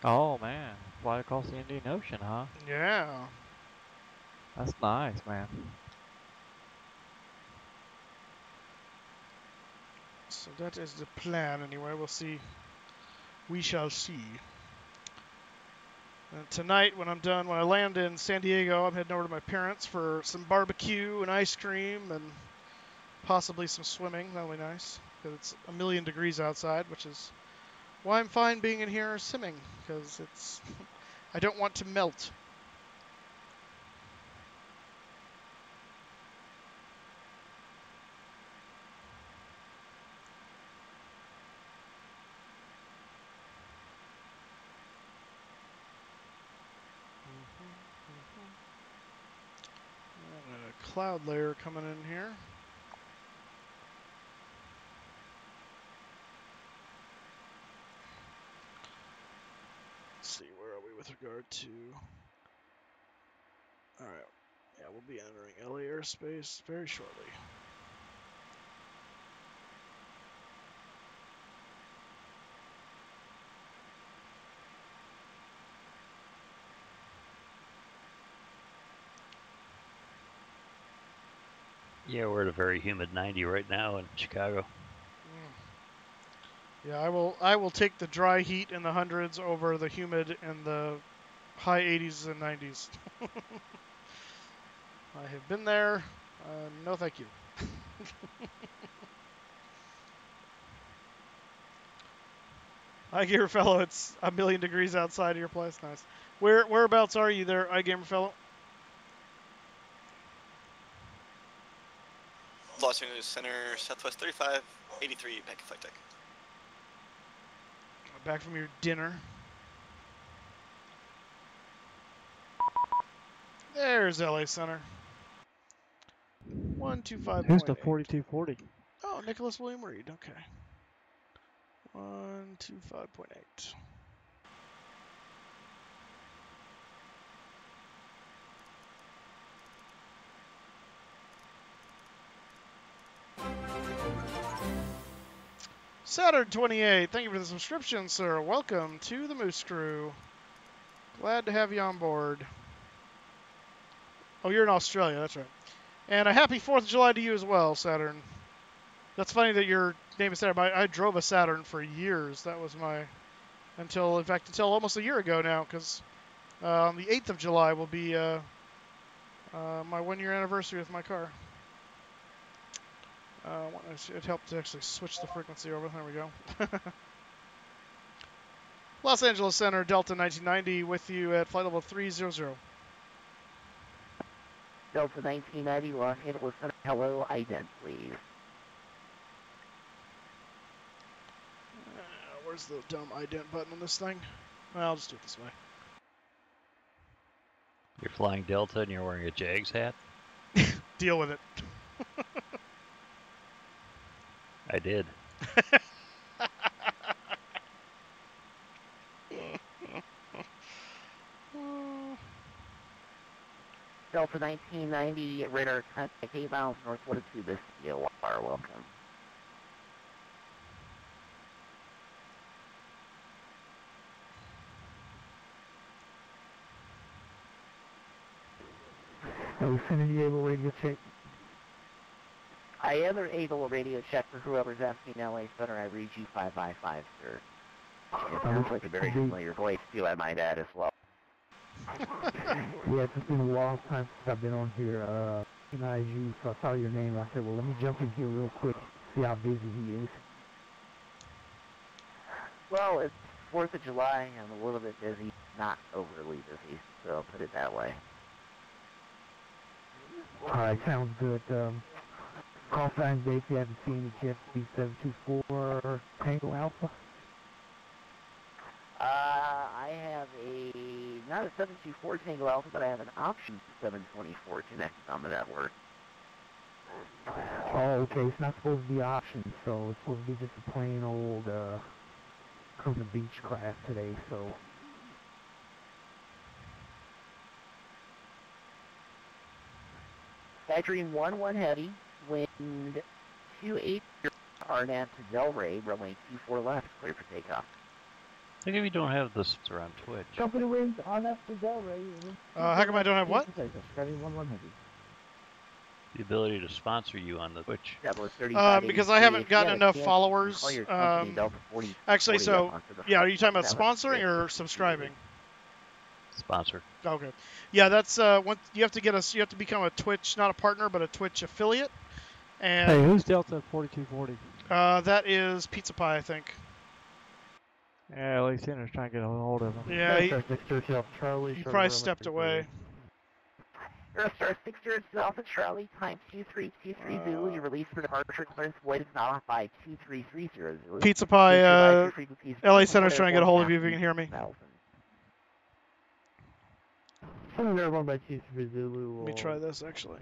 Oh man, fly across the Indian Ocean, huh? Yeah. That's nice, man. So that is the plan anyway. We'll see. We shall see. And tonight, when I land in San Diego, I'm heading over to my parents for some barbecue and ice cream and possibly some swimming. That'll be nice because it's 1,000,000 degrees outside, which is why I'm fine being in here simming, because it's I don't want to melt. A cloud layer coming in here. Let's see, where are we with regard to... Alright, yeah, we'll be entering LA airspace very shortly. Yeah, we're at a very humid 90 right now in Chicago. Yeah, I will take the dry heat in the hundreds over the humid in the high 80s and 90s. I have been there. No, thank you. Igamerfellow, it's a million degrees outside of your place. Nice. Whereabouts are you there, Igamerfellow? Los Angeles Center, Southwest 3583, back in flight deck. Back from your dinner. There's LA Center. 125. Who's the 4240? Oh, Nicholas William Reed. Okay. 125.8. Saturn 28, thank you for the subscription, sir. Welcome to the Moose Crew. Glad to have you on board. Oh, you're in Australia, that's right. And a happy 4th of July to you as well, Saturn. That's funny that your name is Saturn. I drove a Saturn for years. That was my, until almost a year ago now, because on the 8th of July will be my 1-year anniversary with my car. It helped to actually switch the frequency over. There we go. Los Angeles Center, Delta 1990, with you at flight level 300. Delta 1990, Los Angeles Center. Hello, ident, please. Where's the dumb ident button on this thing? Well, I'll just do it this way. You're flying Delta and you're wearing a Jags hat? Deal with it. I did. Delta 1990, radar contact 8 miles northward of this DOR. Welcome. Vicinity able radio check. I am able radio check for whoever's asking LA Center. I read you 555, sir. It sounds like a very familiar voice too, I might add as well. Yeah, it's been a long time since I've been on here. Recognize you, so I saw your name. I said, well, let me jump in here real quick, see how busy he is. Well, it's 4th of July. I'm a little bit busy, not overly busy, so I'll put it that way. Alright, sounds good. Call signs Dave, if you haven't seen the JFB724 Tango Alpha. I have not a 724 Tango Alpha, but I have an option 724 connected on the network. Oh, okay, it's not supposed to be options, so it's supposed to be just a plain old, Cruise the Beach class today, so. Factory 1-1 heavy, wind 28, RNAV to Delray, runway 24 left, clear for takeoff. I think if you don't have this around Twitch. Company wind, RNAV to Delray. How come I don't have what? Factory 1-1 heavy. The ability to sponsor you on the Twitch. Because I haven't gotten enough followers. Actually, so, yeah, are you talking about sponsoring or subscribing? Sponsor. Okay. Yeah, that's you have to become a Twitch, not a partner, but a Twitch affiliate. And hey, who's Delta 4240? That is Pizza Pie, I think. Yeah, LA Center's trying to get a hold of him. Yeah, he probably stepped away. Star 60 Alpha Charlie, time 2323 Zulu, you release for departure, clearance void is now by 2330 Zulu. Pizza Pie, LA Center's trying to get a hold of you if you can hear me. Some there one by 23 Zulu. Let me try this actually.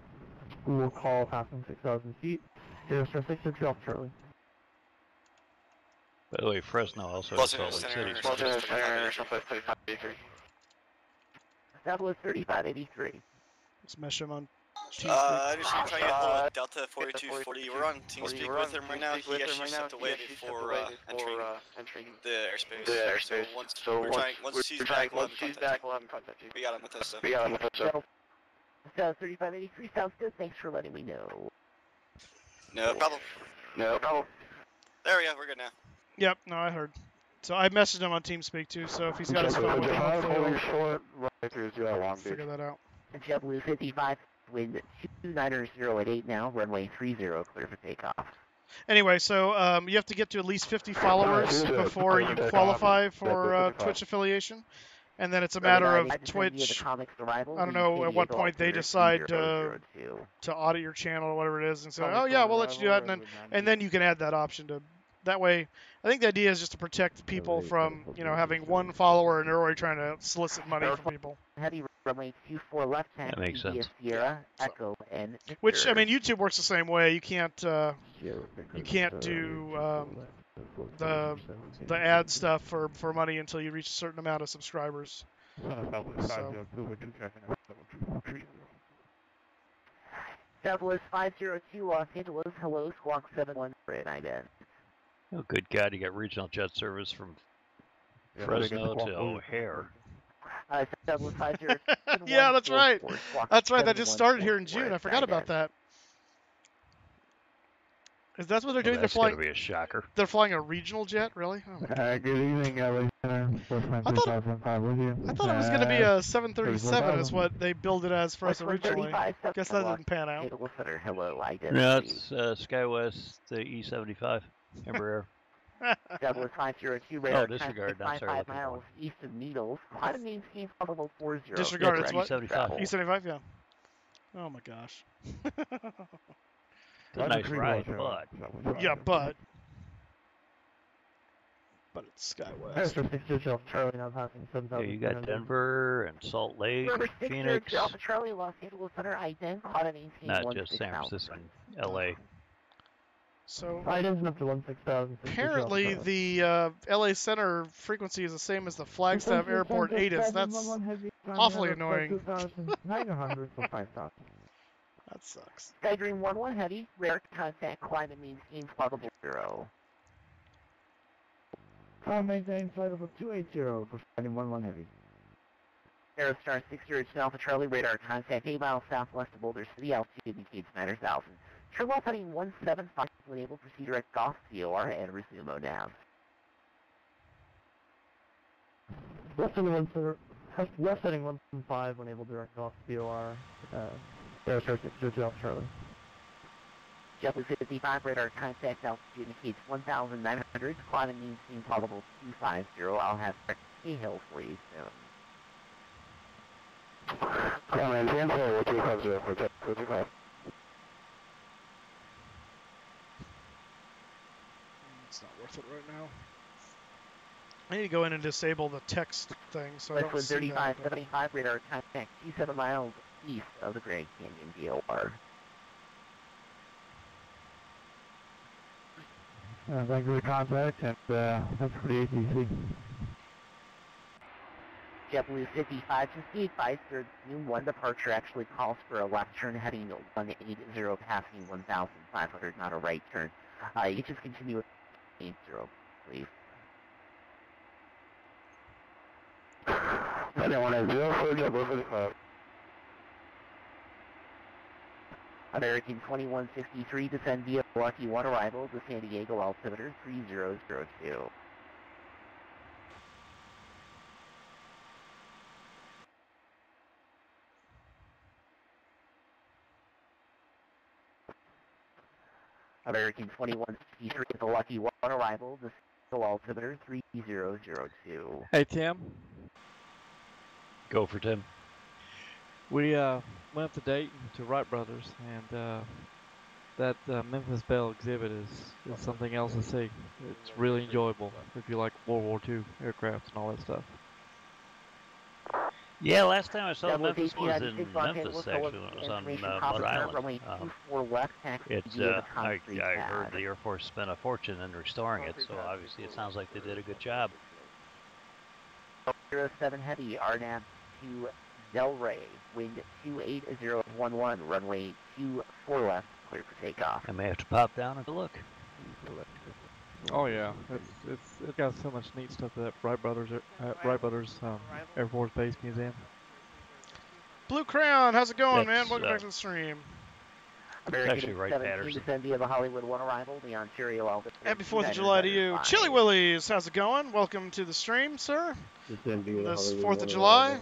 We will call passing 6,000 feet. Star 60 Alpha Charlie. By the way, Fresno also has Salt Lake City. Southwest 3583. Let's mesh him on I just need to try to get a little Delta 4240. We're on TeamSpeak with him right now. He actually stepped away before entering the airspace. So once he's back, we'll have him contact you. We got him with us, so. So 3583 sounds good. Thanks for letting me know. No problem. No problem. There we go. We're good now. Yep, no, I heard. So I messaged him on TeamSpeak too, so if he's got his phone with him, hopefully he'll figure that out. JetBlue 55, wind 290 at 8 now, runway 30, clear for takeoff. Anyway, so you have to get to at least 50 followers before you qualify for Twitch affiliation. And then it's a matter of Twitch. I don't know at what point they decide to audit your channel or whatever it is and say, oh yeah, we'll let you do that. And then you can add that option to. That way, I think the idea is just to protect people from, having one follower and they're already trying to solicit money from people. Heavy runway 24 left hand. That makes sense. Sierra, Echo, and which, I mean, YouTube works the same way. You can't do the ad stuff for money until you reach a certain amount of subscribers. So. Southwest 502 Los Angeles, hello, Squawk 713 Addon. Oh, good God, you got regional jet service from Fresno to O'Hare. Southwest 502. Yeah, that's right. That's right, that just started here in June. I forgot about that. Is that what they're doing? That's going to be a shocker. They're flying a regional jet, really? Oh good evening, LA Center. I thought it was going to be a 737 is what they billed it as for us originally. Guess that didn't pan out. No, it's SkyWest E75, Embraer. Double 502 radar. Oh, disregard. I'm sorry. 5 miles east of Needles. Climate maintain probable 40. Disregard. It's what? E75. E75, yeah. Oh my gosh. It's a nice ride, but. Yeah, but it's SkyWest. Yeah, you got Denver and Salt Lake, Phoenix. Charlie, Los Angeles Center, I-10. Not just San Francisco and LA. So apparently the LA Center frequency is the same as the Flagstaff Airport ATIS. That's awfully annoying. That sucks. Skydream 11 Heavy, rare contact, climate maintain probable 0. Maintain flight level 280 for Skydream 11 Heavy. Aerostar 60 Alpha Charlie, radar contact 8 miles southwest of Boulder City, altitude indicates 9,000. Turbo heading 175 when able, proceed direct off COR and resume ONAV. West heading 175 when able, direct off COR. Aerostar 60 Alpha Charlie. JetBlue 55 radar contact, altitude indicates 1,900. Climate maintain probable 250. I'll have a hill for you soon. Climate maintain probable 250 for JetBlue 55. It's not worth it right now. I need to go in and disable the text thing so I don't see 3575 radar contact 27 miles east of the Grand Canyon DOR. Thank you for the contact, and that's for the ATC. JetBlue 55, just be advised their Zoom 1 departure actually calls for a left turn heading 180, passing 1,500, not a right turn. You can just continue with 80, please. Heading 180 for JetBlue 55. American 2163, descend via Lucky 1 arrival to San Diego, altimeter 3002. American 2163 is a Lucky 1 arrival to San Diego, altimeter 3002. Hey, Tim. Go for Tim. We went up to Dayton to Wright Brothers, and that Memphis Belle exhibit is something else to see. It's really enjoyable if you like World War II aircraft and all that stuff. Yeah, last time I saw Memphis was in Memphis, actually, when it was on Mud Island. I heard the Air Force spent a fortune in restoring it, so obviously it sounds like they did a good job. 07 Heavy, RNAV to Delray, wind 28011, runway 24 left, clear for takeoff. I may have to pop down and look. Oh yeah, it's got so much neat stuff at Wright Brothers Air Force Base Museum. Blue Crayon, how's it going, man? Welcome back to the stream. Actually, right, 17 Patterson. to send via the Hollywood 1 arrival, the Ontario Alpha. Happy 4th of July to you. Chili Willies, how's it going? Welcome to the stream, sir. This 4th of July.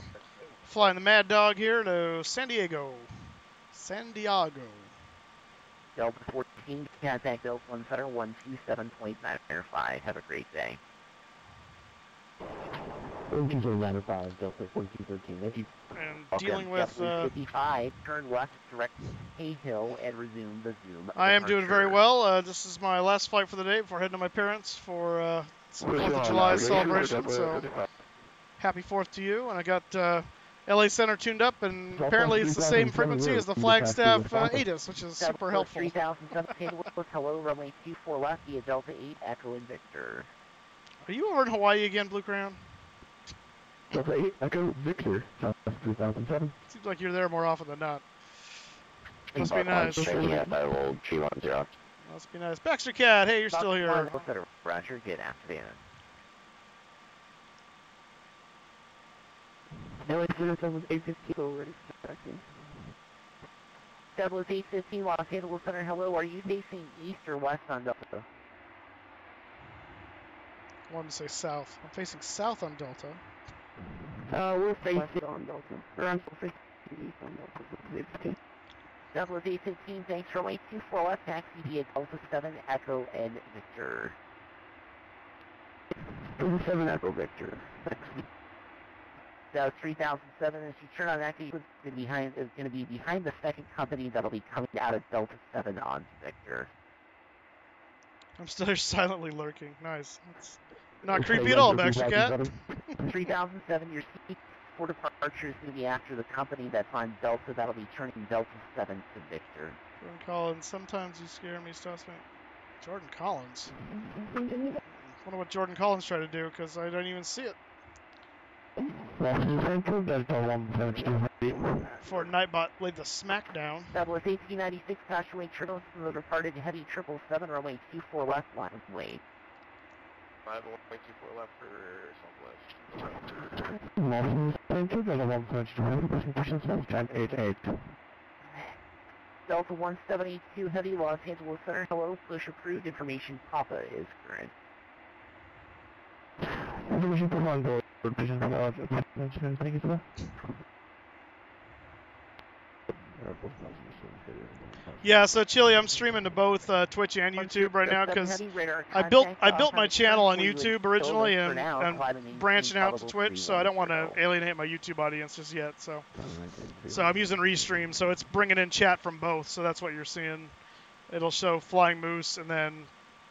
Flying the Mad Dog here to San Diego. San Diego. Delta 14, contact Delta 1 Center 127.95. Have a great day. 127.95, Delta 1413. Thank you. And dealing with 55, turn left, direct Hay Hill, and resume the zoom. I am doing very well. This is my last flight for the day before heading to my parents for some 4th of July celebration. So happy 4th to you. And I got LA Center tuned up, and apparently it's the same frequency as the Flagstaff ATIS, which is super helpful. 3007, hello, runway 24 left via Delta 8, Echo and Victor. Are you over in Hawaii again, Blue Crown? Delta 8, Echo, Victor, Southwest 3007. Seems like you're there more often than not. Must be nice. Must be nice. Baxter Cat, hey, you're still here. Roger, get activated. No, it's 815 already. Douglas 815, Los Angeles Center, hello. Are you facing east or west on Delta? I wanted to say south. I'm facing south on Delta. We're facing on Delta. Or I'm still facing east on Delta. Douglas 815, thanks for wait 24 left, taxi via Delta 7, Echo, and Victor. Delta 7, Echo, Victor. 3007, as you turn on that gate, it's going to be behind the second company that'll be coming out of Delta 7 on Victor. I'm still here silently lurking. Nice. That's not creepy at all, Baxter Cat. 3007, your seat for departure is going to be after the company that's on Delta. That'll be turning Delta 7 to Victor. Jordan Collins, sometimes you scare me, Stussman. Jordan Collins? I wonder what Jordan Collins tried to do, because I don't even see it. Before NightBot laid the smackdown. That was 1896, passing triple from the departed heavy 777, runway 24 left, line of way. 524 left for Delta 1782, heavy, Los Angeles Center, hello, push approved, information Papa is current. Yeah, so Chili, I'm streaming to both Twitch and YouTube right now because I built my channel on YouTube originally and I'm branching out to Twitch, so I don't want to alienate my YouTube audience just yet. So I'm using Restream, so it's bringing in chat from both. So that's what you're seeing. It'll show Flying Moose and then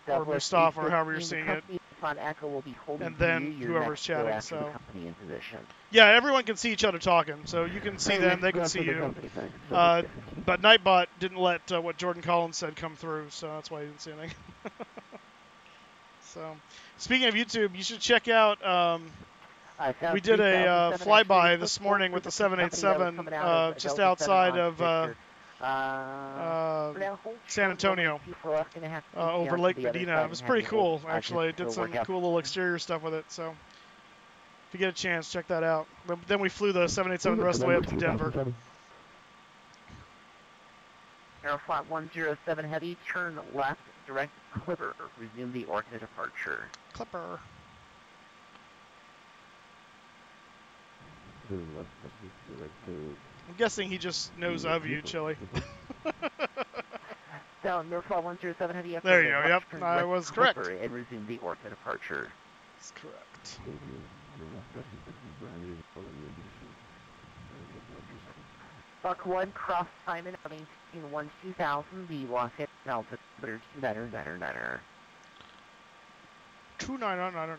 or Mustafa or however you're seeing it. And then whoever's chatting. So yeah, everyone can see each other talking, so you can see them, they can see you. But NightBot didn't let what Jordan Collins said come through, so that's why you didn't see anything. So speaking of YouTube, you should check out. We did a flyby this morning with the 787 just outside of San Antonio, over Lake Medina. It was pretty cool, actually. Did some cool little exterior stuff with it, so if you get a chance, check that out. Then we flew the 787 the rest of the way up to Denver. Aeroflot 107 Heavy, turn left, direct Clipper, resume the Orca departure. Clipper. I'm guessing he just knows of you, Chili. Down, Aeroflot 107 Heavy. There you go, yep, I was correct. And resume the Orca departure. That's correct. Buck 1, cross Simon, Addon 2000, the Los Angeles Altimeter 299er. 299er.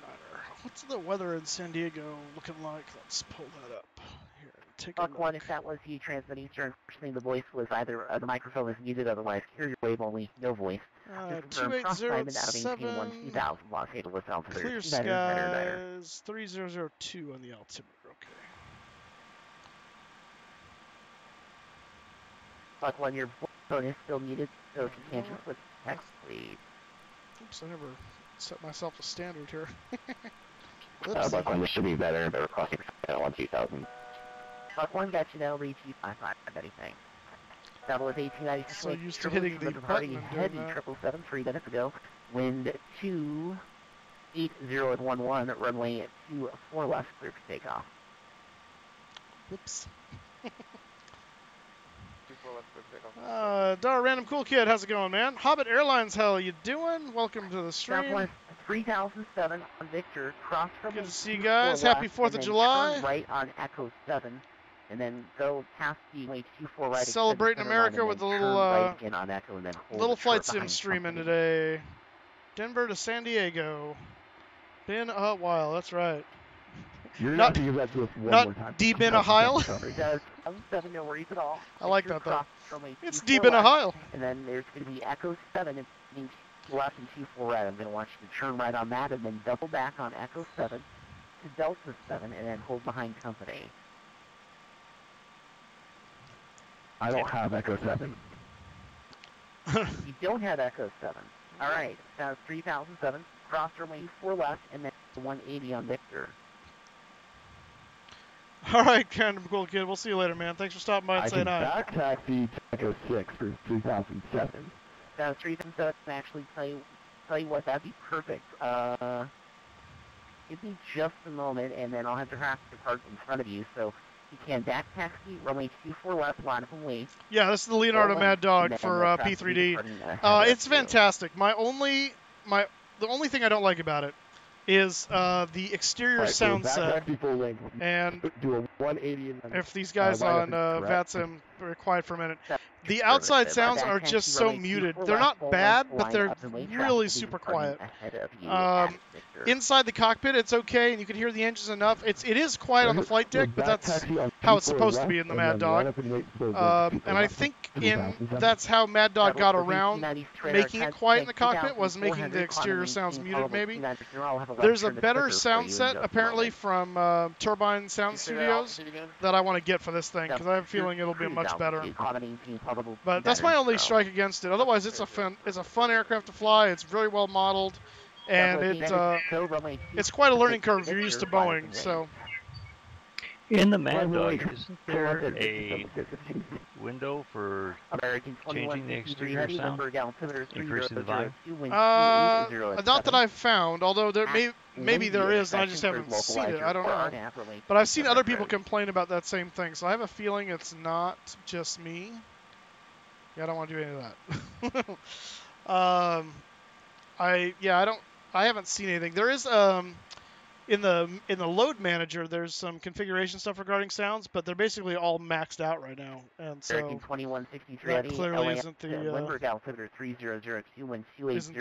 What's the weather in San Diego looking like? Let's pull that up. Here, take a Buck look. 1, if that was you transmitting, sir, unfortunately the voice was either, the microphone was muted, otherwise carrier wave only, no voice. 2807, Los Angeles Altimeter clear skies, 3002 on the altimeter, okay. Buck 1, your phone is still muted, so if you can't just put text, please. Oops, I never set myself a standard here. Buck 1, this should be better, but we're crossing 2000. Buck 1, got you now, reach you 55, anything. Double is 1896. So used to hitting the button and doing that. 777, 3 minutes ago. Wind 280 at 11, runway 24 left, clear for takeoff. Whoops. Dar Random Cool Kid, how's it going, man? Hobbit Airlines, how you doing? Welcome to the stream. Southwest 3007 on Victor, cross from Good to see you guys. Happy 4th of July. Turn right on Echo 7, and then go past the way 24 right. Celebrating America with a little, right again on Echo, and then little flight sim streaming today. Denver to San Diego. Been a while, that's right. You're not Deep-in a Heil? No worries at all. I like that though. It's Deep-in a Heil. And then there's going to be Echo 7 and means left and 24 right. I'm going to want you to turn right on that and then double back on Echo 7 to Delta 7 and then hold behind company. I don't have Echo 7. You don't have Echo 7. All right. Now 3007. Cross runway 4 left and then 180 on Victor. All right, Random Cool Kid. We'll see you later, man. Thanks for stopping by and saying hi. Back taxi Echo 6 for 3007. Now 3007, actually tell you what, that'd be perfect. Give me just a moment, and then I'll have the traffic depart in front of you, so you can back taxi, runway 24 left, line up and wait. Yeah, this is the Leonardo Mad Dog for P3D. It's fantastic. The only thing I don't like about it is the exterior sound set. And do a 180 if these guys on VATSIM are quiet for a minute, the outside sounds are just so muted. They're not bad, but they're really super quiet. Inside the cockpit, it's okay, and you can hear the engines enough. It is quiet on the flight deck, but that's how it's supposed to be in the Mad Dog. And I think that's how Mad Dog got around making it quiet in the cockpit, was making the exterior sounds muted, maybe. There's a better sound set, apparently, from Turbine Sound Studios that I want to get for this thing, because I have a feeling it'll be much better. But that's my only strike against it. Otherwise, it's a fun aircraft to fly. It's very well modeled, and it's quite a learning curve if you're used to Boeing. So, in the Mad Dog, isn't there a window for changing the exterior sound, increasing the volume? Not that I've found, although maybe there is, and I just haven't seen it. I don't know. But I've seen other people complain about that same thing, so I have a feeling it's not just me. Yeah, I don't want to do any of that. I haven't seen anything. There is in the load manager, there's some configuration stuff regarding sounds, but they're basically all maxed out right now, and so that clearly isn't the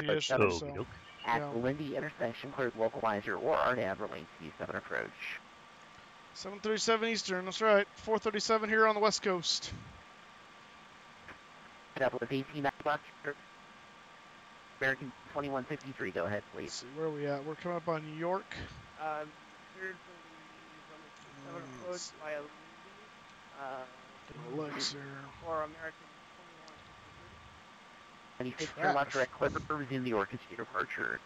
issue. So, at the Lindy intersection, cleared localizer or RNAV runway 27 approach. 737 Eastern, that's right. 437 here on the West Coast. Double is 18 American 2153, go ahead, please. Let's see, where are we at? We're coming up on New York. Here's the approach by Alexa. Or American 2153. 96 left direct Clipper, resume the orchestra departure.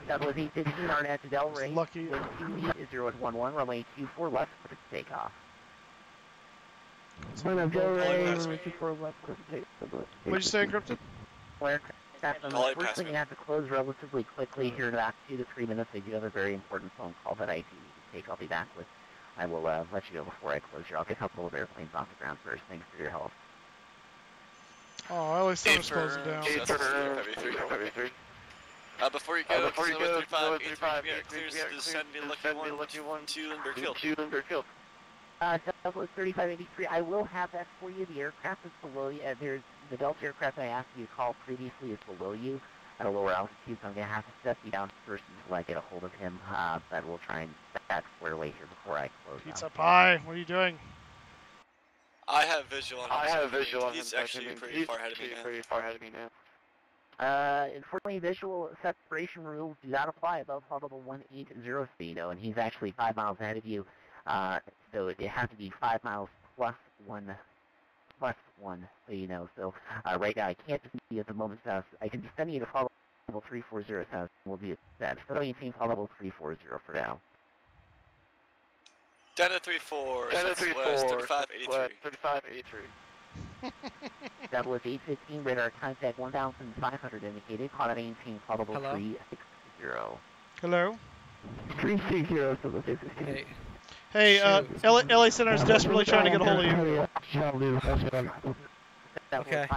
Double is 815, Arnett to Delray. Lucky. Wind 28011, runway 24 left, for takeoff. What did you say, Encrypted? First thing you have to close relatively quickly here in about 2 to 3 minutes. I do have a very important phone call that I do need to take. I'll be back with. I will let you go before I close here. I'll get a couple of airplanes off the ground first. Thanks for your help. Oh, I always thought it was closing down. Before you go, 35, clears to descend via Lucky 1, 2 Limber killed. Southwest 3583, I will have that for you. The aircraft is below you. There's the Delta aircraft I asked you to call previously is below you at a lower altitude, so I'm going to have to step you down first until I get a hold of him. But we'll try and set that square away here before I close. Pizza Pie, what are you doing? I have visual on him. He's actually pretty far ahead of me now. Unfortunately, visual separation rules do not apply above probable 180 speed, though, and he's actually 5 miles ahead of you. So it has to be 5 miles plus one, so you know. So right now I can't just be at the moment. I can just send you to follow level 340. We'll be at that. So maintain follow level 340 for now. Delta 3-4, Delta 3-4, 3583. That was 815, radar contact 1,500 indicated, caught at maintain probable 360. Hello? 360 to the 616. Hey. Hey, LA Center is desperately trying to get a hold of you. Okay.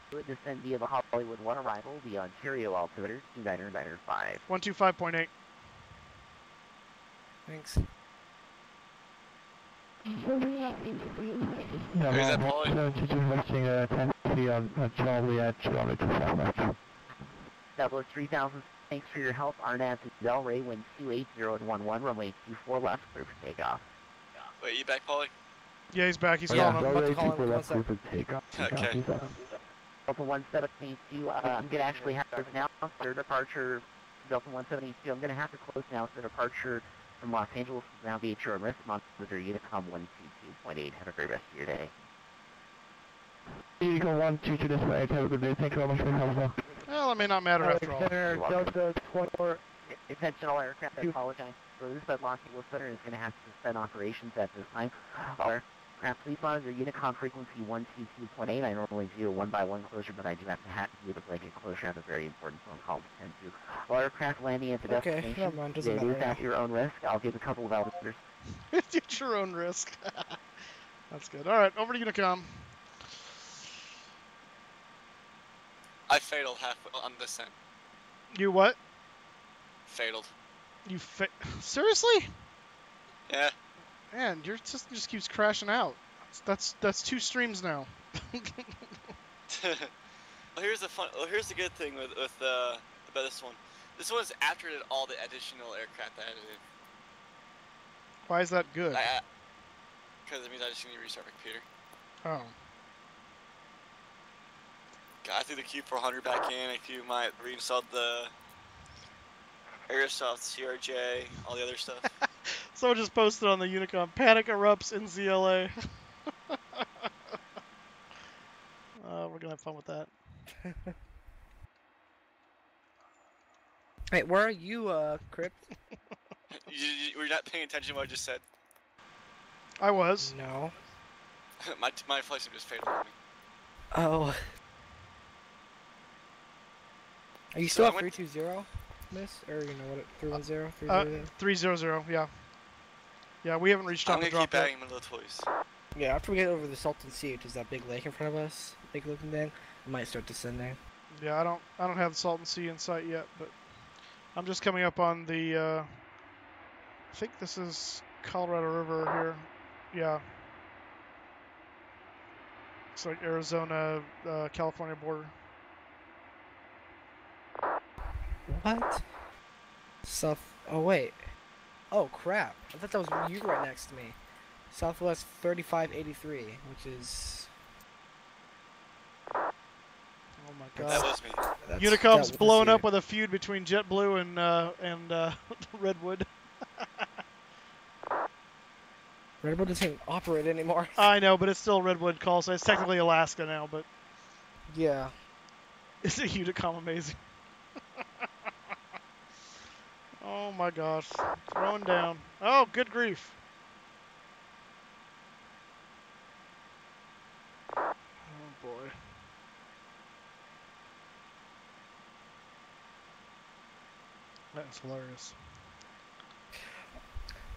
50, descend via the Hollywood 1 arrival, the Ontario altimeter, 29995. 125.8. Thanks. There's that Paulie. Double 3000, thanks for your help. RNAV to Delray, wind 280 and 11, runway 24 left, clear for takeoff. Wait, you back, Paulie? Yeah, he's back. He's calling him. Okay. Delta 172, I'm going to actually have to now their departure, Delta 172, I'm going to have to close now their departure from Los Angeles, now be at your own risk, Monitor Unicom 122.8. Have a great rest of your day. Eagle 122 dispatch, have a good day. Thank you very much for your help. Well, it may not matter after all. Delta 24, attention all aircraft, I apologize for this, but Los Angeles Center is going to have to suspend operations at this time. All aircraft, please monitor Unicom frequency 122.8. I normally do a one-by-one closure, but I do have to do the blanket closure. I have a very important phone call to attend to. All aircraft landing at the destination, it is at your own risk. I'll give a couple of altitudes. It's at your own risk. That's good. All right, over to Unicom. I fataled halfway on descent. You what? Fataled. You seriously? Yeah. Man, your system just keeps crashing out. That's 2 streams now. Well, here's the good thing with about this one. This one's after all the additional aircraft I added in. Why is that good? Because it means I just need to restart my computer. Oh. I threw the Q400 back in. I reinstalled the Airsoft CRJ, all the other stuff. Someone just posted on the Unicom, panic erupts in ZLA. We're gonna have fun with that. Hey, where are you, Crypt? Were you not paying attention to what I just said? I was. No. my flight sim just failed on me. Oh. Are you still at 320, miss? Or, you know what, 310? 300, yeah. Yeah, we haven't reached top of the drop yet. I'm gonna keep bagging my little toys. Yeah, after we get over the Salton Sea, which is that big lake in front of us, big looking thing, we might start descending. Yeah, I don't have the Salton Sea in sight yet, but I'm just coming up on the, I think this is Colorado River here. Yeah. It's like Arizona, California border. What? Oh, wait. Oh, crap. I thought that was you right next to me. Southwest 3583, which is... Oh my god. That was me. Unicom's blown up with a feud between JetBlue and Redwood. Redwood doesn't operate anymore. I know, but it's still Redwood call, so it's technically Alaska now, but... Yeah. Isn't Unicom amazing? Oh my gosh. Throwing down. Oh, good grief. Oh boy. That's hilarious.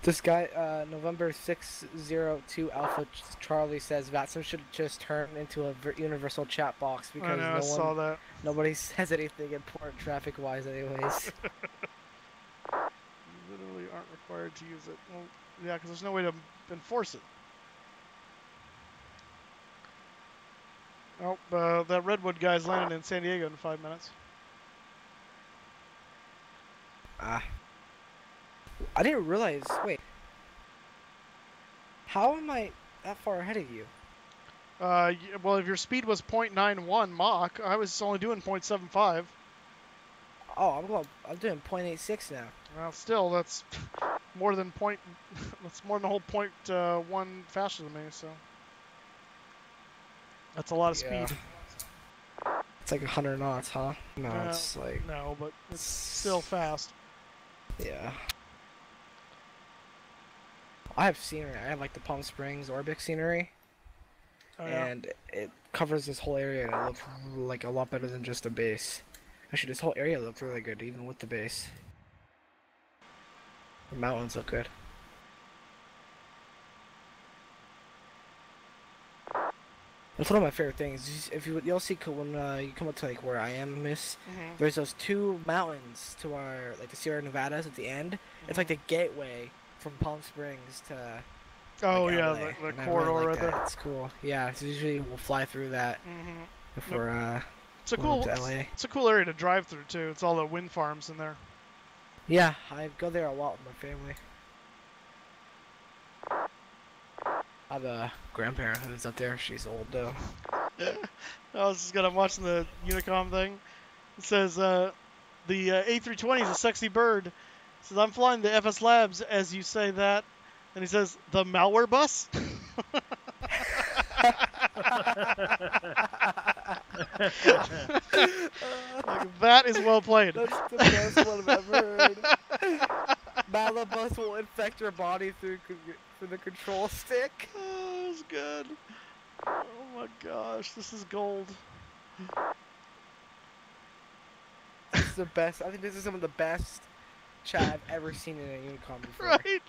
This guy, November 602 Alpha Charlie says VATSIM should just turn into a universal chat box because I saw that. Nobody says anything important traffic-wise anyways. You literally aren't required to use it. Well, yeah, because there's no way to enforce it. Oh, that Redwood guy's landing in San Diego in 5 minutes. I didn't realize. Wait. How am I that far ahead of you? Well, if your speed was 0.91 Mach, I was only doing 0.75. Oh, I'm doing 0.86 now. Well, still, that's more than that's more than a whole 0.1 faster than me. So that's a lot of speed. It's like 100 knots, huh? No, it's like no, but it's still fast. Yeah. I have scenery. I have like the Palm Springs Orbic scenery. Oh, yeah. And it covers this whole area, and it looks like a lot better than just a base. Actually, this whole area looks really good, even with the base. The mountains look good. That's one of my favorite things. If you'll see when you come up to like where I am, Miss, there's those two mountains to our like the Sierra Nevadas at the end. It's like the gateway from Palm Springs to. Oh like, yeah, LA. the And corridor really right like there. It's cool. Yeah, so usually we'll fly through that before It's a going cool. to LA. It's a cool area to drive through too. It's all the wind farms in there. Yeah, I go there a lot with my family. I have a grandparent who lives up there. She's old though. I was just I'm watching the Unicom thing. It says the A320 is a sexy bird. It says I'm flying the FS Labs as you say that, and he says the malware bus. Like, that is well played. That's the best one I've ever heard. Malabus will infect your body through the control stick. Oh, that's good. Oh my gosh, this is gold. This is the best. I think this is some of the best chat I've ever seen in a Unicom before. Right.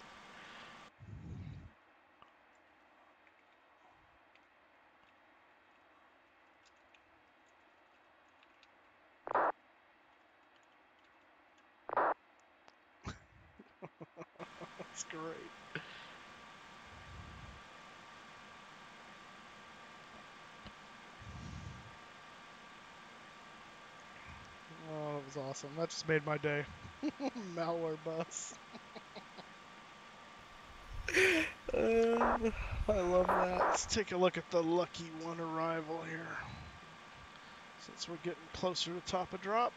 That's great. Oh, that was awesome. That just made my day. Malware bus. I love that. Let's take a look at the lucky one arrival here. Since we're getting closer to top of drop.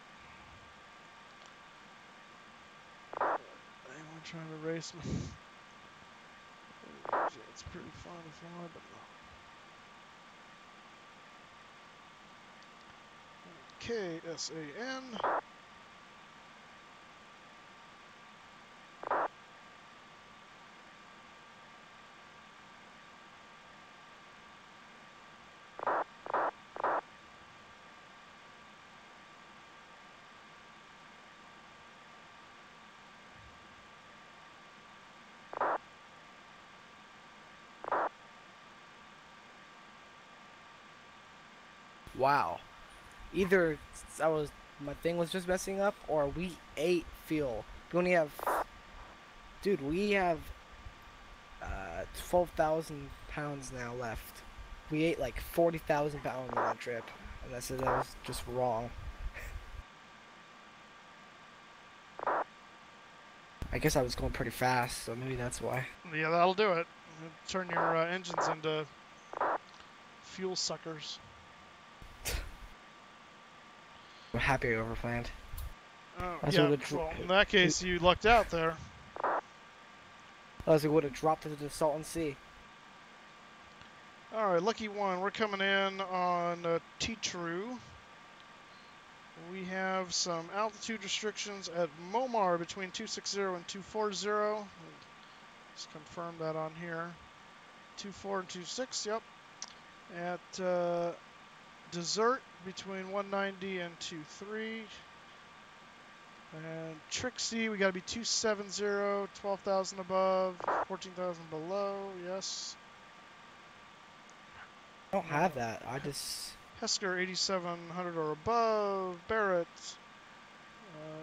Anyone trying to race me? It's pretty fun to fly, but no. KSAN. Wow. Either my thing was just messing up, or we ate fuel. We only have, dude, we have 12,000 pounds now left. We ate like 40,000 pounds on that trip, and that was just wrong. I guess I was going pretty fast, so maybe that's why. Yeah, that'll do it. Turn your engines into fuel suckers. I'm happy I overplanned. Oh, yeah, well, in that case, you lucked out there. Otherwise, we would have dropped into the Salton Sea. Alright, lucky one. We're coming in on T-True. We have some altitude restrictions at Momar between 260 and 240. Let's confirm that on here. 24 and 26, yep. At Desert between 190 and 23. And Trixie, we got to be 270, 12,000 above, 14,000 below, yes. I don't have that. I just... Hesker, 8,700 or above. Barrett,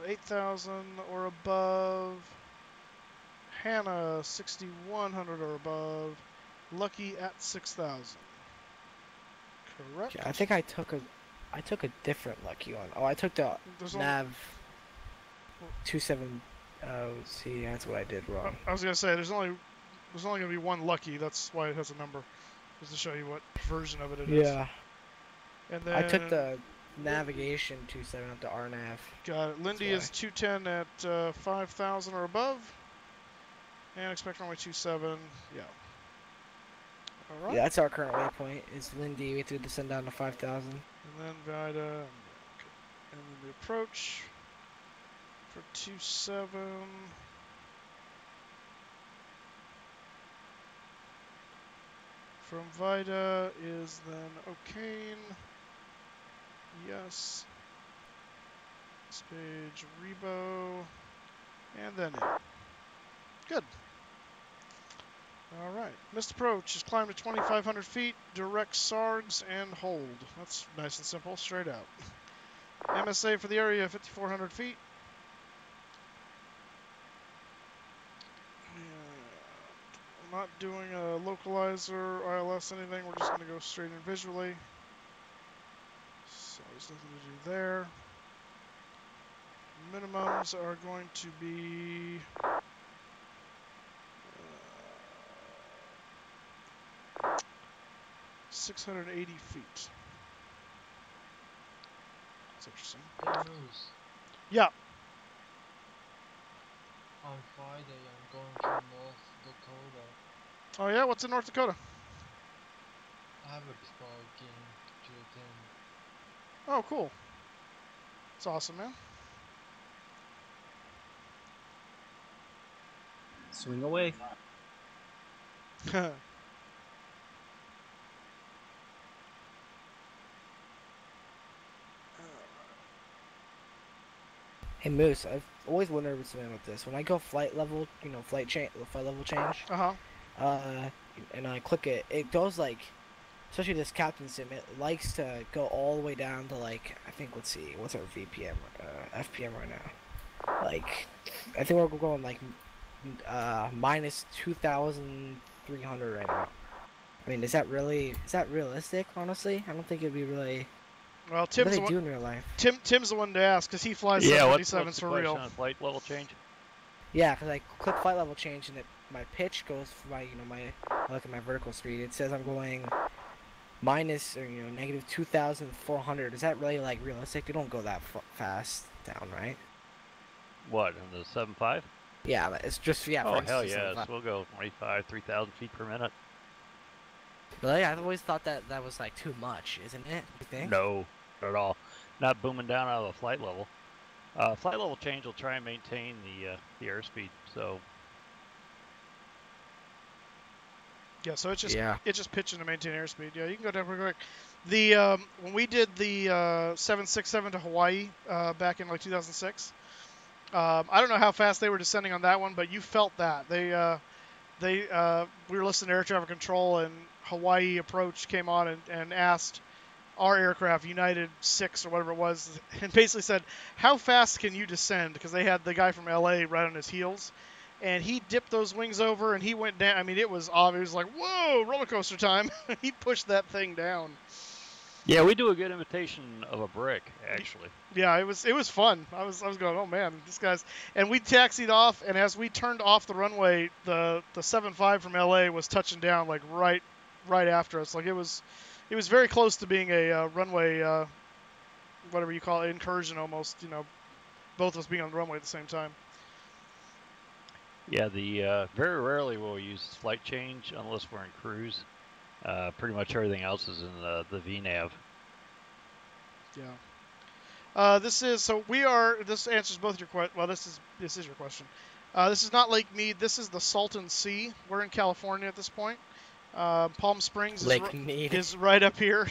8,000 or above. Hannah, 6,100 or above. Lucky at 6,000. Correct. Yeah, I think I took a different lucky one. Oh, I took the Nav 270. See, that's what I did wrong. I was gonna say there's only gonna be one lucky. That's why it has a number, just to show you what version of it is. Yeah. And then I took the navigation 27 up to RNAV. Got it. Lindy is 210 at 5,000 or above. And expect runway 27. Yeah. All right. Yeah, that's our current waypoint. Is Lindy. We have to descend down to 5,000. And then Vida. And then the approach for 27. From Vida is then O'Kane. Yes. This page, Rebo. And then in. Good. All right. Missed approach is climb to 2,500 feet, direct SARGs, and hold. That's nice and simple, straight out. MSA for the area, 5,400 feet. I'm not doing a localizer, ILS, anything. We're just going to go straight in visually. So there's nothing to do there. Minimums are going to be 680 feet. That's interesting. Hey, Moose. Yeah. On Friday, I'm going to North Dakota. Oh yeah, what's in North Dakota? I have a baseball game to attend. Oh, cool. That's awesome, man. Swing away. Hey Moose, I've always wondered something about this. When I go flight level, flight level change. And I click it, it goes like, especially this captain sim, it likes to go all the way down to like, I think, let's see, what's our VPM, FPM right now? Like, I think we're going like, minus 2,300 right now. I mean, is that realistic? Honestly, I don't think it'd be really. Well, what do they do in real life? Tim's the one to ask because he flies 757s for real. On flight level change? Yeah, because I click flight level change and my pitch goes for my, I look at my vertical speed. It says I'm going minus or negative 2,400. Is that really like realistic? They don't go that fast down, right? What, in the 7.5? Yeah, it's just Oh hell yes, we'll go 3,000 feet per minute. Really? I've always thought that was like too much, isn't it? You think? No, not at all. Not booming down out of the flight level. Flight level change will try and maintain the airspeed. So. Yeah, so it's just pitching to maintain airspeed. Yeah, you can go down pretty quick. The when we did the 767 to Hawaii back in like 2006, I don't know how fast they were descending on that one, but you felt that we were listening to air traffic control and Hawaii approach came on and asked our aircraft, United 6 or whatever it was, and basically said, how fast can you descend? Because they had the guy from LA right on his heels. And he dipped those wings over and he went down. I mean, it was obvious, like, whoa, roller coaster time. He pushed that thing down. Yeah, we do a good imitation of a brick, actually. Yeah, it was fun. I was going, oh man, this guy's. And we taxied off, and as we turned off the runway, the 7.5 from LA was touching down like right after us. Like it was very close to being a runway, whatever you call it, incursion almost. Both of us being on the runway at the same time. Yeah, very rarely will we use flight change unless we're in cruise. Pretty much everything else is in the VNAV. Yeah. This answers both your questions. Well, this is your question. This is not Lake Mead. This is the Salton Sea. We're in California at this point. Palm Springs is right up here.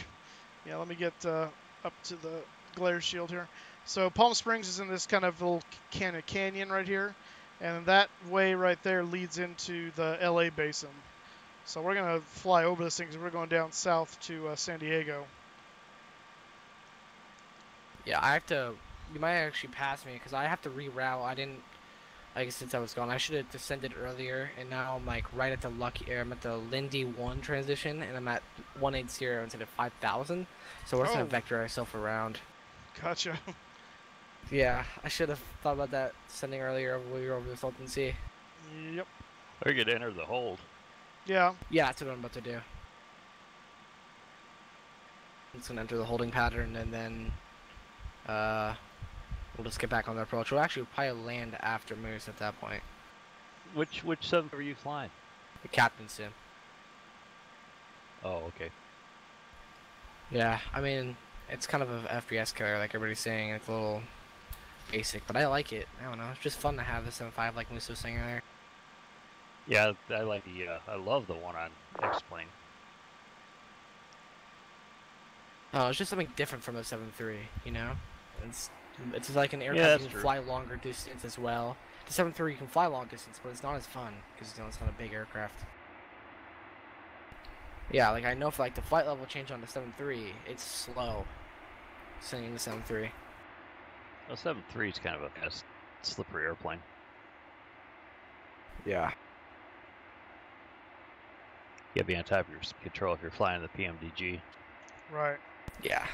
Yeah, let me get up to the glare shield here. So Palm Springs is in this kind of little canyon right here. And that way right there leads into the LA basin. So we're going to fly over this thing because we're going down south to San Diego. Yeah, you might actually pass me because I have to reroute. I didn't, since I was gone, I should have descended earlier. And now I'm like right at I'm at the Lindy 1 transition and I'm at 180 instead of 5,000. So we're just going to vector ourselves around. Gotcha. Yeah, I should have thought about that sending earlier when we were over the Salton Sea. Yep. We could enter the hold. Yeah. Yeah, that's what I'm about to do. I'm just gonna enter the holding pattern and then we'll just get back on the approach. We'll actually probably land after Moose at that point. Which 7 were you flying? The captain sim. Oh, okay. Yeah, I mean, it's kind of an FPS killer, like everybody's saying. It's a little basic, but I like it. I don't know. It's just fun to have the 7.5 like Moose was saying earlier. Yeah, I like I love the one on X-Plane. Oh, it's just something different from the 7.3, you know? It's like an aircraft Yeah, you can true. fly longer distance as well. The 7.3 you can fly long distance, but it's not as fun because you know it's not a big aircraft. Yeah, like I know for like the flight level change on the 7.3, it's slow. Sending the 7.3. Well, 7.3 is kind of a fast, slippery airplane. Yeah. You gotta be on top of your control if you're flying the PMDG. Right. Yeah.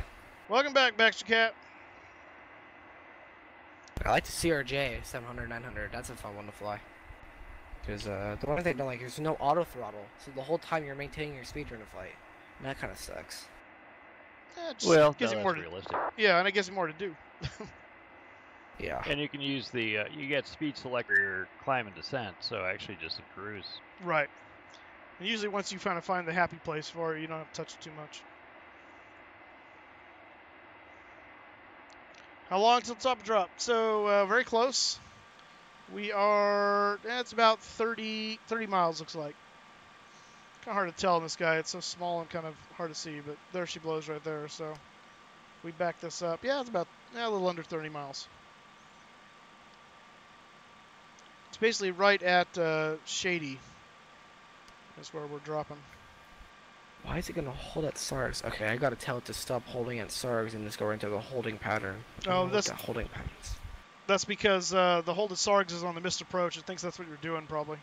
Welcome back, Baxter Cat. I like the CRJ 700, 900. That's a fun one to fly. Because the one thing I don't like is there's no auto throttle, so the whole time you're maintaining your speed during the flight. And that kind of sucks. Well, gives no, you more that's realistic. Yeah, and it gives you more to do. Yeah. And you can use the, you get speed select for your climb and descent, so actually just in cruise. Right. And usually once you kind of find the happy place for it, you don't have to touch it too much. How long till top drop? So, very close. We are, it's about 30 miles, looks like. Kind of hard to tell in this guy. It's so small and kind of hard to see, but there she blows right there. So we back this up. Yeah, it's about a little under 30 miles. It's basically right at Shady. That's where we're dropping. Why is it going to hold at SARGs? Okay, I got to tell it to stop holding at SARGs and just go into the holding pattern. Oh, that's the holding patterns. That's because the hold at SARGs is on the missed approach. It thinks that's what you're doing, probably.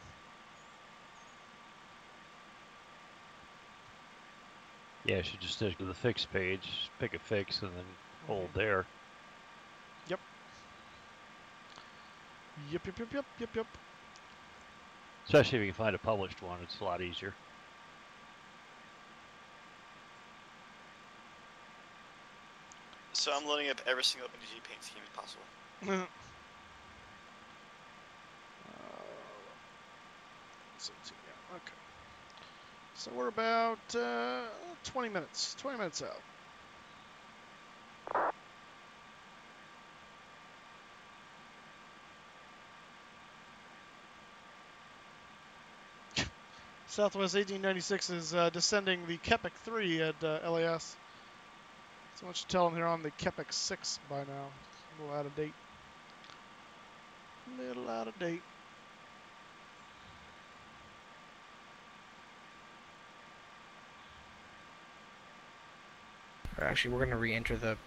Yeah, you should just stick to the fix page, pick a fix, and then hold there. Yep. Yep. Especially if you can find a published one, it's a lot easier. So I'm loading up every single MDG paint scheme possible. Okay. So we're about 20 minutes out. Southwest 1896 is descending the Kepec 3 at LAS. So much to tell them they're on the Kepec 6 by now. A little out of date. Actually, we're going to re-enter the...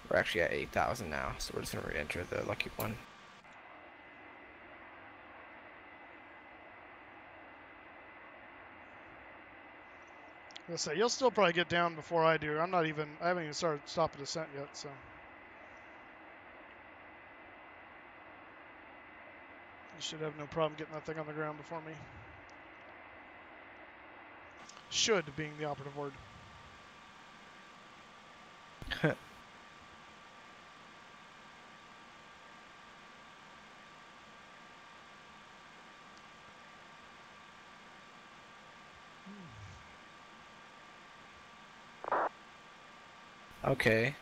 We're actually at 8,000 now, so we're just going to re-enter the lucky one. I'll say you'll still probably get down before I do. I haven't even started stopping descent yet, so. You should have no problem getting that thing on the ground before me. Should being the operative word. Okay.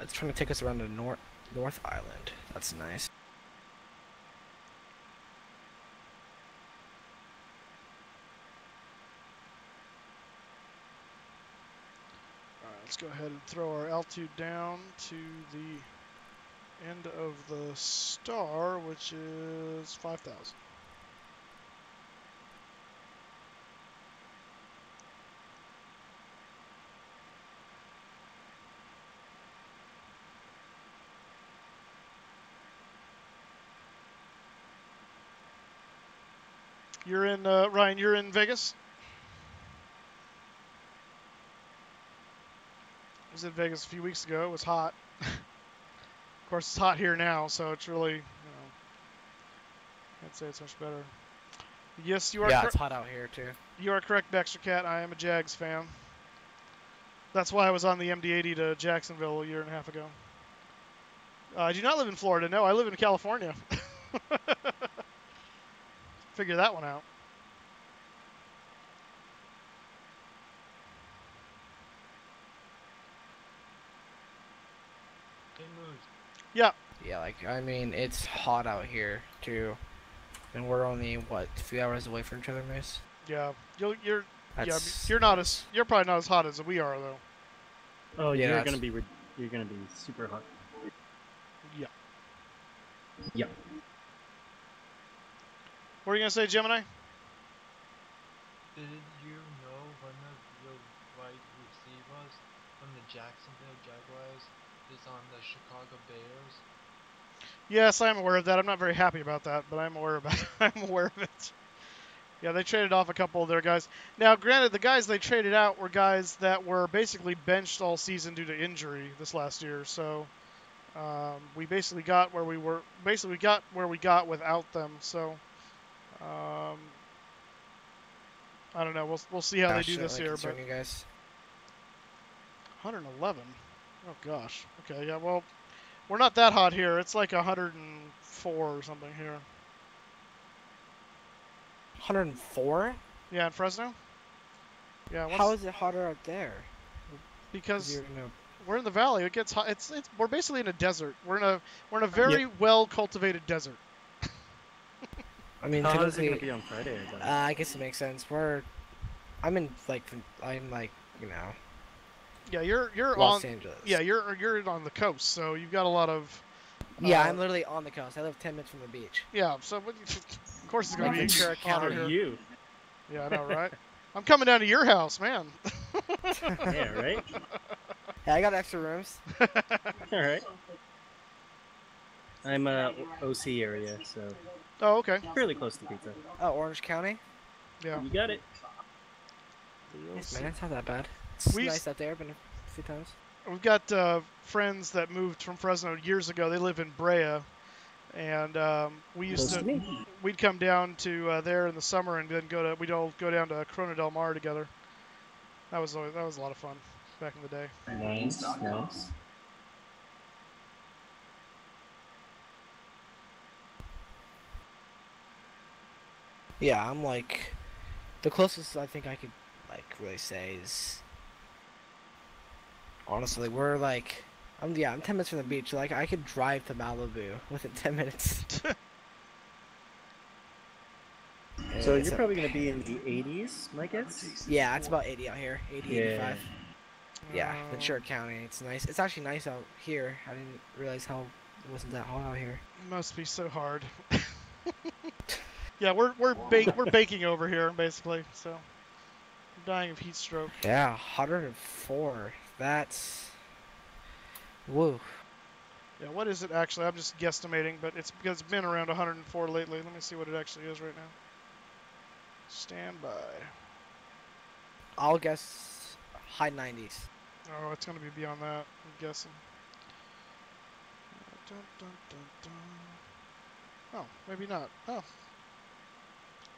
It's trying to take us around the North Island. That's nice. Alright, let's go ahead and throw our altitude down to the end of the star, which is 5,000. You're in, Ryan, you're in Vegas? I was in Vegas a few weeks ago. It was hot. Of course, it's hot here now, so it's really, you know, can't say it's much better. Yes, you are. Yeah, it's hot out here, too. You are correct, Baxter Cat. I am a Jags fan. That's why I was on the MD-80 to Jacksonville a year and a half ago. I do not live in Florida. No, I live in California. Figure that one out. Yeah. Yeah, like, I mean, it's hot out here, too. And we're only, what, a few hours away from each other, Moose? Yeah. You're probably not as hot as we are, though. Oh, Yeah, you're gonna be super hot. Yeah. Yeah. What are you gonna say, Gemini? Did you know one of the wide receivers from the Jacksonville Jaguars is on the Chicago Bears? Yes, I'm aware of that. I'm not very happy about that, but I'm aware I'm aware of it. Yeah, they traded off a couple of their guys. Now, granted, the guys they traded out were guys that were basically benched all season due to injury this last year. So we basically got where we were. Basically, we got where we got without them. So I don't know. We'll see how they do this year. But you guys. 111. Oh gosh. Okay. Yeah. Well, we're not that hot here. It's like 104 or something here. 104? Yeah, in Fresno. Yeah. How is it hotter out there? Because we're in the valley. It gets hot. We're basically in a desert. We're in a very well cultivated desert. I mean, how is it gonna be on Friday? I guess it makes sense. I'm in you know. Yeah, you're Los on. Angeles. Yeah, you're on the coast, so you've got a lot of. Yeah, I'm literally on the coast. I live 10 minutes from the beach. Yeah, so of course it's gonna be Ventura hotter County. here. Yeah, I know, right? I'm coming down to your house, man. Yeah, right. Hey, I got extra rooms. All right. I'm OC area, so. Oh, okay. Fairly close to pizza. Oh, Orange County. Yeah. You got it. Yes, man, it's not that bad. It's nice out there. Been a few times. We've got friends that moved from Fresno years ago. They live in Brea, and we'd come down to there in the summer, and then we'd all go down to Corona Del Mar together. That was a lot of fun back in the day. Nice, nice. Yeah, I'm like, the closest I think I could really say is, honestly, we're like, I'm 10 minutes from the beach. Like, I could drive to Malibu within 10 minutes. So you're probably going to be in the 80s, my guess? Yeah, it's about 80 out here. 80, yeah. 85. Yeah, Ventura County. It's nice. It's actually nice out here. I didn't realize how it wasn't that hot out here. It must be so hard. Yeah, we're baking over here, basically, so I'm dying of heat stroke. Yeah, 104. That's... Woo. Yeah, what is it actually? I'm just guesstimating, but it's because it's been around 104 lately. Let me see what it actually is right now. Stand by. I'll guess high 90s. Oh, it's going to be beyond that, I'm guessing. Oh, maybe not. Oh.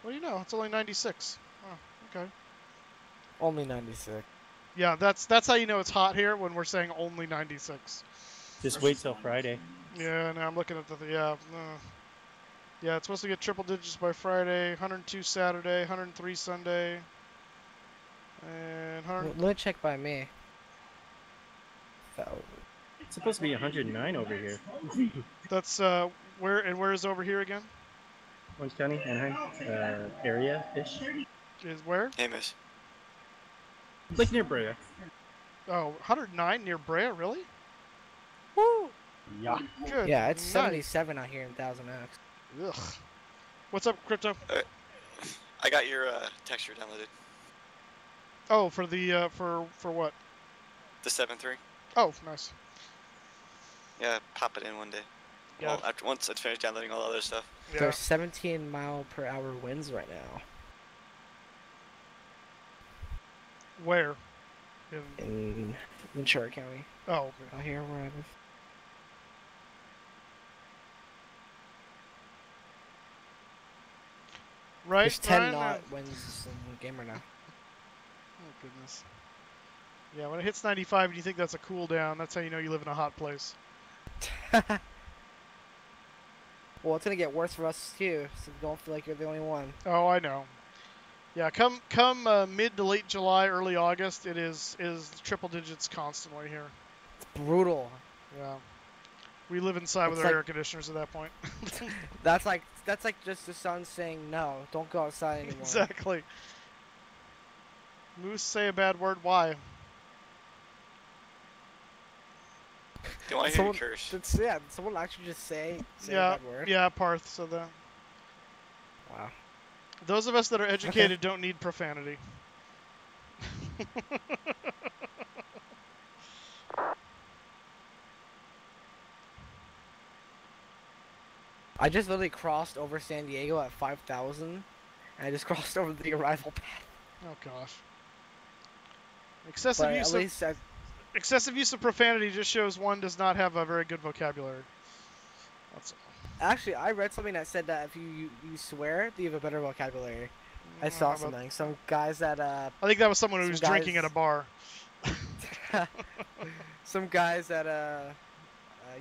What do you know? It's only 96. Oh, okay. Only 96. Yeah, that's how you know it's hot here, when we're saying only 96. Just wait till Friday. Yeah, now I'm looking at yeah, it's supposed to get triple digits by Friday, 102 Saturday, 103 Sunday, and 100... Let me check by me. It's supposed to be 109 over here. That's where is over here again? Orange County, Anaheim, area-ish. Is where? Amos. Like near Brea. Oh, 109 near Brea, really? Woo! Yeah. Good. Yeah, it's 77 out here in 1000X. Ugh. What's up, Crypto? I got your texture downloaded. Oh, for the for what? The 7.3. Oh, nice. Yeah, pop it in one day. Yeah. Well, once it's finished downloading all the other stuff. Yeah. There's 17 mile/hour winds right now. Where? In Ventura County. Oh, okay. Out here where I live. Right. There's 10 Ryan, knot winds in the game right now. Oh goodness. Yeah, when it hits 95 and you think that's a cool down, that's how you know you live in a hot place. Well, it's gonna get worse for us too, so don't feel like you're the only one. Oh, I know. Yeah, come mid to late July, early August, it is triple digits constantly here. It's brutal. Yeah. We live inside with our air conditioners at that point. That's like just the sun saying no, don't go outside anymore. Exactly. Moose, say a bad word. Why? Do I hear you curse? Yeah, did someone actually just say a bad word? Yeah, Parth said that. Wow. Those of us that are educated don't need profanity. I just literally crossed over San Diego at 5,000, and I just crossed over the arrival pad. Oh gosh. Excessive use of profanity just shows one does not have a very good vocabulary. That's all. Actually, I read something that said that if you swear, you have a better vocabulary. I saw something. Some guys that I think that was someone who was drinking at a bar. Some guys at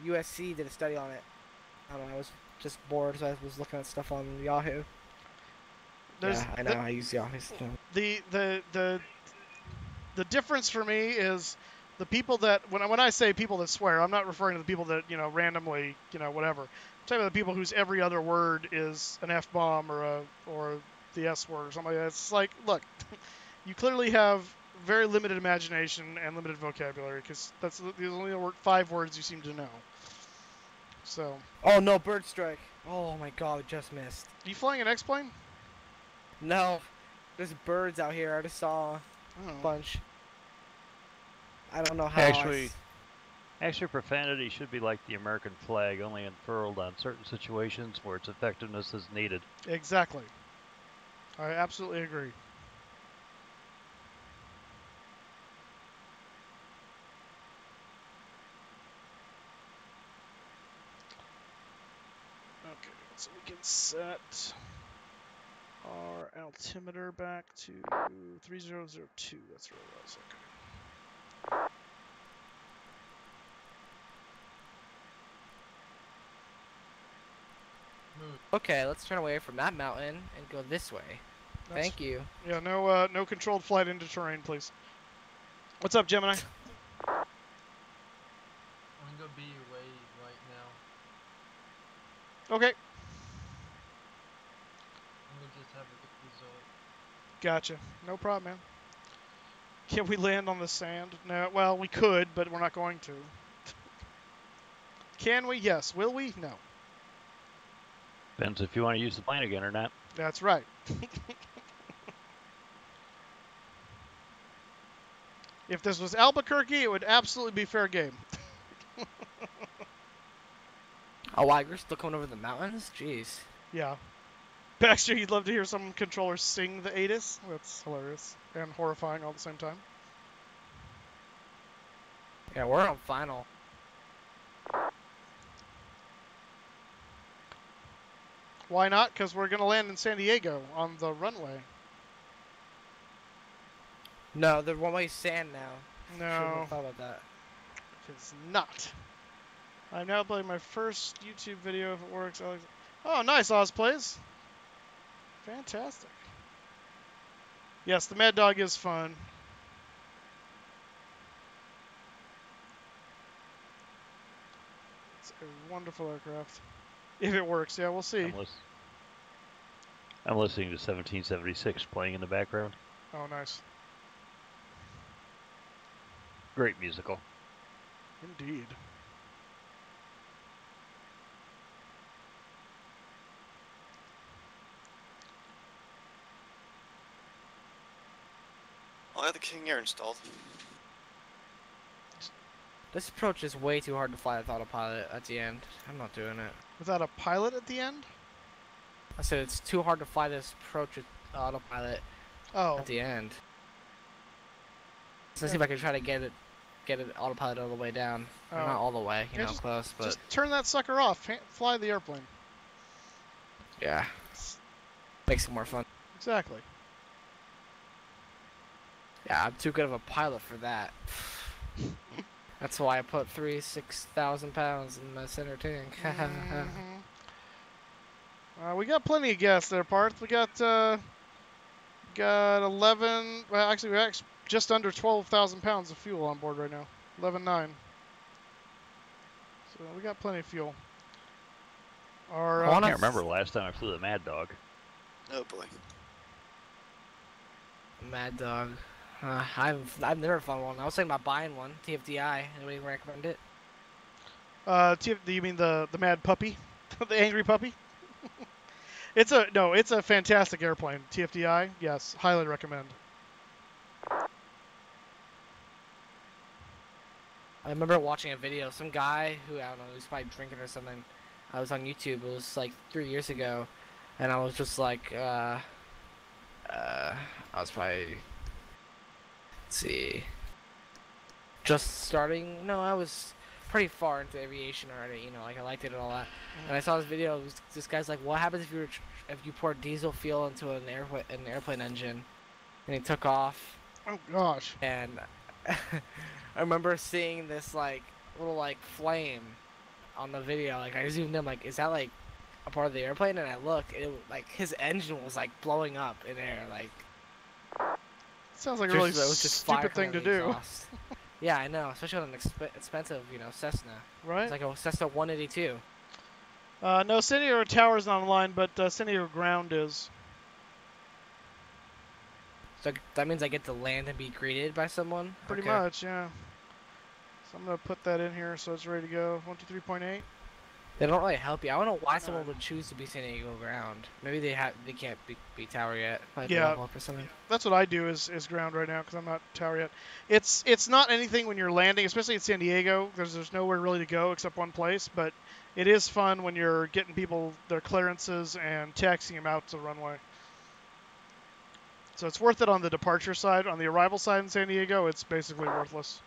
USC did a study on it. I don't know. I was just bored, so I was looking at stuff on Yahoo. I know. I use Yahoo stuff. The difference for me is the people that when I say people that swear, I'm not referring to the people that randomly whatever. I'm talking about the people whose every other word is an F-bomb or the S word or something like that. It's like, look, you clearly have very limited imagination and limited vocabulary because that's the only 5 words you seem to know. So. Oh no, bird strike! Oh my god, just missed. Are you flying an X-plane? No, there's birds out here. I just saw a bunch. I don't know how. Actually, profanity should be like the American flag, only unfurled on certain situations where its effectiveness is needed. Exactly. I absolutely agree. Okay, so we can set our altimeter back to 3002. That's where it was. Okay. Okay, let's turn away from that mountain and go this way. Thank you. Yeah, no controlled flight into terrain, please. What's up, Gemini? I'm gonna be away right now. Okay. I'm gonna just have a good result. Gotcha. No problem, man. Can we land on the sand? No. Well, we could, but we're not going to. Can we? Yes. Will we? No. Depends if you want to use the plane again or not. That's right. If this was Albuquerque, it would absolutely be fair game. Oh wow, you're still coming over the mountains? Jeez. Yeah. Baxter, you'd love to hear some controllers sing the ATIS? That's hilarious and horrifying all at the same time. Yeah, we're on final. Why not? Because we're going to land in San Diego on the runway. No, the runway's sand now. No. Shouldn't have thought about that. It's not. I'm now playing my first YouTube video if it works. Oh, nice, ishishPlays. Fantastic. Yes, the Mad Dog is fun. It's a wonderful aircraft. If it works, yeah, we'll see. I'm listening to 1776 playing in the background. Oh, nice. Great musical. Indeed. I'll have the King Air installed. This approach is way too hard to fly with autopilot at the end. I'm not doing it. Without a pilot at the end? I said it's too hard to fly this approach with autopilot at the end. So let's see if I can try to get it autopilot all the way down. Or not all the way, you know, close, but... Just turn that sucker off. Fly the airplane. Yeah. Makes it more fun. Exactly. Yeah, I'm too good of a pilot for that. That's why I put 6,000 pounds in my center tank. We got plenty of gas there, Parth. We got 11. Well, actually, we're just under 12,000 pounds of fuel on board right now. 11.9. So we got plenty of fuel. I can't remember the last time I flew the Mad Dog. Oh boy. Mad Dog. I've never flown one. I was thinking about buying one. TFDI. Anybody recommend it? Do you mean the mad puppy, the angry puppy? It's a fantastic airplane. TFDI, yes, highly recommend. I remember watching a video. Some guy who, I don't know, he was probably drinking or something. I was on YouTube. It was like 3 years ago, and I was just like, I was probably, let's see, just starting. No, I was pretty far into aviation already. You know, like I liked it and all that. And I saw this video. This guy's like, "What happens if you pour diesel fuel into an airplane engine?" And he took off. Oh gosh. And I remember seeing this like little like flame on the video. Like I zoomed in, like, is that like a part of the airplane? And I looked, it like his engine was like blowing up in air. Like, sounds like a really stupid thing to do. Yeah, I know, especially on an expensive, you know, Cessna. Right. It's like a Cessna 182. No, San Diego Tower's not online, but San Diego Ground is. So that means I get to land and be greeted by someone? Pretty much, yeah. So I'm going to put that in here so it's ready to go. 123.8. They don't really help you. I don't know why someone would choose to be San Diego Ground. Maybe they can't be tower yet. Might yeah, level up or something. That's what I do is ground right now because I'm not tower yet. It's not anything when you're landing, especially in San Diego. There's nowhere really to go except one place, but it is fun when you're getting people their clearances and taxiing them out to the runway. So it's worth it on the departure side. On the arrival side in San Diego, it's basically worthless.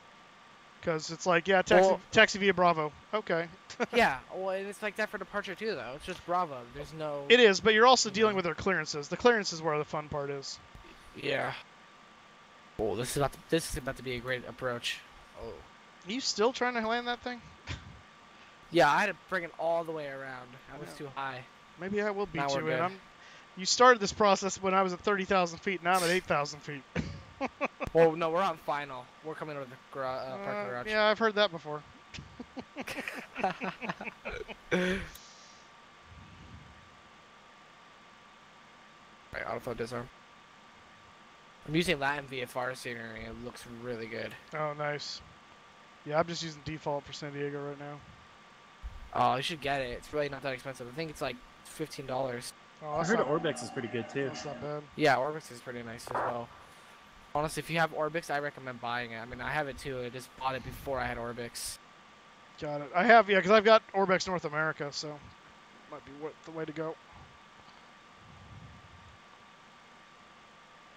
Because it's like, yeah, taxi via Bravo. Okay. Yeah, well, and it's like that for departure too, though. It's just Bravo. There's no... It is, but you're also dealing with their clearances. The clearance is where the fun part is. Yeah. Oh, this is about to be a great approach. Oh. Are you still trying to land that thing? Yeah, I had to bring it all the way around. I was too high. Maybe I will beat you in. You started this process when I was at 30,000 feet. Now I'm at 8,000 feet. Well, no, we're on final. We're coming over the parking garage. Yeah, I've heard that before. Right, auto disarm. I'm using Latin VFR scenery. It looks really good. Oh, nice. Yeah, I'm just using default for San Diego right now. Oh, you should get it. It's really not that expensive. I think it's like $15. Oh, I heard Orbix is pretty good too. That's not bad. Yeah, Orbix is pretty nice as well. Honestly, if you have Orbix, I recommend buying it. I mean, I have it too. I just bought it before I had Orbix. Got it. I have, yeah, because I've got Orbix North America, so might be the way to go.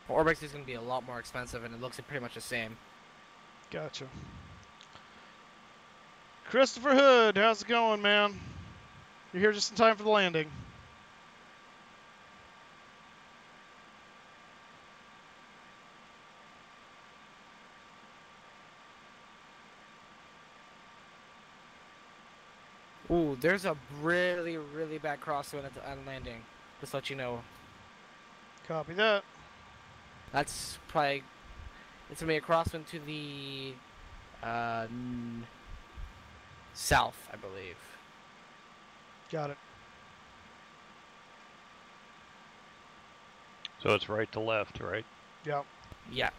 Orbix is going to be a lot more expensive, and it looks pretty much the same. Gotcha. Christopher Hood, how's it going, man? You're here just in time for the landing. Ooh, there's a really, really bad crosswind on landing. Just to let you know. Copy that. That's probably... It's going to be a crosswind to the... south, I believe. Got it. So it's right to left, right? Yep. Yeah.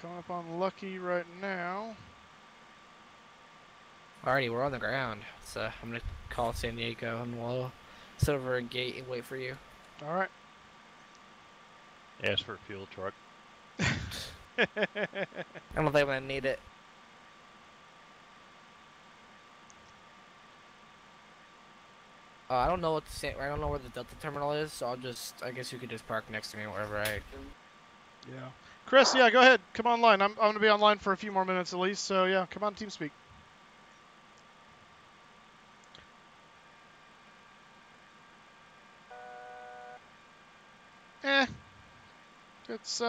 Coming up on Lucky right now. Alrighty, we're on the ground. So I'm going to call San Diego and we'll sit over a gate and wait for you. Alright. Ask for a fuel truck. I don't think I'm going to need it. I don't know what to say. I don't know where the Delta terminal is, so I guess you could just park next to me wherever I... Yeah. Chris, yeah, go ahead. Come online. I'm going to be online for a few more minutes at least, so yeah, come on, TeamSpeak. It's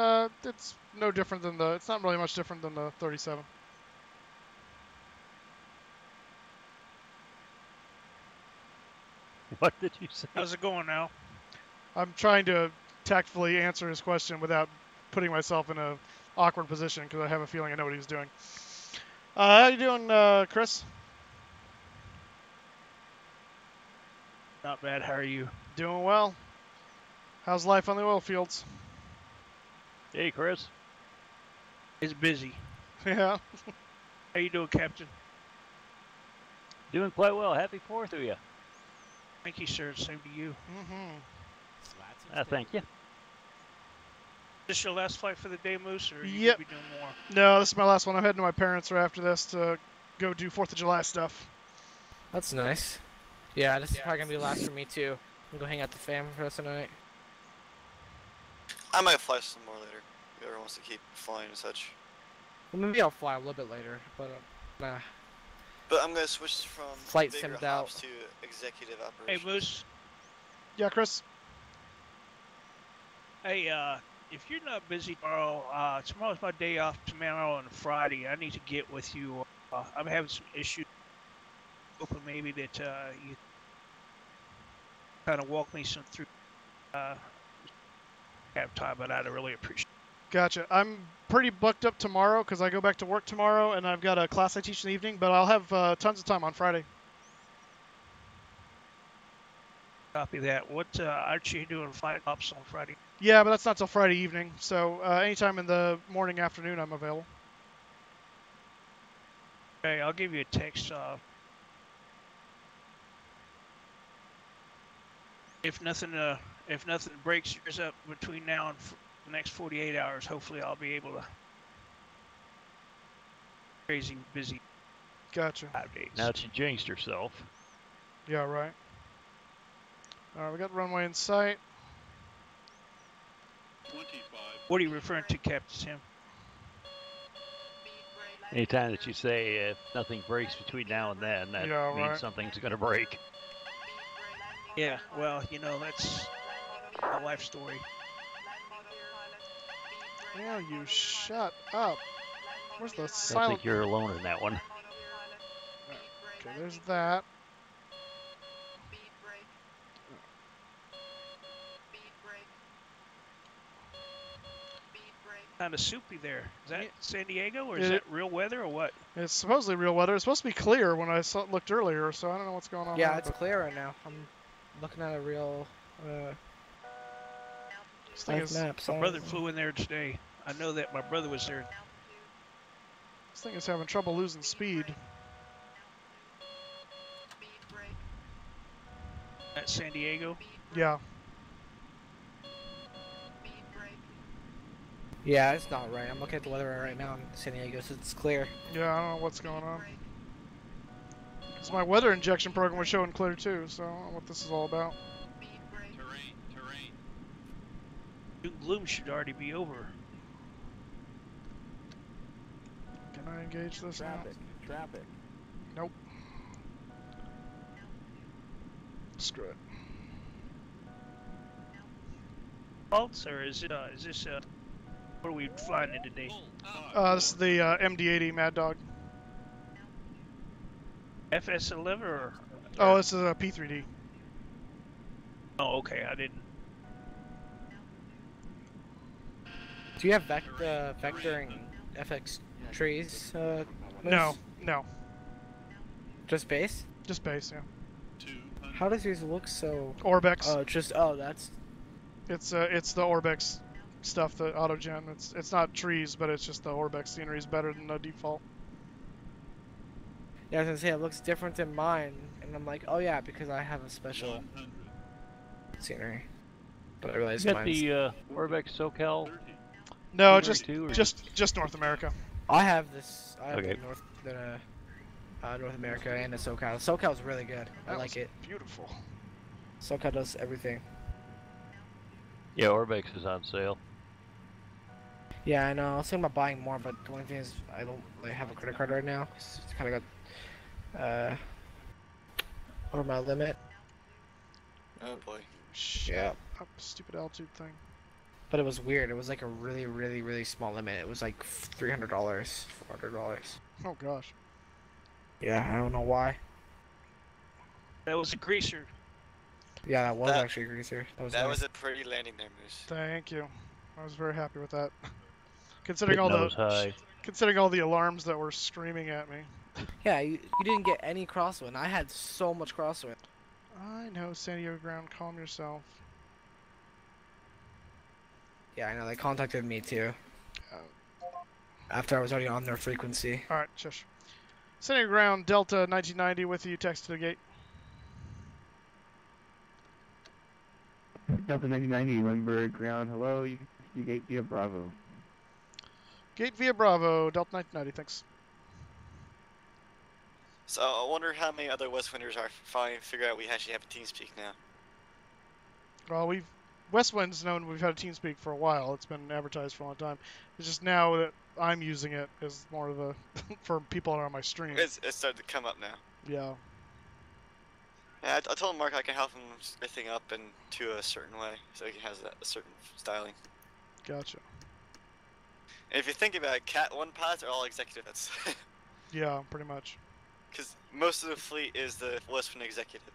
no different than it's not really much different than the 37. What did you say? How's it going now? I'm trying to tactfully answer his question without putting myself in a awkward position because I have a feeling I know what he's doing. How you doing, Chris? Not bad. How are you? Doing well. How's life on the oil fields? Hey, Chris. It's busy. Yeah. How you doing, Captain? Doing quite well. Happy 4th to you. Thank you, sir. Same to you. Thank you. Is this your last flight for the day, Moose, or are you Yep. going to be doing more? No, this is my last one. I'm heading to my parents right after this to go do 4th of July stuff. That's nice. Yeah, this is probably gonna be the last for me too. I'm gonna go hang out with the fam for the rest of the night. I might fly some more later. Whoever wants to keep flying and such. Well, maybe I'll fly a little bit later, but nah. But I'm gonna switch from Flight bigger simmed out. hops to executive Hey, operations. Moose. Yeah, Chris. Hey, if you're not busy tomorrow, tomorrow's my day off. Tomorrow and Friday, I need to get with you. I'm having some issues. Hoping maybe that you kind of walk me through. Have time, but I'd really appreciate. Gotcha. I'm pretty booked up tomorrow because I go back to work tomorrow and I've got a class I teach in the evening, but I'll have tons of time on Friday. Copy that. What aren't you doing flight ops on Friday? Yeah, but that's not till Friday evening, so anytime in the morning, afternoon, I'm available. Okay, I'll give you a text. If nothing breaks yours up between now and the next 48 hours, hopefully I'll be able to. Crazy busy. Gotcha. 5 days. Now that you jinxed yourself. Yeah, right. All right, we got the runway in sight. 25. What are you referring to, Captain Tim? Anytime that you say if nothing breaks between now and then, that means something's going to break. Yeah, well, you know, that's a life story. Yeah, you shut up. Where's the I silent? think you're alone in that one. Okay, there's that. Kind of soupy there. Is that San Diego, or is that real weather, or what? It's supposedly real weather. It's supposed to be clear when I looked earlier, so I don't know what's going on. Yeah, there, it's clear right now. I'm looking at a real map. My brother flew in there today. I know that my brother was there. This thing is having trouble losing speed. At San Diego? Yeah. Yeah, it's not right. I'm looking at the weather right now in San Diego, so it's clear. Yeah, I don't know what's going on. Because my weather injection program was showing clear too, so I don't know what this is all about. Doom gloom should already be over. Can I engage this now? Traffic. Nope. Screw it. Faults, or is this what are we flying in today? This is the MD-80 Mad Dog. FS11 or? Oh, this is a P3D. Oh, okay, I didn't. Do you have vectoring FX trees? No, no. Just base? Just base, yeah. How does yours look so? Orbex. That's. It's the Orbex stuff, the autogen. It's not trees, but it's just the Orbex scenery is better than the default. Yeah, I was gonna say it looks different than mine, and I'm like, oh yeah, because I have a special scenery. But I realized You got mine's... the Orbex SoCal? No, just North America. I have this. I have Okay. North America and the SoCal. SoCal's really good. I like it. Beautiful. SoCal does everything. Yeah, Orbex is on sale. Yeah, I know. I was thinking about buying more, but the only thing is I don't really have a credit card right now. It's kind of got over my limit. Oh boy. Yeah. Up, stupid altitude thing. But it was weird. It was like a really, really, really small limit. It was like $300, $400. Oh gosh. Yeah, I don't know why. That was a greaser. Yeah, that was actually a greaser. That was a pretty landing there, Moose. Thank you. I was very happy with that. Considering all the alarms that were screaming at me. Yeah, you didn't get any crosswind. I had so much crosswind. I know, San Diego ground. Calm yourself. Yeah, I know. They contacted me too. After I was already on their frequency. Alright, shush. Sending ground Delta 1990 with you, text to the gate. Delta 1990, Lindbergh, ground, hello, you gate via Bravo. Gate via Bravo, Delta 1990, thanks. So I wonder how many other West Winders are finally figure out we actually have a TeamSpeak now. Well, West Wind's known we've had a TeamSpeak for a while. It's been advertised for a long time. It's just now that I'm using it as more of a for people that are on my stream. It's started to come up now. Yeah. Yeah, I told Mark I can help him set everything up into a certain way, so he has a certain styling. Gotcha. And if you think about it, Cat 1 pilots are all executive. That's yeah, pretty much. Because most of the fleet is the West Wind executive.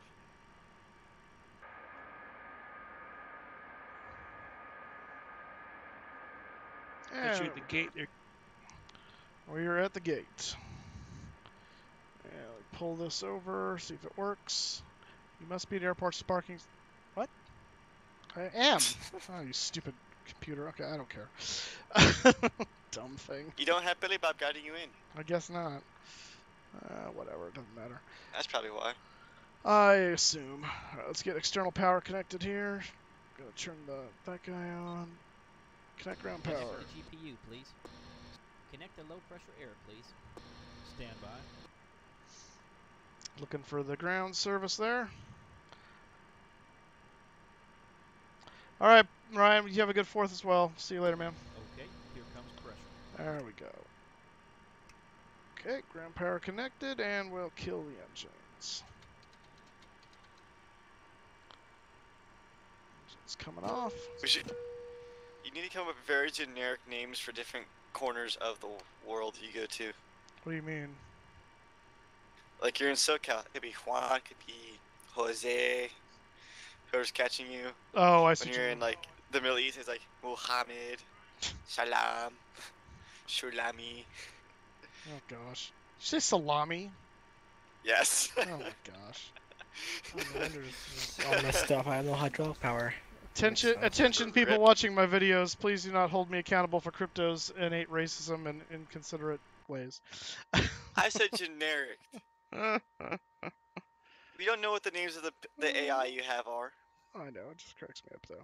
Put you at the gate there. We're at the gate. And pull this over, see if it works. You must be at airport's parking. What? I am. Oh, you stupid computer. Okay, I don't care. Dumb thing. You don't have Billy Bob guiding you in. I guess not. Whatever, it doesn't matter. That's probably why. I assume. Alright, let's get external power connected here. Gonna turn that guy on. Connect ground power. Connect the GPU, please. Connect the low pressure air, please. Stand by. Looking for the ground service there. Alright, Ryan, you have a good 4th as well. See you later, man. Okay, here comes pressure. There we go. Okay, ground power connected, and we'll kill the engines. Engines coming off. You need to come up with very generic names for different corners of the world you go to. What do you mean? Like you're in SoCal, it could be Juan, it could be Jose, whoever's catching you. Oh, I see. When you're in like the Middle East, it's like Muhammad, Salam, Shulami. Oh gosh. Did you say salami? Yes. Oh my gosh. No wonder this is all messed up. I have no hydraulic power. Attention people watching my videos, please do not hold me accountable for crypto's innate racism and inconsiderate ways. I said generic. We don't know what the names of the AI you have are. I know, it just cracks me up though.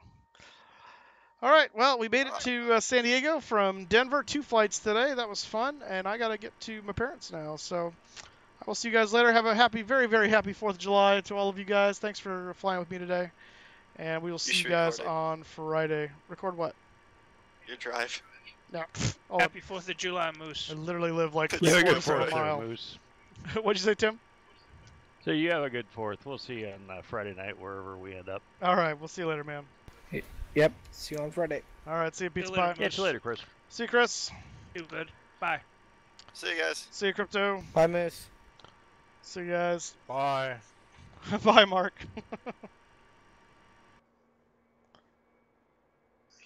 Alright, well, we made it to San Diego from Denver. 2 flights today. That was fun, and I gotta get to my parents now, so I will see you guys later. Have a happy, very, very happy 4th of July to all of you guys. Thanks for flying with me today. And we will see you guys on Friday. Record what? Your drive. No. Oh, happy 4th of July, Moose. I literally live like You have a good 4th 4th, mile. Moose. What'd you say, Tim? So you have a good 4th. We'll see you on Friday night, wherever we end up. All right, we'll see you later, man. Yep. See you on Friday. All right, see you, Pizza See you later, Pie. Catch you later, Chris. See you, Chris. Too good. Bye. See you guys. See you, Crypto. Bye, Moose. See you guys. Bye. Bye, Mark.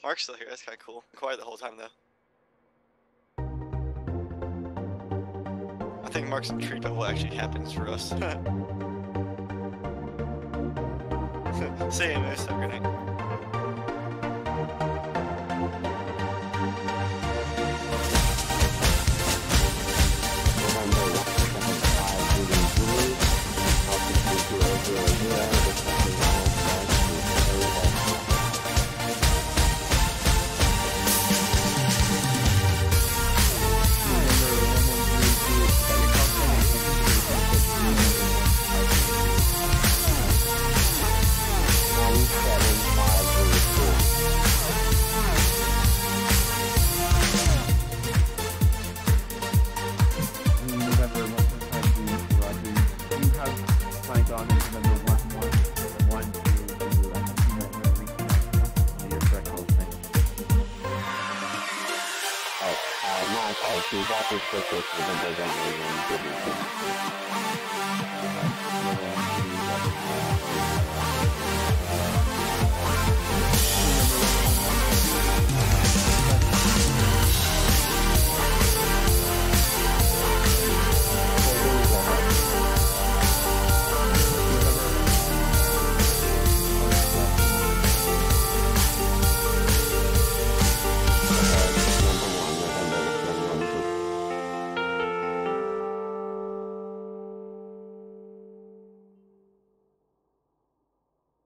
Mark's still here. That's kind of cool. Quiet the whole time, though. I think Mark's intrigued by what actually happens for us. See you, Moose. Have a good night. Not